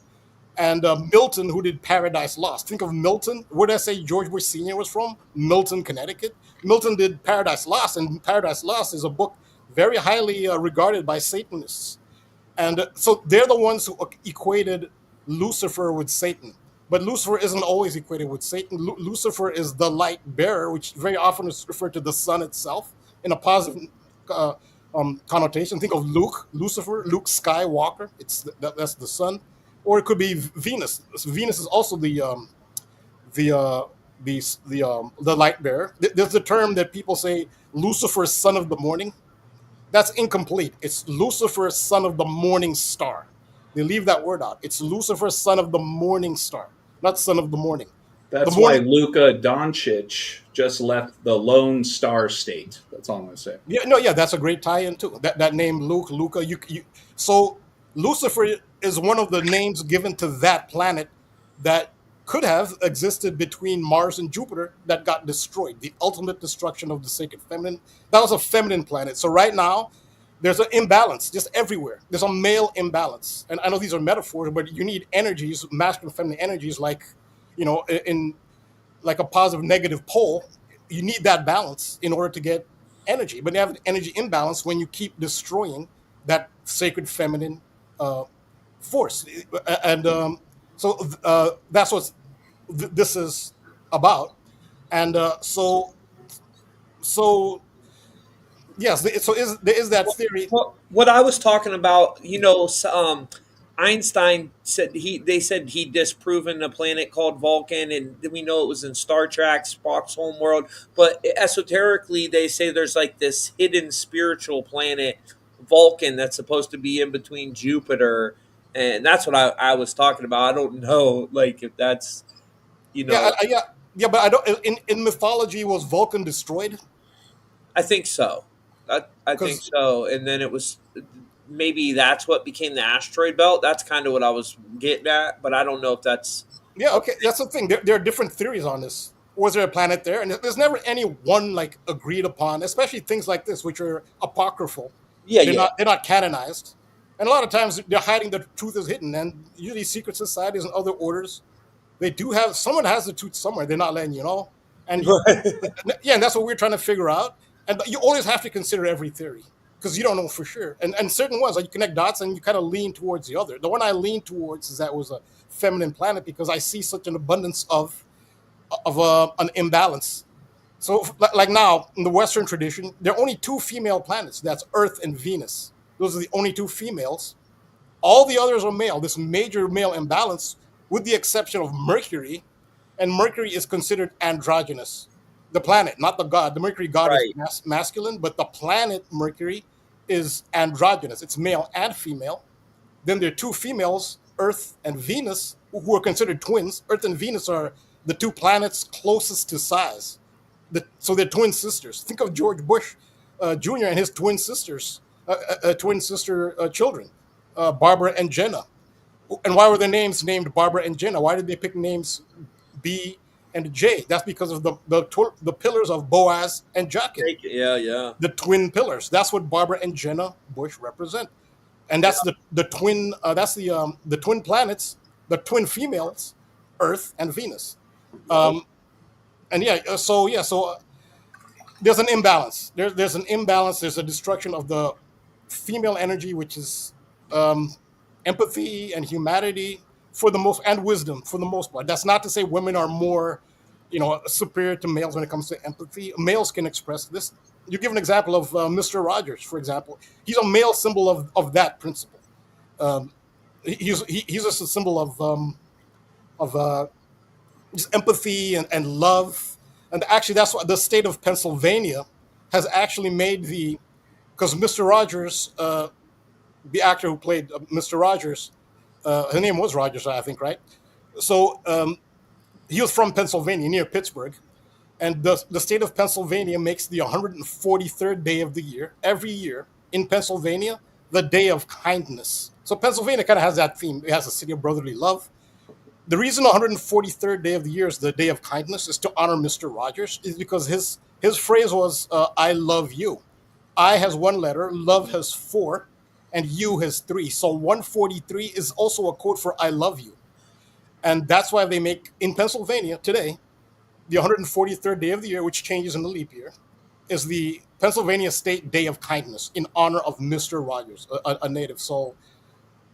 and Milton, who did Paradise Lost. Think of Milton. Where did I say George Bush Sr. was from? Milton, Connecticut. Milton did Paradise Lost, and Paradise Lost is a book very highly regarded by Satanists. And so they're the ones who equated Lucifer with Satan. But Lucifer isn't always equated with Satan. Lucifer is the light bearer, which very often is referred to the sun itself in a positive connotation. Think of Luke, Lucifer, Luke Skywalker. That's the sun, or it could be Venus. Venus is also the light bearer. There's a term that people say Lucifer, son of the morning. That's incomplete. It's Lucifer, son of the morning star. They leave that word out. It's Lucifer, son of the morning star, not son of the morning. That's the morning, why Luka Doncic just left the Lone Star State. That's all I'm going to say. Yeah, that's a great tie-in too. That name, Luca. So Lucifer is one of the names given to that planet that could have existed between Mars and Jupiter that got destroyed. The ultimate destruction of the sacred feminine. That was a feminine planet. So right now, there's an imbalance just everywhere. There's a male imbalance. And I know these are metaphors, but you need energies, masculine, feminine energies, like, in like a positive, negative pole. You need that balance in order to get energy. But you have an energy imbalance when you keep destroying that sacred feminine force. And so that's what this is about. And so yes, there is that theory. What I was talking about, Einstein said they said he disproven a planet called Vulcan, and we know it was in Star Trek, Spock's homeworld. But esoterically, they say there's like this hidden spiritual planet, Vulcan, that's supposed to be in between Jupiter, and that's what I was talking about. I don't know, like if that's, Yeah, but I don't. In mythology, was Vulcan destroyed? I think so. I think so. And then it was maybe that's what became the asteroid belt. That's kind of what I was getting at, but I don't know if that's. Yeah, okay, that's the thing. There are different theories on this. Was there a planet there? And there's never any one like agreed upon, especially things like this, which are apocryphal. Yeah, they're not canonized, and a lot of times they're hiding the truth is hidden. And usually, secret societies and other orders, they do have someone has the truth somewhere. They're not letting you know. And yeah, and that's what we're trying to figure out. And you always have to consider every theory because you don't know for sure. And certain ones, like you connect dots and you kind of lean towards the other. The one I lean towards is that was a feminine planet because I see such an abundance of an imbalance. So like now in the Western tradition, there are only 2 female planets. That's Earth and Venus. Those are the only 2 females. All the others are male. This major male imbalance, with the exception of Mercury, and Mercury is considered androgynous. The planet, not the god. The Mercury god Right. is masculine, but the planet Mercury is androgynous. It's male and female. Then there are 2 females, Earth and Venus, who are considered twins. Earth and Venus are the 2 planets closest to size. So they're twin sisters. Think of George Bush Jr. and his twin sisters, twin sister children, Barbara and Jenna. And why were their names named Barbara and Jenna? Why did they pick names B and J? That's because of the pillars of Boaz and Jachin. Yeah. The twin pillars. That's what Barbara and Jenna Bush represent. And that's the twin. That's the twin planets, the twin females, Earth and Venus. And so there's an imbalance. There's an imbalance. There's a destruction of the female energy, which is um, empathy and humanity for the most, and wisdom for the most part. That's not to say women are more, superior to males when it comes to empathy. Males can express this. You give an example of Mr. Rogers, for example. He's a male symbol of that principle. Um, he's just a symbol of just empathy and love. And actually, that's what the state of Pennsylvania has actually made because Mr. Rogers, the actor who played Mr. Rogers, his name was Rogers, I think, right? So he was from Pennsylvania, near Pittsburgh. And the state of Pennsylvania makes the 143rd day of the year, every year in Pennsylvania, the day of kindness. So Pennsylvania kind of has that theme. It has a city of brotherly love. The reason the 143rd day of the year is the day of kindness is to honor Mr. Rogers, is because his phrase was, I love you. I has one letter, love has four, and you has three. So 143 is also a code for I love you. And that's why they make, in Pennsylvania today, the 143rd day of the year, which changes in the leap year, is the Pennsylvania State Day of Kindness in honor of Mr. Rogers, a native. So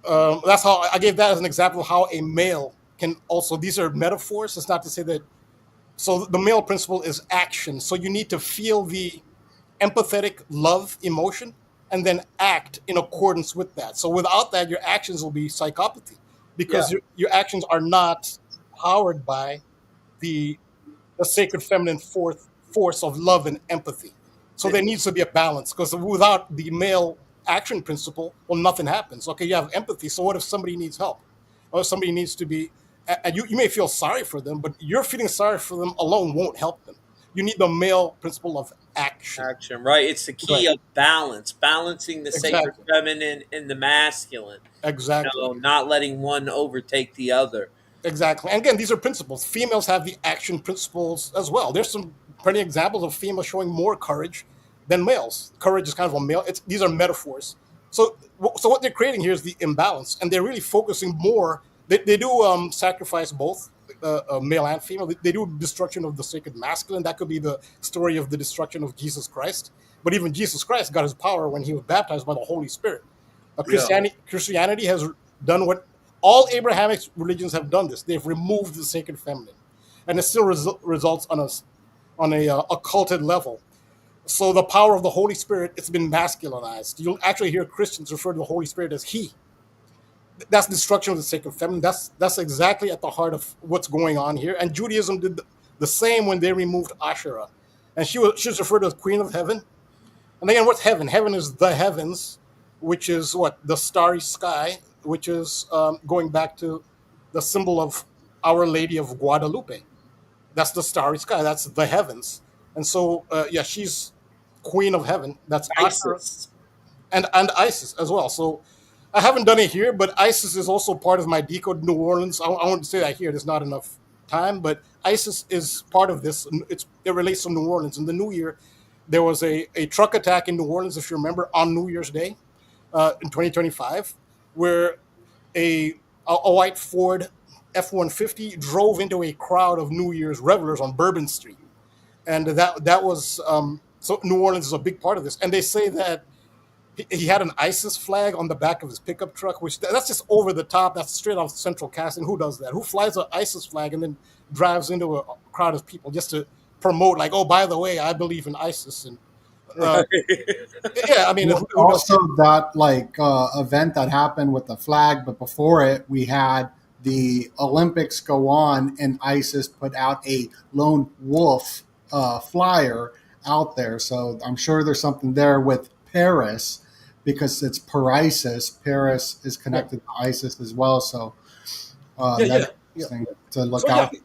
that's how I gave that as an example of how a male can also, these are metaphors. It's not to say that, so the male principle is action. So you need to feel the empathetic love emotion and then act in accordance with that. So without that, your actions will be psychopathy because Yeah. your actions are not powered by the sacred feminine force of love and empathy. So there needs to be a balance because without the male action principle, well, nothing happens. Okay, you have empathy. So what if somebody needs help? Or if somebody needs to be, and you may feel sorry for them, but you're feeling sorry for them alone won't help them. You need the male principle of action. Action, right? It's the key Right. of balance, balancing the sacred Exactly. feminine and the masculine. Exactly. Not letting one overtake the other. Exactly. And again, these are principles. Females have the action principles as well. There's some pretty examples of females showing more courage than males. Courage is kind of a male. These are metaphors. So what they're creating here is the imbalance, and they're really focusing more. They do sacrifice both male and female. They do destruction of the sacred masculine. That could be the story of the destruction of Jesus Christ. But even Jesus Christ got his power when he was baptized by the Holy Spirit. Yeah. Christianity has done what all Abrahamic religions have done. This they've removed the sacred feminine, and it still results on a occulted level. So the power of the Holy Spirit, it's been masculinized. You'll actually hear Christians refer to the Holy Spirit as He. That's destruction of the sacred feminine. That's exactly at the heart of what's going on here. And Judaism did the same when they removed Asherah, and she was referred to as Queen of Heaven. And again, what's heaven? Heaven is the heavens, which is what? The starry sky, which is going back to the symbol of Our Lady of Guadalupe. That's the starry sky. That's the heavens. And so, she's Queen of Heaven. That's Asherah ISIS. and Isis as well. So I haven't done it here, but Isis is also part of my Decode New Orleans. I want to say that here. There's not enough time, but Isis is part of this. It relates to New Orleans. In the New Year, there was a truck attack in New Orleans, if you remember, on New Year's Day in 2025, where a white Ford F-150 drove into a crowd of New Year's revelers on Bourbon Street, and that was so New Orleans is a big part of this. And they say that he had an ISIS flag on the back of his pickup truck, which that's just over the top. That's straight off Central Casting. Who does that? Who flies an ISIS flag and then drives into a crowd of people just to promote, like, oh, by the way, I believe in ISIS? And Right. yeah, I mean, Well, who does? also that event that happened with the flag, but before it, we had the Olympics go on, and ISIS put out a lone wolf flyer out there. So I'm sure there's something there with Paris because it's Parisis. Paris is Yeah, connected to ISIS as well. So yeah, that's yeah, yeah. interesting to look So yeah, out.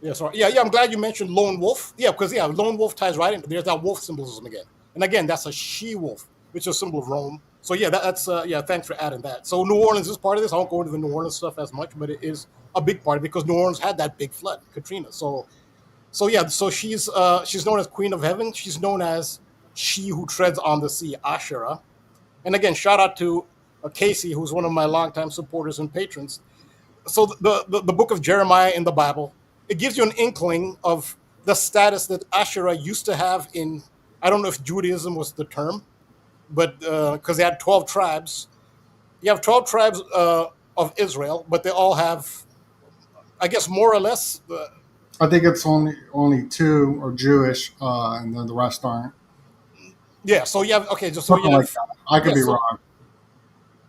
yeah, sorry. Yeah, yeah. I'm glad you mentioned lone wolf. Yeah, because lone wolf ties right into there's that wolf symbolism again. And again, that's a she wolf, which is a symbol of Rome. So yeah, that's yeah. Thanks for adding that. So New Orleans is part of this. I won't go into the New Orleans stuff as much, but it is a big part of it because New Orleans had that big flood, Katrina. So yeah, so she's known as Queen of Heaven. She's known as she who treads on the sea, Asherah. And again, shout out to Casey, who's one of my longtime supporters and patrons. So the book of Jeremiah in the Bible, it gives you an inkling of the status that Asherah used to have in, I don't know if Judaism was the term, but because they had 12 tribes. You have 12 tribes of Israel, but they all have, I guess, more or less. I think it's only two are Jewish, and then the rest aren't. Yeah, so you have, okay, so Something you like have, that. I could yeah, be so wrong.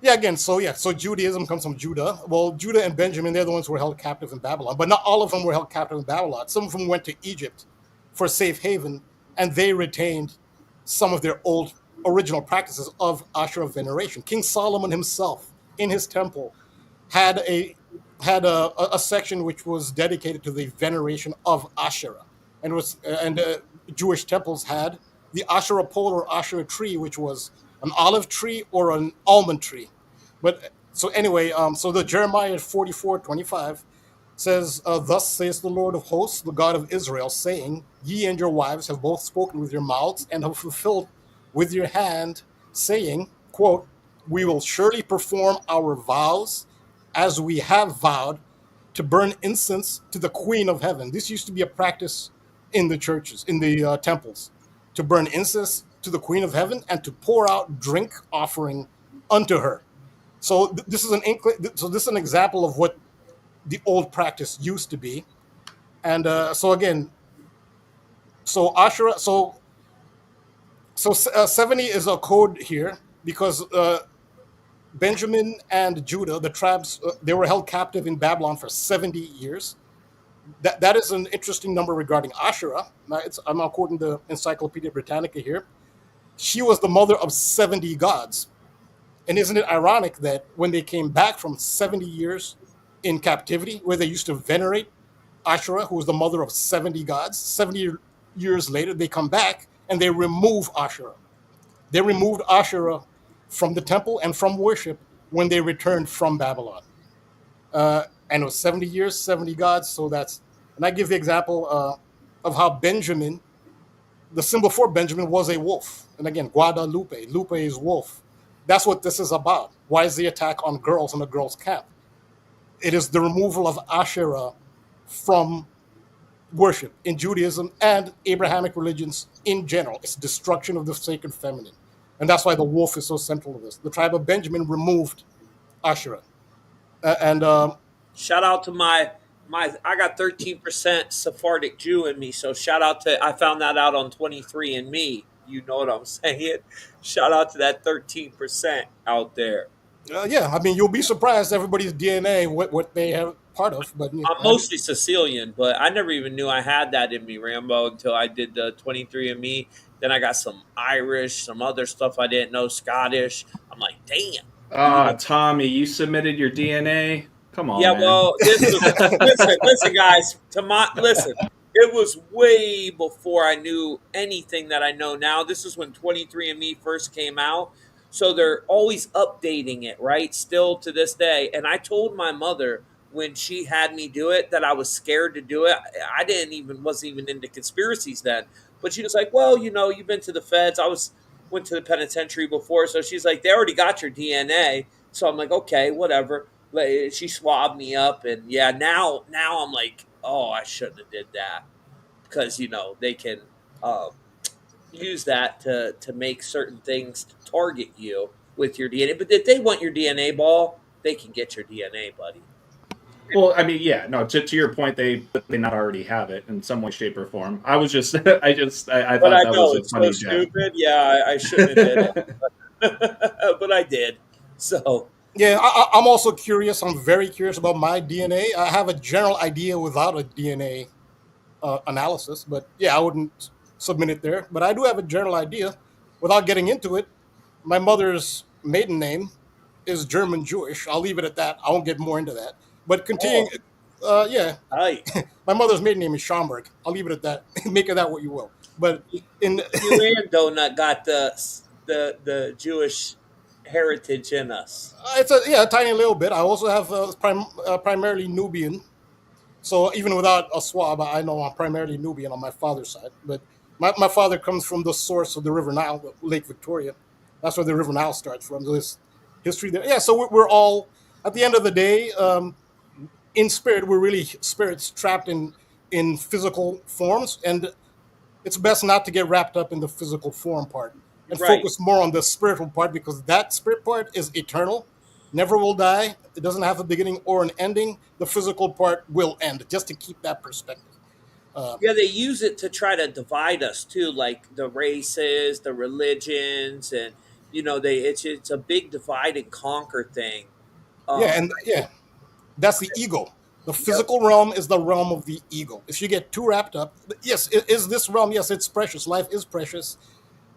yeah, again, so Judaism comes from Judah. Well, Judah and Benjamin, they're the ones who were held captive in Babylon, but not all of them were held captive in Babylon. Some of them went to Egypt for safe haven, and they retained some of their old original practices of Asherah veneration. King Solomon himself, in his temple, had a section which was dedicated to the veneration of Asherah, and Jewish temples had the Asherah pole or Asherah tree, which was an olive tree or an almond tree. But so anyway, so the Jeremiah 44:25 says, "Thus says the Lord of hosts, the God of Israel, saying, Ye and your wives have both spoken with your mouths and have fulfilled with your hand, saying, quote, We will surely perform our vows as we have vowed to burn incense to the Queen of Heaven." This used to be a practice in the churches, in the temples, to burn incense to the Queen of Heaven and to pour out drink offering unto her. So this is this is an example of what the old practice used to be. And so again, so Asherah, 70 is a code here because Benjamin and Judah, the tribes, they were held captive in Babylon for 70 years. That is an interesting number regarding Asherah. Now, I'm not quoting the Encyclopedia Britannica here. She was the mother of 70 gods. And isn't it ironic that when they came back from 70 years in captivity, where they used to venerate Asherah, who was the mother of 70 gods, 70 years later, they come back and they remove Asherah. They removed Asherah from the temple and from worship when they returned from Babylon. And it was 70 years, 70 gods. So that's, and I give the example of how Benjamin, the symbol for Benjamin was a wolf. And again, Guadalupe, Lupe is wolf. That's what this is about. Why is the attack on girls in a girls' camp? It is the removal of Asherah from worship in Judaism and Abrahamic religions in general. It's destruction of the sacred feminine. And that's why the wolf is so central to this. The tribe of Benjamin removed Asherah. And Shout out to my I got 13% Sephardic Jew in me, so shout out to, I found that out on 23andMe. You know what I'm saying? Shout out to that 13% out there. yeah, I mean, you'll be surprised everybody's DNA, what they have part of. But I'm mostly Sicilian, but I never even knew I had that in me, Rambo, until I did the 23andMe. Then I got some Irish, some other stuff I didn't know, Scottish. I'm like, damn. Tommy, you submitted your DNA. Come on, Yeah, man. well, this was listen, guys. Listen. It was way before I knew anything that I know now. This is when 23andMe first came out, so they're always updating it, right? Still to this day. And I told my mother when she had me do it that I was scared to do it. I wasn't even into conspiracies then. But she was like, "Well, you've been to the feds. Went to the penitentiary before, so she's like, they already got your DNA." So I'm like, okay, whatever. She swabbed me up, and yeah, now I'm like, oh, I shouldn't have did that, because they can use that to make certain things to target you with your DNA. But if they want your DNA ball, they can get your DNA, buddy. Well, I mean, yeah, no. To your point, they not already have it in some way, shape, or form. I was just, I But thought I that know was a it's funny so stupid. Yeah, I shouldn't have did it, but I did. So yeah, I'm also curious. I'm very curious about my DNA. I have a general idea without a DNA analysis, but yeah, I wouldn't submit it there. But I do have a general idea. Without getting into it, my mother's maiden name is German Jewish. I'll leave it at that. I won't get more into that. But continuing, oh, yeah, hi. my mother's maiden name is Schomburg. I'll leave it at that. Make of that what you will. But in You and Donut got the Jewish heritage in us. it's a tiny little bit. I also have primarily Nubian. So even without a swab, I know I'm primarily Nubian on my father's side. But my father comes from the source of the River Nile, Lake Victoria. That's where the River Nile starts from. So there's history there. Yeah, so we're all, at the end of the day, in spirit, we're really spirits trapped in in physical forms, and it's best not to get wrapped up in the physical form part and Right. focus more on the spiritual part, because that spirit part is eternal, never will die. It doesn't have a beginning or an ending. The physical part will end, just to keep that perspective. Yeah, they use it to try to divide us too, like the races, the religions, and they it's a big divide and conquer thing. Yeah, Um, and yeah, that's the ego. The yep. physical realm is the realm of the ego. If you get too wrapped up, yes, is this realm? Yes, it's precious. Life is precious,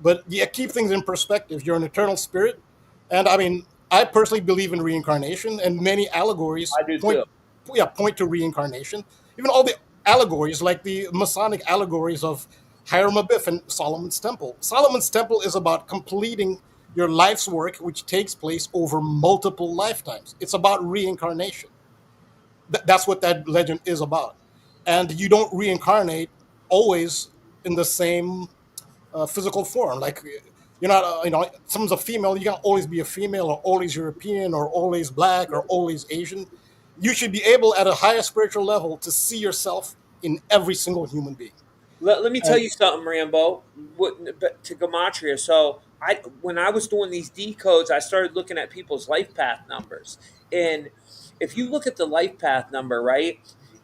but yeah, keep things in perspective. You're an eternal spirit, and I mean, I personally believe in reincarnation, and many allegories I do too. point to reincarnation. Even all the allegories, like the Masonic allegories of Hiram Abiff and Solomon's Temple. Solomon's Temple is about completing your life's work, which takes place over multiple lifetimes. It's about reincarnation. That's what that legend is about. And you don't reincarnate always in the same physical form. Like, you're not, someone's a female, you can't always be a female, or always European, or always black, or always Asian. You should be able, at a higher spiritual level, to see yourself in every single human being. Let me tell And you something, Rambo. To Gematria. So when I was doing these decodes, I started looking at people's life path numbers, and if you look at the life path number, right,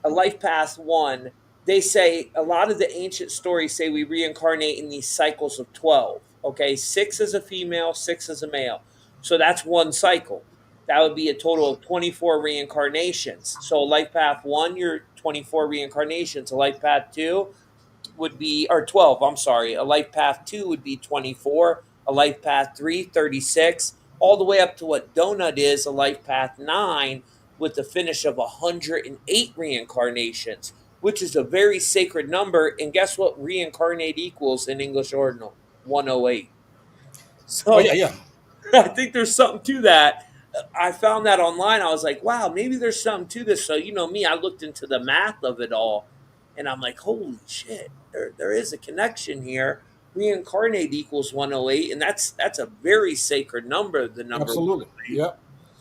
a life path one, they say a lot of the ancient stories say we reincarnate in these cycles of 12. Okay, six as a female, six as a male. So that's one cycle. That would be a total of 24 reincarnations. So life path one, you're 24 reincarnations. A life path two would be, or 12, I'm sorry. A life path 2 would be 24, a life path 3, 36, all the way up to what donut is, a life path 9, with the finish of 108 reincarnations, which is a very sacred number. And guess what reincarnate equals in English ordinal? 108. oh yeah, So yeah, I think there's something to that. I found that online. I was like, wow, maybe there's something to this. So, me, I looked into the math of it all, and I'm like, holy shit, there is a connection here. Reincarnate equals 108, and that's a very sacred number, the number absolutely. 108. Yeah,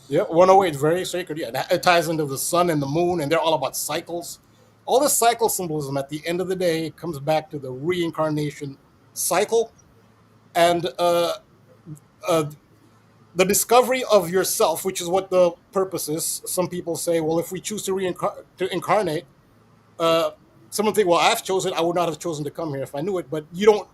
yeah. 108 is very sacred. Yeah, it ties into the sun and the moon, and they're all about cycles. All this cycle symbolism, at the end of the day, comes back to the reincarnation cycle. And uh, the discovery of yourself, which is what the purpose is. Some people say, well, if we choose to incarnate, uh, someone think, well, I've chosen. I would not have chosen to come here if I knew it. But you don't.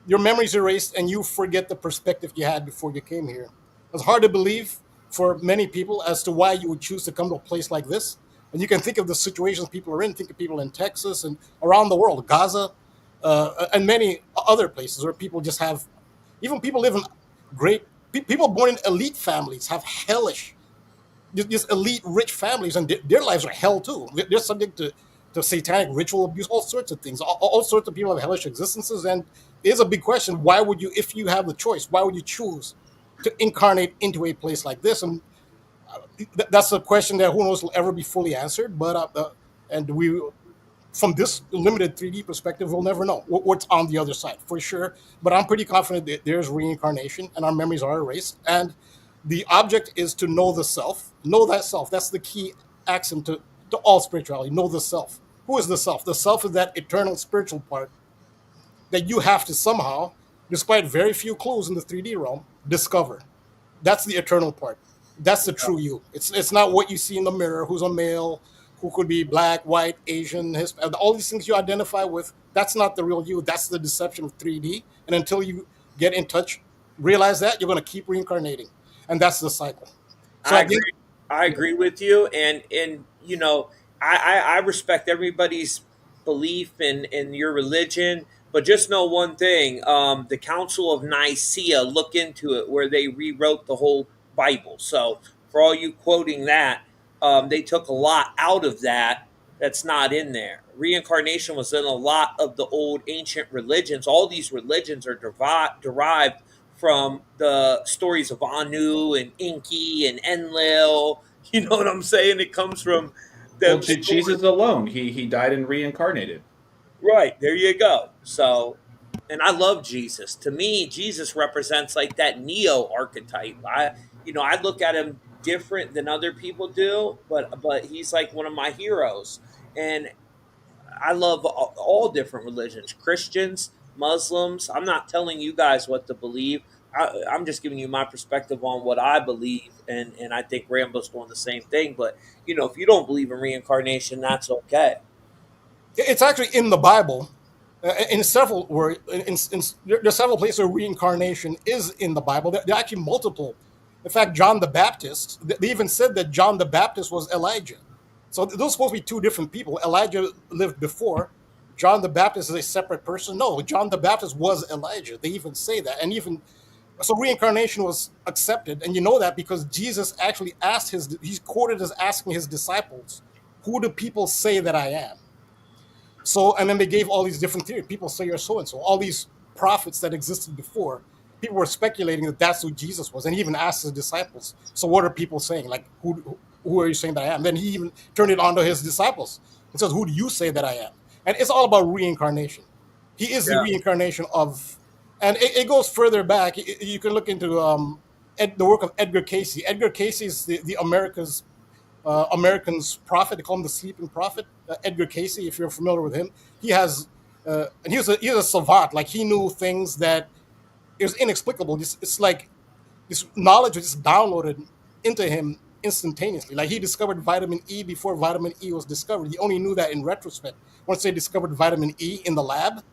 Your memory's erased, and you forget the perspective you had before you came here. It's hard to believe for many people as to why you would choose to come to a place like this. And you can think of the situations people are in. Think of people in Texas and around the world, Gaza, and many other places where people just have, even people live in great, people born in elite families have hellish, just elite rich families, and their lives are hell too. They're subject to satanic ritual abuse, all sorts of things. All sorts of people have hellish existences, and there's a big question: why would you, if you have the choice, why would you choose to incarnate into a place like this? And that's a question that who knows will ever be fully answered. But and we, from this limited 3D perspective, we'll never know what's on the other side for sure. But I'm pretty confident that there's reincarnation and our memories are erased. And the object is to know the self, know that self. That's the key axiom to all spirituality. Know the self. Who is the self? The self is that eternal spiritual part that you have to somehow, despite very few clues in the 3D realm, discover. That's the eternal part. That's the true you. It's not what you see in the mirror. Who's a male? Who could be black, white, Asian, Hispanic? All these things you identify with. That's not the real you. That's the deception of 3D. And until you get in touch, realize that you're going to keep reincarnating, and that's the cycle. So I at the end, agree. I agree with you, and I respect everybody's belief in your religion, but just know one thing: the Council of Nicaea, look into it, where they rewrote the whole Bible. So for all you quoting that, they took a lot out of that that's not in there. Reincarnation was in a lot of the old ancient religions. All these religions are derived from the stories of Anu and Enki and Enlil. You know what I'm saying? It comes from Well, them stories. Jesus alone, he died and reincarnated. Right, there you go. So, and I love Jesus. To me, Jesus represents like that Neo archetype. I look at him different than other people do, but he's like one of my heroes. And I love all different religions, Christians, Muslims. I'm not telling you guys what to believe. I'm just giving you my perspective on what I believe, and I think Rambo's doing the same thing. But if you don't believe in reincarnation, that's okay. It's actually in the Bible. In several where there's several places where reincarnation is in the Bible. There are actually multiple. In fact, John the Baptist, they even said that John the Baptist was Elijah. So those are supposed to be two different people. Elijah lived before. John the Baptist is a separate person. No, John the Baptist was Elijah. They even say that. And even so, reincarnation was accepted. And you know that because Jesus actually asked he's quoted as asking his disciples, "Who do people say that I am?" So, and then they gave all these different theories. People say you're so and so. All these prophets that existed before, people were speculating that that's who Jesus was. And he even asked his disciples, "So, what are people saying? Like, who are you saying that I am?" Then he even turned it on to his disciples and says, "Who do you say that I am?" And it's all about reincarnation. He is the Yeah. reincarnation of, and it goes further back. You can look into the work of Edgar Casey. Edgar Casey is the Americans prophet. They call him the sleeping prophet. Edgar Casey, if you're familiar with him, he has, and he was a savant. Like he knew things that it was inexplicable. It's like this knowledge was just downloaded into him instantaneously. Like he discovered vitamin E before vitamin E was discovered. He only knew that in retrospect. Once they discovered vitamin E in the lab,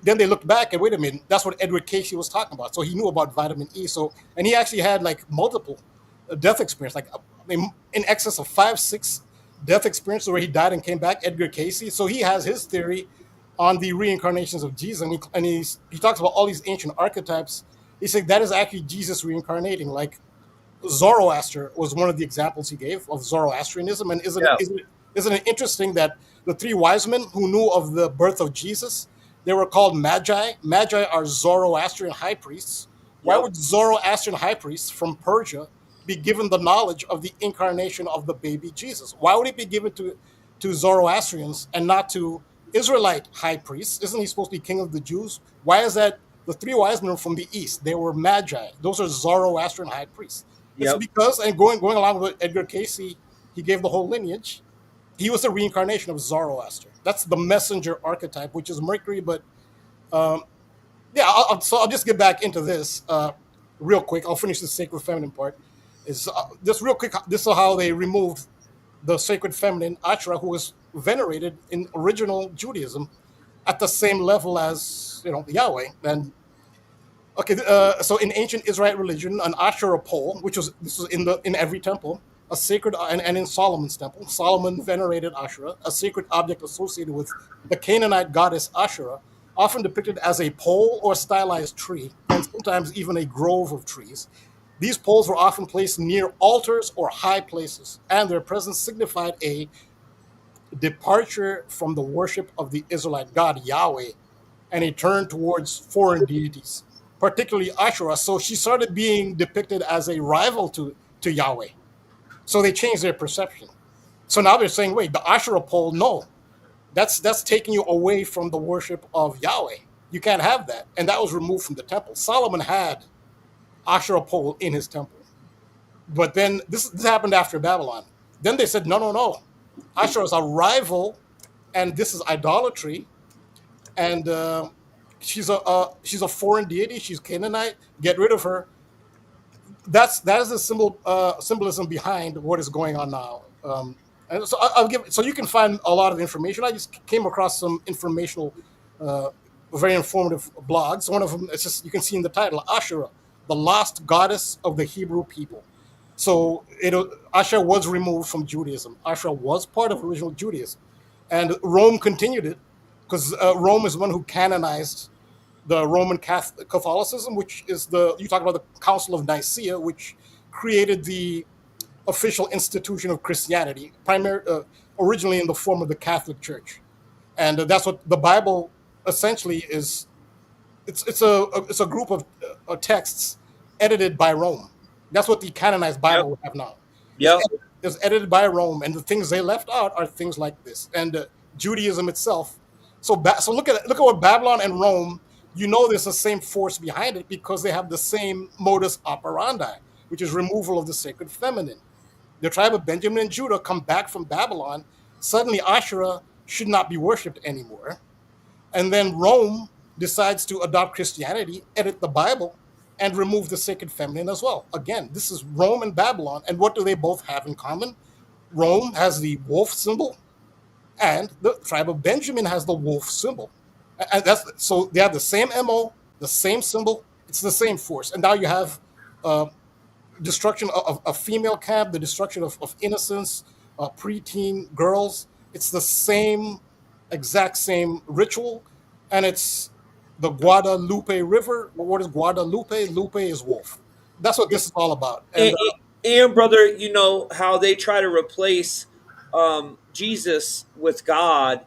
then they looked back and wait a minute, that's what Edward Casey was talking about. So he knew about vitamin E. So and he actually had like multiple death experience, like in excess of 5, 6 death experiences where he died and came back. Edgar Casey. So he has his theory on the reincarnations of Jesus, and he talks about all these ancient archetypes. He said that is actually Jesus reincarnating, like Zoroaster was one of the examples he gave of Zoroastrianism. And Yeah. isn't it interesting that the three wise men who knew of the birth of Jesus, they were called Magi. Magi are Zoroastrian high priests. Why Yep. would Zoroastrian high priests from Persia be given the knowledge of the incarnation of the baby Jesus? Why would it be given to Zoroastrians and not to Israelite high priests? Isn't he supposed to be king of the Jews? Why is that the three wise men from the east? They were Magi. Those are Zoroastrian high priests. It's Yep. because, and going along with Edgar Casey, he gave the whole lineage. He was the reincarnation of Zoroaster. That's the messenger archetype, which is Mercury. But yeah, so I'll just get back into this real quick. I'll finish the sacred feminine part. Is just real quick. This is how they removed the sacred feminine Asherah, who was venerated in original Judaism at the same level as Yahweh. And okay, so in ancient Israelite religion, an Asherah pole, this was in every temple, a sacred, and in Solomon's temple, Solomon venerated Asherah, a sacred object associated with the Canaanite goddess Asherah, often depicted as a pole or stylized tree, and sometimes even a grove of trees. These poles were often placed near altars or high places, and their presence signified a departure from the worship of the Israelite god Yahweh and a turn towards foreign deities, particularly Asherah. So she started being depicted as a rival to Yahweh. So they changed their perception. So now they're saying, wait, the Asherah pole, no, that's taking you away from the worship of Yahweh. You can't have that. And that was removed from the temple. Solomon had Asherah pole in his temple. But then this happened after Babylon. Then they said, no, no, no. Asherah is a rival, and this is idolatry. And she's a foreign deity. She's Canaanite. Get rid of her. That is the symbolism behind what is going on now. And so I'll give. So you can find a lot of information. I just came across some informational, very informative blogs. One of them, it's just you can see in the title, Asherah, the lost goddess of the Hebrew people. So Asherah was removed from Judaism. Asherah was part of original Judaism, and Rome continued it because Rome is the one who canonized the Roman Catholicism, which is you talk about the Council of Nicaea, which created the official institution of Christianity, originally in the form of the Catholic Church, and that's what the Bible essentially is. It's a group of texts edited by Rome. That's what the canonized Yep. Bible we have now. It's, Yep. it's edited by Rome, and the things they left out are things like this, and Judaism itself. So look at what Babylon and Rome. You know, there's the same force behind it because they have the same modus operandi, which is removal of the sacred feminine. The tribe of Benjamin and Judah come back from Babylon. Suddenly, Asherah should not be worshipped anymore. And then Rome decides to adopt Christianity, edit the Bible, and remove the sacred feminine as well. Again, this is Rome and Babylon. And what do they both have in common? Rome has the wolf symbol, and the tribe of Benjamin has the wolf symbol. And that's so they have the same MO, the same symbol, it's the same force. And now you have uh, destruction of a female camp, the destruction of innocence, preteen girls. It's the same, exact same ritual, and it's the Guadalupe River. What is Guadalupe? Lupe is wolf. That's what this is all about. And And brother, you know how they try to replace Jesus with God,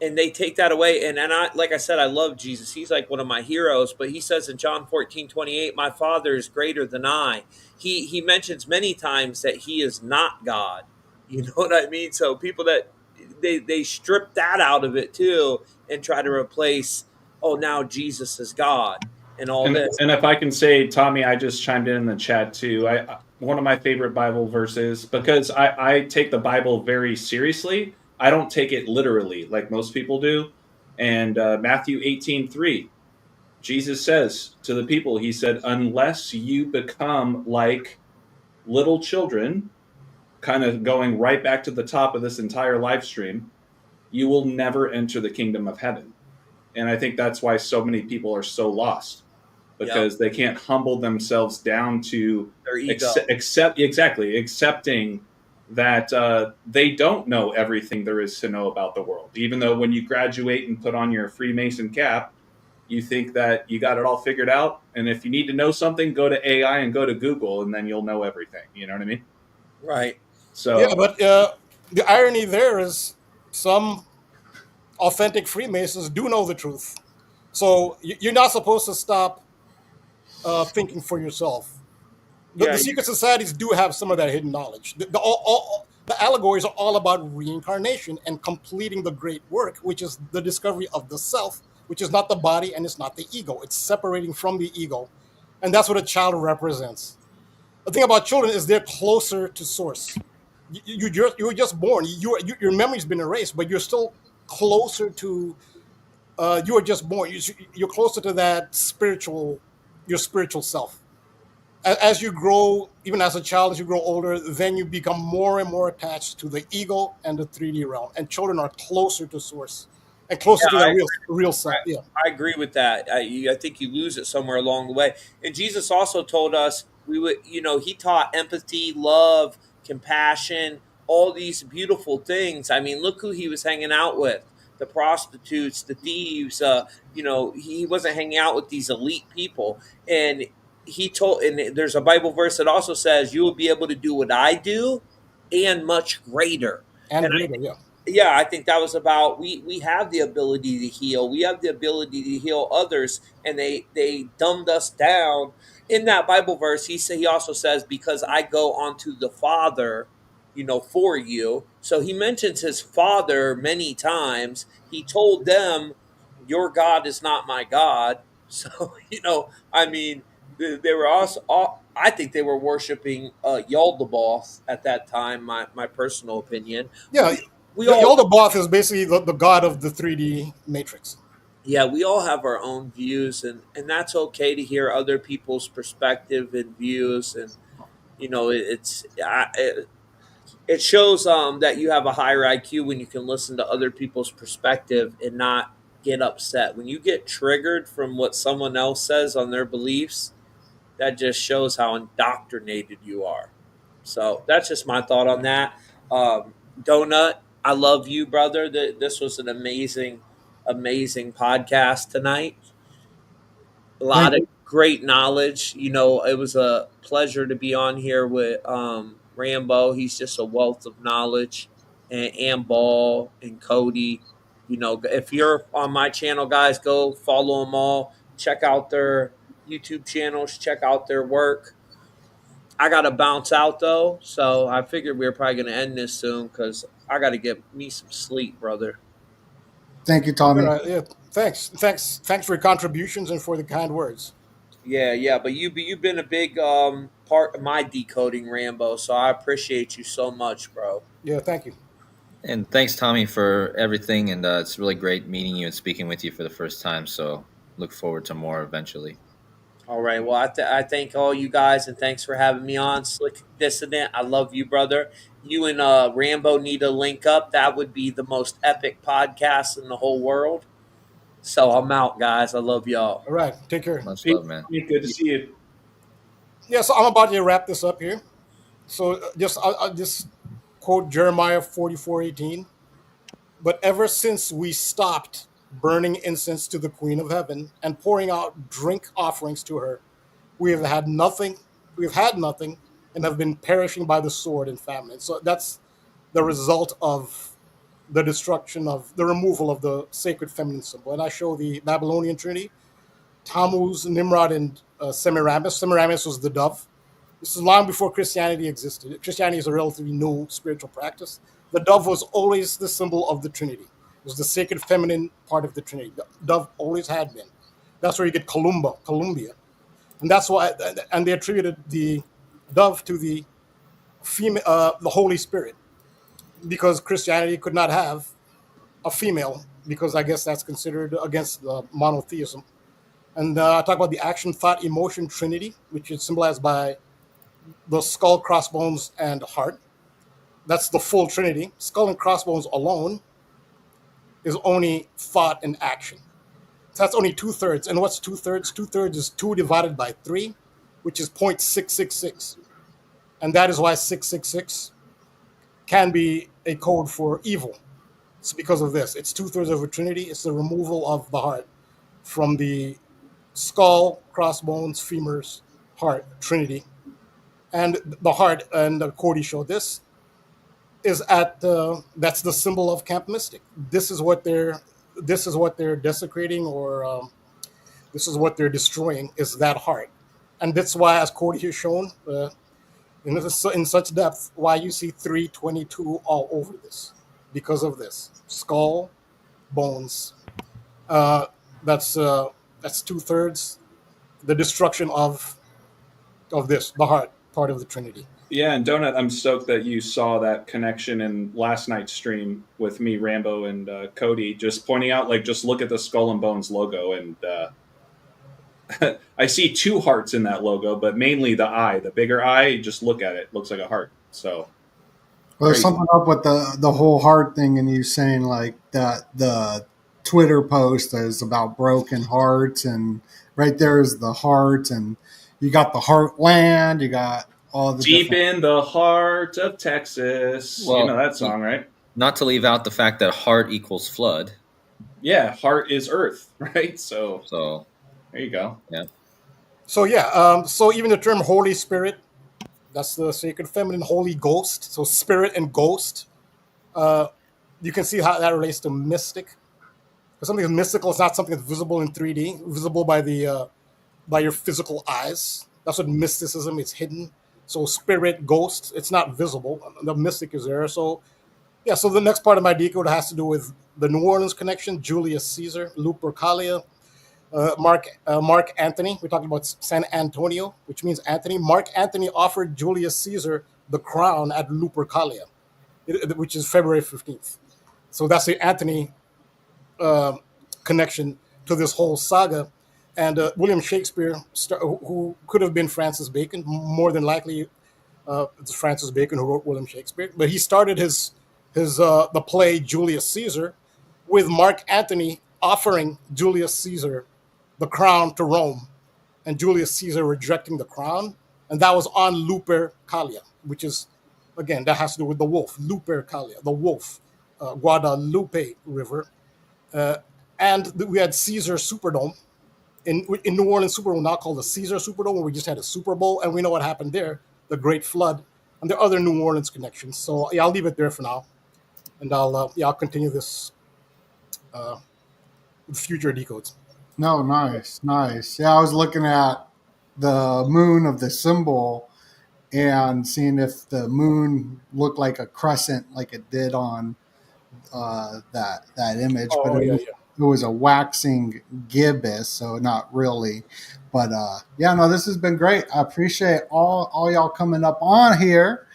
and they take that away. And I, like I said, I love Jesus. He's like one of my heroes. But he says in John 14:28, "My Father is greater than I." He mentions many times that he is not God. You know what I mean? So people that they strip that out of it too and try to replace, oh, now Jesus is God and all this. And if I can say, Tommy, I just chimed in the chat too. One of my favorite Bible verses, because I take the Bible very seriously. I don't take it literally like most people do. And Matthew 18:3, Jesus says to the people, he said, unless you become like little children, kind of going right back to the top of this entire live stream, you will never enter the kingdom of heaven. And I think that's why so many people are so lost, because they can't humble themselves down to Their ego. accepting that they don't know everything there is to know about the world. Even though when you graduate and put on your Freemason cap, you think that you got it all figured out. And if you need to know something, go to AI and go to Google, and then you'll know everything. You know what I mean? Right. So yeah, but the irony there is some authentic Freemasons do know the truth. So you're not supposed to stop thinking for yourself. The, Yeah. the secret societies do have some of that hidden knowledge. The allegories are all about reincarnation and completing the great work, which is the discovery of the self, which is not the body and it's not the ego. It's separating from the ego. And that's what a child represents. The thing about children is they're closer to source. You were just born. Your memory's been erased, but you're still closer to. You were just born. You're closer to that your spiritual self. As you grow, even as a child, as you grow older, then you become more and more attached to the ego and the 3D realm. And children are closer to source and closer to Yeah, their real self. Yeah. I agree with that. I think you lose it somewhere along the way. And Jesus also told us we would, you know, he taught empathy, love, compassion, all these beautiful things. I mean, look who he was hanging out with: the prostitutes, the thieves. You know, he wasn't hanging out with these elite people. And he told, and there's a Bible verse that also says, "You will be able to do what I do, and much greater." And And greater, yeah. yeah, I think that was about we have the ability to heal. We have the ability to heal others, and they dumbed us down. In that Bible verse, he also says, "Because I go unto the Father, you know, for you." So he mentions his Father many times. He told them, "Your God is not my God." So you know, I mean, they were also. I think they were worshiping Yaldabaoth at that time. My personal opinion. Yeah. We The all Yaldabaoth is basically the god of the 3D matrix. Yeah, we all have our own views, and that's okay to hear other people's perspective and views. And you know, it shows that you have a higher IQ when you can listen to other people's perspective and not get upset when you get triggered from what someone else says on their beliefs. That just shows how indoctrinated you are. So that's just my thought on that. Donut, I love you, brother. This was an amazing podcast tonight. A lot Thank of you. great knowledge. You know, it was a pleasure to be on here with Rambo. He's just a wealth of knowledge, and Ball and Cody. You know, if you're on my channel, guys, go follow them all. Check out their YouTube channels. Check out their work. I got to bounce out though, so I figured we were probably going to end this soon because I got to get me some sleep, brother. Thank you, All Tommy. right, yeah. Thanks for your contributions and for the kind words. Yeah, but you've been a big part of my decoding Rambo, so I appreciate you so much, bro. Yeah, thank you. And thanks, Tommy, for everything. And it's really great meeting you and speaking with you for the first time. So look forward to more eventually. All right. Well, I thank all you guys and thanks for having me on. Slick Dissident, I love you, brother. You and Rambo need to link up. That would be the most epic podcast in the whole world. So I'm out, guys. I love y'all. All right, take care. Much Peace, love, man. good to see you. Yeah, so I'm about to wrap this up here. So I'll just quote Jeremiah 44:18. But ever since we stopped burning incense to the Queen of Heaven and pouring out drink offerings to her, we have had nothing. We've had nothing and have been perishing by the sword and famine. So that's the result of the destruction of the removal of the sacred feminine symbol. And I show the Babylonian Trinity, Tammuz, Nimrod, and Semiramis. Semiramis was the dove. This is long before Christianity existed. Christianity is a relatively new spiritual practice. The dove was always the symbol of the Trinity. It was the sacred feminine part of the Trinity. The dove always had been. That's where you get Columbia. And that's why, and they attributed the dove to the the Holy Spirit, because Christianity could not have a female, because I guess that's considered against monotheism. And I talk about the action, thought, emotion Trinity, which is symbolized by the skull, crossbones, and heart. That's the full Trinity. Skull and crossbones alone is only thought and action. So that's only 2/3. And what's 2/3? 2/3 is 2 divided by 3, which is 0.666. And that is why 666 can be a code for evil. It's because of this. It's 2/3 of a Trinity. It's the removal of the heart from the skull, crossbones, femurs, heart, Trinity. And the heart, and Cody showed this, is at that's the symbol of Camp Mystic. This is what they're desecrating, or this is what they're destroying, is that heart. And that's why, as Cody has shown in such depth, why you see 322 all over this, because of this skull, bones. That's 2/3 the destruction of this, the heart part of the Trinity. Yeah, and Donut, I'm stoked that you saw that connection in last night's stream with me, Rambo, and Cody, just pointing out, like, just look at the Skull and Bones logo, and I see 2 hearts in that logo, but mainly the eye, the bigger eye. Just look at it; looks like a heart. So, Well, there's something up with the whole heart thing, and you saying like that the Twitter post is about broken hearts, and right there is the heart, and you got the heartland, you got all the deep in the heart of Texas. Well, you know that song, right? Not to leave out the fact that heart equals flood. Yeah, heart is earth, right? So there you go. Yeah. So yeah, so even the term Holy Spirit, that's the sacred feminine, Holy Ghost. So spirit and ghost, you can see how that relates to mystic. Because something mystical is not something that's visible in 3D, visible by by your physical eyes. That's what mysticism is, hidden. So spirit, ghost, it's not visible. The mystic is there. So yeah, so the next part of my decode has to do with the New Orleans connection, Julius Caesar, Lupercalia, Mark Antony. We're talking about San Antonio, which means Anthony. Mark Antony offered Julius Caesar the crown at Lupercalia, which is February 15th. So that's the Antony connection to this whole saga. And William Shakespeare, who could have been Francis Bacon, more than likely it's Francis Bacon who wrote William Shakespeare, but he started his the play Julius Caesar with Mark Antony offering Julius Caesar the crown to Rome, and Julius Caesar rejecting the crown, and that was on Lupercalia, which is, again, that has to do with the wolf, Lupercalia, the wolf, Guadalupe River, and we had Caesar Superdome in New Orleans, Superdome, now called the Caesar Superdome, where we just had a Super Bowl, and we know what happened there, the Great Flood, and there are other New Orleans connections. So yeah, I'll leave it there for now, and I'll continue this with future decodes. No, nice. Yeah, I was looking at the moon of the symbol and seeing if the moon looked like a crescent, like it did on that image, but it was a waxing gibbous, so not really. But yeah, no, this has been great. I appreciate all y'all coming up on here.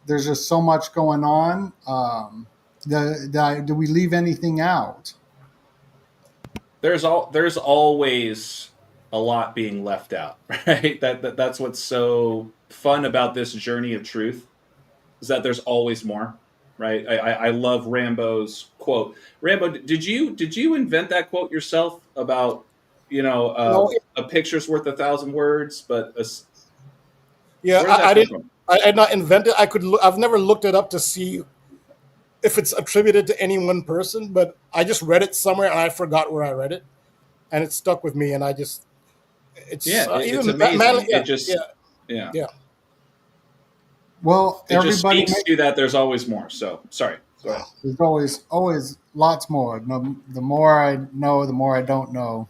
There's just so much going on. Do we leave anything out? There's always a lot being left out, right? That's what's so fun about this journey of truth, is that there's always more, right? I love Rambo's quote. Rambo, did you invent that quote yourself about, No, a picture's worth 1,000 words? But yeah, where did that I come didn't. from? I had not invented. I've never looked it up to see if it's attributed to any one person, but I just read it somewhere and I forgot where I read it, and it stuck with me. And I just, Yeah, it's it's even amazing. yeah, It just, yeah, yeah, yeah. Well, it just everybody, speaks to that there's always more. So sorry, go ahead. there's always lots more. The more I know, the more I don't know.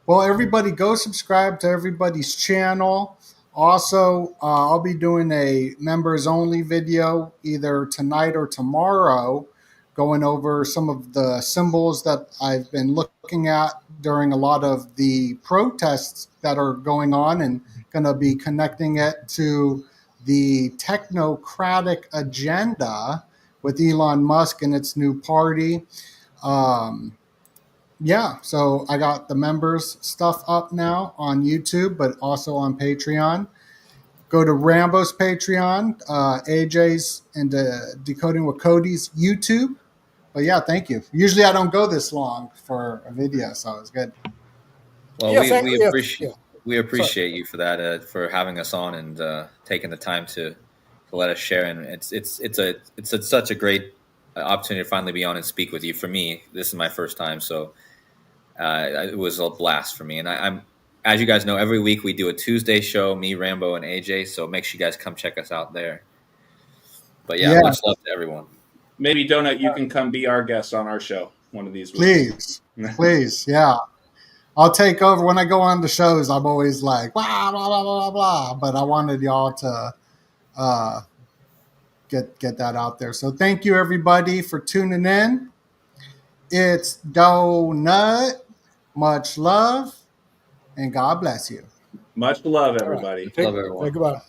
Well, everybody, go subscribe to everybody's channel. Also, I'll be doing a members only video either tonight or tomorrow, going over some of the symbols that I've been looking at during a lot of the protests that are going on, and going to be connecting it to the technocratic agenda with Elon Musk and its new party. Yeah, so I got the members stuff up now on YouTube, but also on Patreon. Go to Rambo's Patreon, AJ's, and Decoding with Cody's YouTube. But yeah, thank you. Usually I don't go this long for a video, so it's good. Well, Yeah, we yeah, appreciate yeah. we Sorry. appreciate you for that, for having us on and taking the time to let us share. And it's such a great opportunity to finally be on and speak with you. For me, this is my first time, so it was a blast for me. And I'm, as you guys know, every week we do a Tuesday show, me, Rambo, and AJ. So make sure you guys come check us out there. But yeah, Yeah, much love to everyone. Maybe Donut, you can come be our guest on our show one of these weeks. please, please, yeah. I'll take over when I go on the shows. I'm always like blah blah blah blah blah, but I wanted y'all to uh, get that out there. So thank you everybody for tuning in. It's Donut. Much love and God bless you. Much love, All right. everybody. Love everyone. Goodbye.